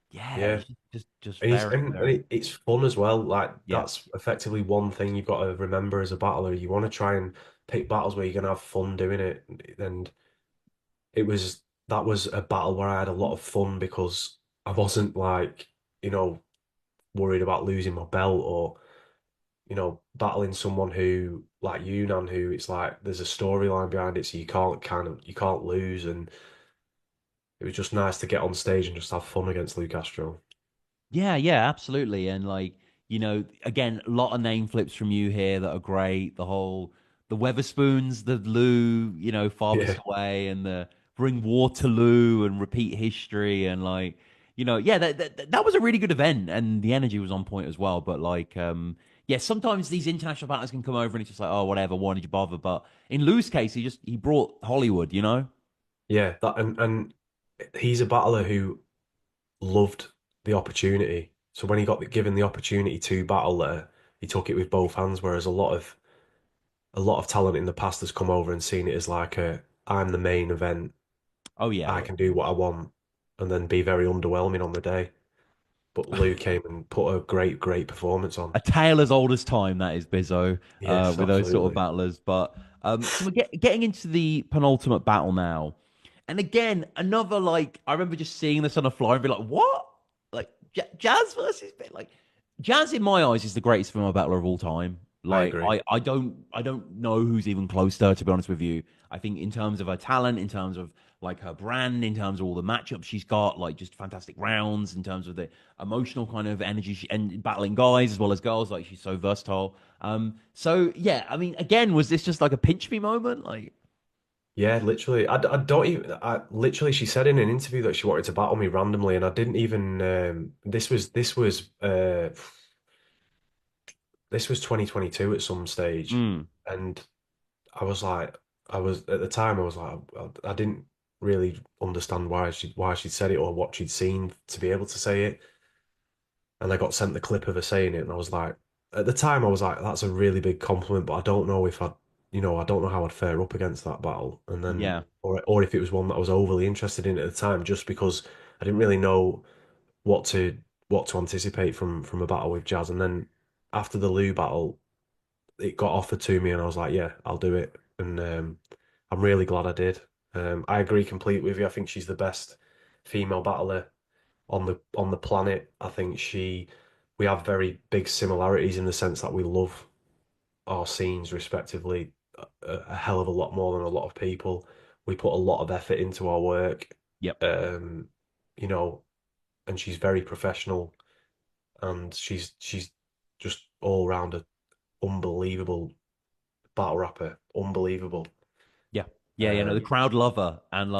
yeah, yeah. it's just And very, very it's fun as well. Like yeah. that's effectively one thing you've got to remember as a battler. You want to try and pick battles where you're gonna have fun doing it. And it was that was a battle where I had a lot of fun because I wasn't like, worried about losing my belt or, battling someone who like Yunnan who it's like there's a storyline behind it, so you can't lose. And it was just nice to get on stage and just have fun against Lou Castro. Yeah, yeah, absolutely. And again, a lot of name flips from you here that are great. The Weatherspoons, the Lou, farthest Yeah. away, and the bring Waterloo and repeat history, and yeah, that was a really good event, and the energy was on point as well. But yeah, sometimes these international battles can come over, and it's just like, oh, whatever, why did you bother? But in Lou's case, he brought Hollywood. Yeah, that and he's a battler who loved the opportunity. So when he got given the opportunity to battle there, he took it with both hands. Whereas a lot of talent in the past has come over and seen it as like I'm the main event, Oh yeah, I yeah. can do what I want, and then be very underwhelming on the day. But Lou came and put a great, great performance on. A tale as old as time, that is Bizzo, Yes, with those sort of absolutely. battlers. But so we're getting into the penultimate battle now. And again, another I remember just seeing this on a flyer and be like, what? Like Jazz versus like Jazz in my eyes is the greatest female battler of all time. I Like agree. I don't know who's even close to her, to be honest with you. I think in terms of her talent, in terms of her brand, in terms of all the matchups she's got, like just fantastic rounds, in terms of the emotional kind of energy and battling guys as well as girls, like she's so versatile. So yeah, I mean, again, was this just like a pinch me moment? Like, Yeah, literally. I don't even. Literally, she said in an interview that she wanted to battle me randomly, and I didn't even. This was 2022 at some stage, mm, and I was like, I was at the time, I was like, I didn't really understand why she'd said it or what she'd seen to be able to say it, and I got sent the clip of her saying it, and I was like, at the time, I was like, that's a really big compliment, but I don't know if I don't know how I'd fare up against that battle, and then yeah, or if it was one that I was overly interested in at the time, just because I didn't really know what to what to anticipate from a battle with Jazz, and then after the Lou battle it got offered to me, and I was like, yeah, I'll do it. And I'm really glad I did. I agree completely with you. I think she's the best female battler on the planet. I think we have very big similarities in the sense that we love our scenes respectively a hell of a lot more than a lot of people. We put a lot of effort into our work, yep, um, you know, and she's very professional, and she's just all round a unbelievable battle rapper, unbelievable. yeah, yeah, yeah. No, the Um, crowd love her, and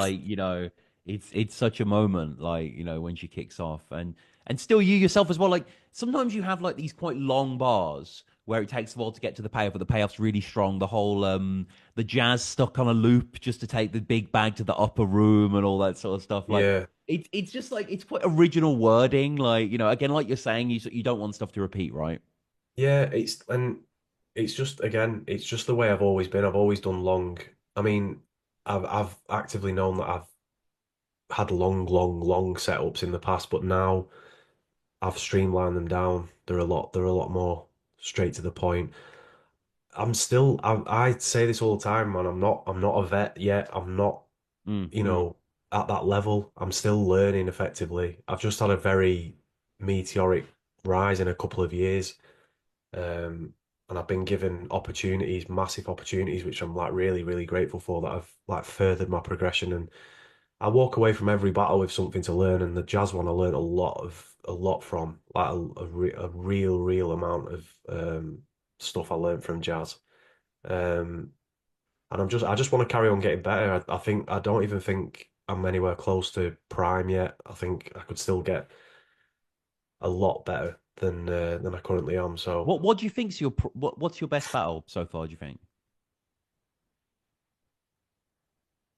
it's such a moment, when she kicks off, and still you yourself as well. Like sometimes you have like these quite long bars where it takes a while to get to the payoff, but the payoff's really strong. The whole the jazz stuck on a loop just to take the big bag to the upper room and all that sort of stuff. Like Yeah, it's just like it's quite original wording. Like, again, like you're saying, you don't want stuff to repeat, right? yeah. It's just again, it's just the way I've always been. I've always done long. I mean, I've actively known that I've had long setups in the past, but now I've streamlined them down. They're a lot more straight to the point. I say this all the time, man. I'm not a vet yet. I'm not, Mm, you mm, know, at that level. I'm still learning effectively. I've just had a very meteoric rise in a couple of years. Um, and I've been given opportunities, massive opportunities, which I'm like really, really grateful for that have like furthered my progression. And I walk away from every battle with something to learn. And the jazz one, I learned a lot from, like a real amount of stuff I learned from jazz. Um, and I just want to carry on getting better. I think I don't even think I'm anywhere close to prime yet. I think I could still get a lot better than I currently am. So what do you think's what's your best battle so far, do you think?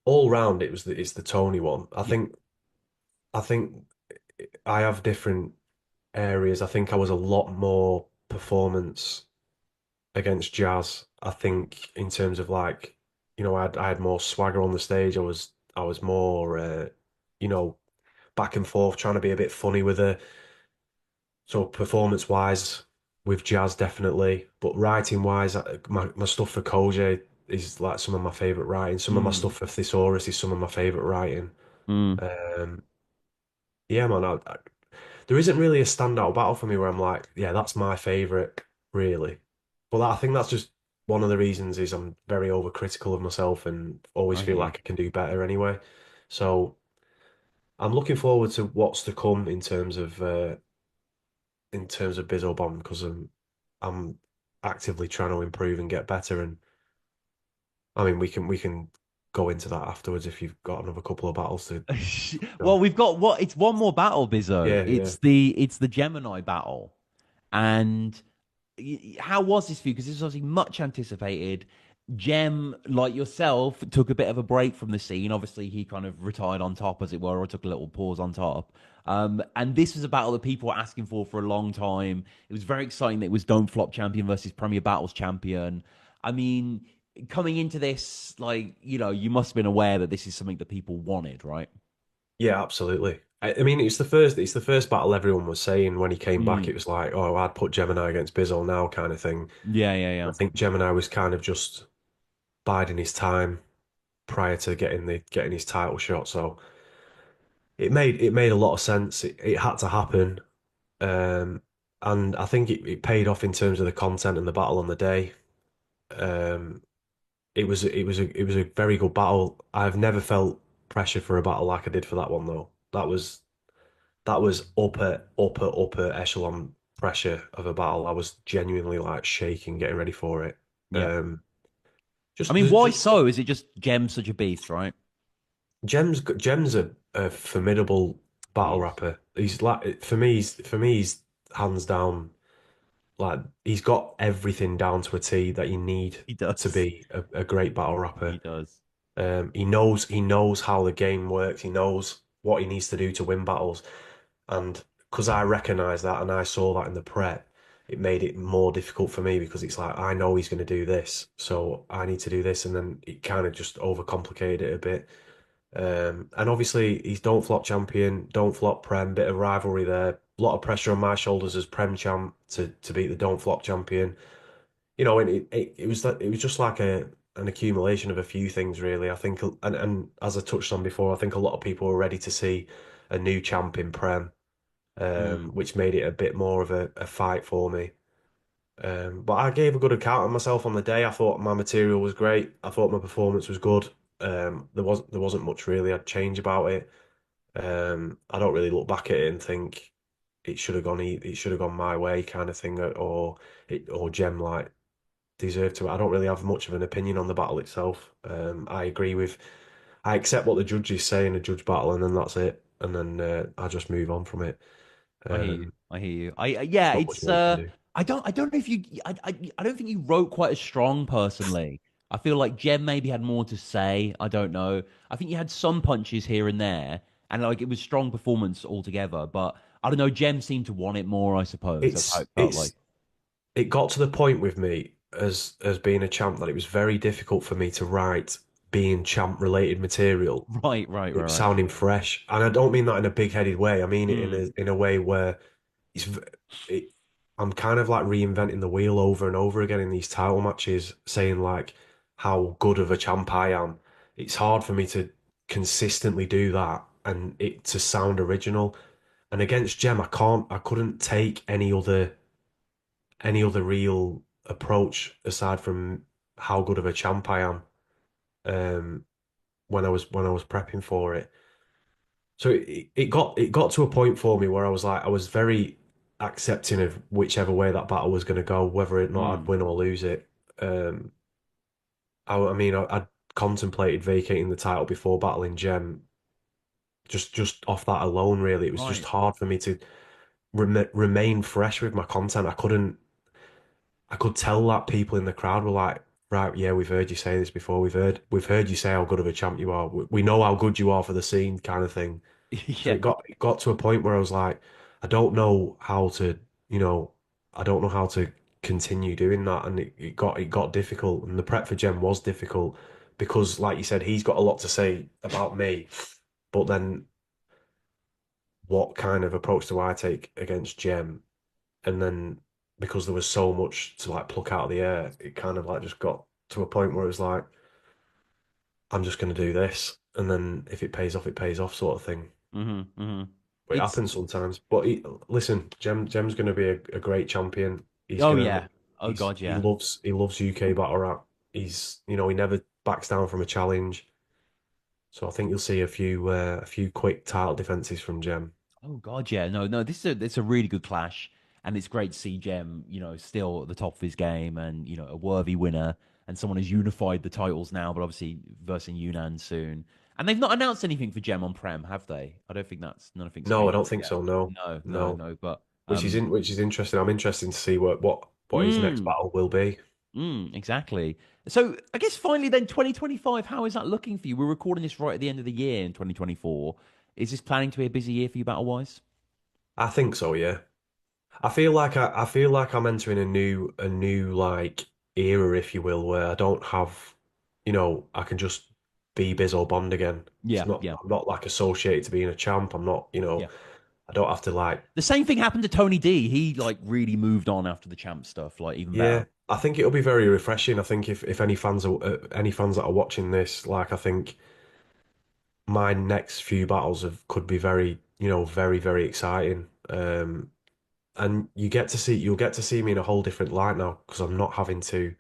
all round, it's the Tony one. I Yeah. think I think I have different areas. I think I was a lot more performance against Jazz. I think in terms of like, I had more swagger on the stage. I was more back and forth, trying to be a bit funny with her. So performance wise, with Jazz definitely, but writing wise, my stuff for Koji is like some of my favorite writing. Some of my Mm, stuff for Thesaurus is some of my favorite writing. mm, Um, yeah, man, there isn't really a standout battle for me where I'm like, yeah, that's my favorite, really. But I think that's just one of the reasons is I'm very overcritical of myself and always I feel hear you. like I can do better anyway. So I'm looking forward to what's to come in terms of Bizzo Bond because I'm actively trying to improve and get better. And I mean, we can go into that afterwards if you've got another couple of battles to Well, go. we've got it's one more battle, Bizzo. Yeah, yeah. It's the Gemini battle. And how was this for you? Because this was obviously much anticipated. Gem, like yourself, took a bit of a break from the scene. Obviously, he kind of retired on top, as it were, or took a little pause on top. And this was a battle that people were asking for a long time. It was very exciting that it was Don't Flop champion versus Premier Battles champion. I mean, coming into this, like, you must have been aware that this is something that people wanted, right? Yeah, absolutely. I mean, it's the first battle everyone was saying when he came back. Mm. It was like, oh, I'd put Gemini against Bizzle now, kind of thing. Yeah, yeah, I yeah. think Gemini was kind of just biding his time prior to getting his title shot. So it made a lot of sense. It had to happen, um, and I think it paid off in terms of the content and the battle on the day. Um, it was a very good battle. I've never felt pressure for a battle like I did for that one though. That was upper echelon pressure of a battle. I was genuinely like shaking, getting ready for it. Yeah. Um, I just, mean, just, why just so? Is it just Gem's such a beast, right? Jem's a formidable He battle is. rapper. He's like for me, he's hands down like he's got everything down to a T that you need He to does. be a great battle rapper. He does. He knows how the game works. He knows what he needs to do to win battles. And because I recognise that and I saw that in the prep, it made it more difficult for me because it's like I know he's going to do this, so I need to do this, and then it kind of just overcomplicated it a bit. And obviously he's don't flop champion, don't flop prem, bit of rivalry there, a lot of pressure on my shoulders as prem champ to beat the don't flop champion. And it was just like an accumulation of a few things really. I think, and as I touched on before, I think a lot of people were ready to see a new champ in prem, Mm. which made it a bit more of a fight for me. But I gave a good account of myself on the day. I thought my material was great. I thought my performance was good. There wasn't much really I'd change about it. I don't really look back at it and think it should have gone my way kind of thing, or Gem like deserved to. I don't really have much of an opinion on the battle itself. I accept what the judges say in a judge battle, and then that's it. And then I just move on from it. I hear you. Um, I hear you. Yeah, not much more you can do. I don't know if you I don't think you wrote quite as strong personally. I feel like Jem maybe had more to say. I don't know. I think you had some punches here and there, and like it was strong performance altogether. But I don't know. Jem seemed to want it more. I suppose that's how It's it felt like. it's it got to the point with me as being a champ that it was very difficult for me to write being champ related material. Right, right, It right, was right. sounding fresh, and I don't mean that in a big headed way. I mean it Mm, in a way where it's it, I'm kind of like reinventing the wheel over and over again in these title matches, saying like how good of a champ I am. It's hard for me to consistently do that and it to sound original. And against Gem, I couldn't take any other real approach aside from how good of a champ I am. Um, when I was prepping for it. So it got to a point for me where I was like I was very accepting of whichever way that battle was going to go, whether or not I'd mm. win or lose it. Um, I mean, I'd contemplated vacating the title before battling Gem, just off that alone. Really, it was just Right. hard for me to remain fresh with my content. I could tell that people in the crowd were like, right, yeah, we've heard you say this before. We've heard you say how good of a champ you are. We know how good you are for the scene, kind of thing. So Yeah. it got to a point where I was like, I don't know how to, you know, I don't know how to continue doing that, and it got difficult, and the prep for Gem was difficult because, like you said, he's got a lot to say about me, but then what kind of approach do I take against Gem? And then because there was so much to like pluck out of the air, it kind of like just got to a point where it was like, I'm just going to do this, and then if it pays off, sort of thing. Hmm, hmm. It It's happens sometimes. But listen, Gem's going to be a great champion. He's oh gonna yeah. Oh God, yeah. he loves UK battle rap. He's he never backs down from a challenge. So I think you'll see a few quick title defenses from Gem. Oh God, yeah. No, no. This is it's a really good clash, and it's great to see Jem, still at the top of his game, and a worthy winner, and someone who's unified the titles now, but obviously versing Yunnan soon. And they've not announced anything for Jem on Prem, have they? I don't think that's nothing's No, I been don't announced think yet. so. No, No, no, no. no. But Which is interesting. I'm interested to see what his next mm, battle will be. exactly. So I guess finally, then 2025. How is that looking for you? We're recording this right at the end of the year in 2024. Is this planning to be a busy year for you battle wise? I think so. Yeah. I feel like I'm entering a new like era, if you will, where I don't have, I can just be Bizzo Bond again. It's Yeah, not yeah, I'm not like associated to being a champ. I'm not, yeah. I don't have to like The same thing happened to Tony D. He like really moved on after the champ stuff, like even better. yeah. I think it'll be very refreshing. I think if any fans that are watching this, like I think my next few battles could be very, very, very exciting. And you'll get to see me in a whole different light now because I'm not having to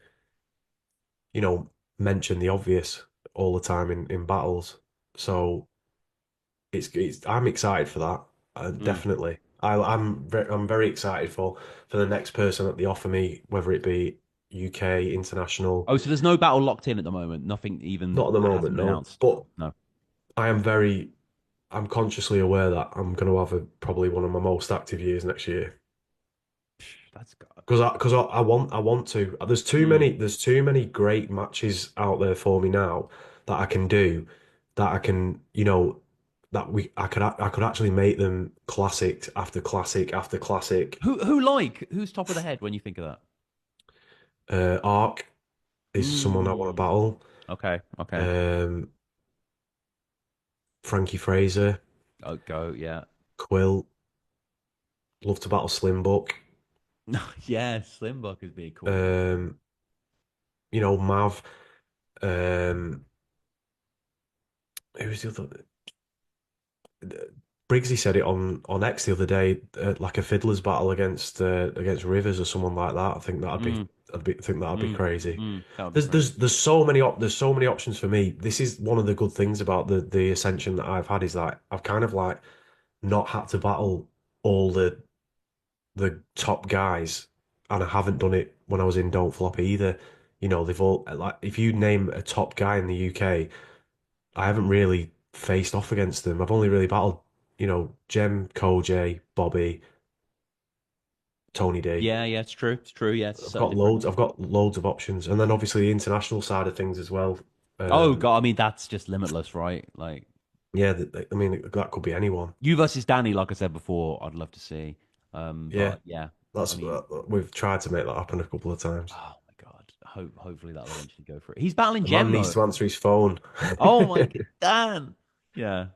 you know, mention the obvious all the time in battles. So I'm excited for that. Mm. Definitely. I'm very excited for the next person that they offer me, whether it be UK, international. Oh, so there's no battle locked in at the moment. Nothing even Not at the moment, hasn't been no. announced. But No, I I'm consciously aware that I'm going to have probably one of my most active years next year. that's got. I want to. Mm. There's too many great matches out there for me now that I can do that I can, I could actually make them classic after classic after classic. Who's top of the head when you think of that? Arc is someone I want to Mm. battle. Okay, okay. Um, Frankie Fraser, Oh, go, yeah. Quill, love to battle Slim Buck. Yeah, Slim Buck would be a cool one. Um, Mav. Um, who's the other? Briggsy said it on X the other day, like a fiddler's battle against Rivers or someone like that. I think Mm, think that'd be crazy. that would be crazy. There's so many options for me. This is one of the good things about the ascension that I've had is like I've kind of like not had to battle all the top guys, and I haven't done it when I was in Don't Flop either. They've all like if you name a top guy in the UK. I haven't really faced off against them. I've only really battled, Jem, Koj, Bobby, Tony D. Yeah, yeah, it's true. It's true. Yeah, it's I've so got different. loads. I've got loads of options, and then obviously the international side of things as well. Oh Um, God, I mean that's just limitless, right? Like yeah, I mean that could be anyone. you versus Danny, like I said before, I'd love to see. Yeah, But yeah, I that's mean, we've tried to make that happen a couple of times. oh my God, hopefully that'll eventually go for it. He's battling The man Gem needs though. to answer his phone. Oh my God, yeah.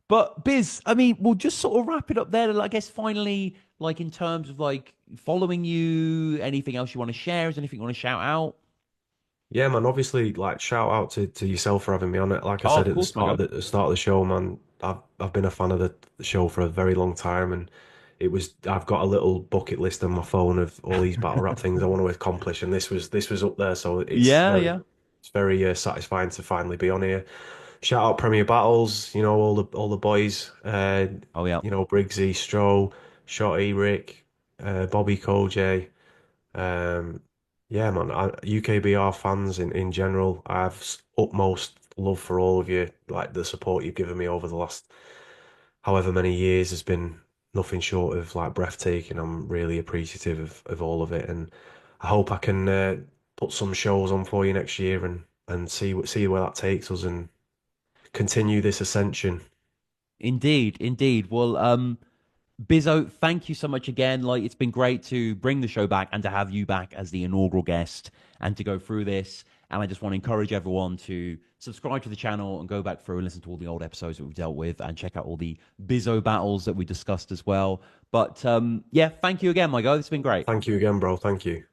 But Biz, I mean, we'll just sort of wrap it up there. I guess finally, like in terms of like following you, anything else you want to share? Is there anything you want to shout out? Yeah, man. Obviously, like shout out to yourself for having me on it. Like I Oh, said of at the course, my start God. of the start of the show, man. I've been a fan of the show for a very long time, and I've got a little bucket list on my phone of all these battle rap things I want to accomplish, and this was up there. So Yeah, yeah. it's very satisfying to finally be on here. Shout out Premier Battles, all the boys, Oh, yeah. Briggsy, Stroh, Shotty, Rick, Bobby, Koj. Um, yeah, man, UKBR fans in general, I have utmost love for all of you. Like the support you've given me over the last however many years has been nothing short of like breathtaking. I'm really appreciative of all of it, and I hope I can put some shows on for you next year and see where that takes us and continue this ascension. Indeed, indeed. Well, Bizzo, thank you so much again. Like, it's been great to bring the show back and to have you back as the inaugural guest and to go through this. And I just want to encourage everyone to subscribe to the channel and go back through and listen to all the old episodes that we've dealt with and check out all the Bizzo battles that we discussed as well. But yeah, thank you again, my guy. It's been great. Thank you again, bro. Thank you.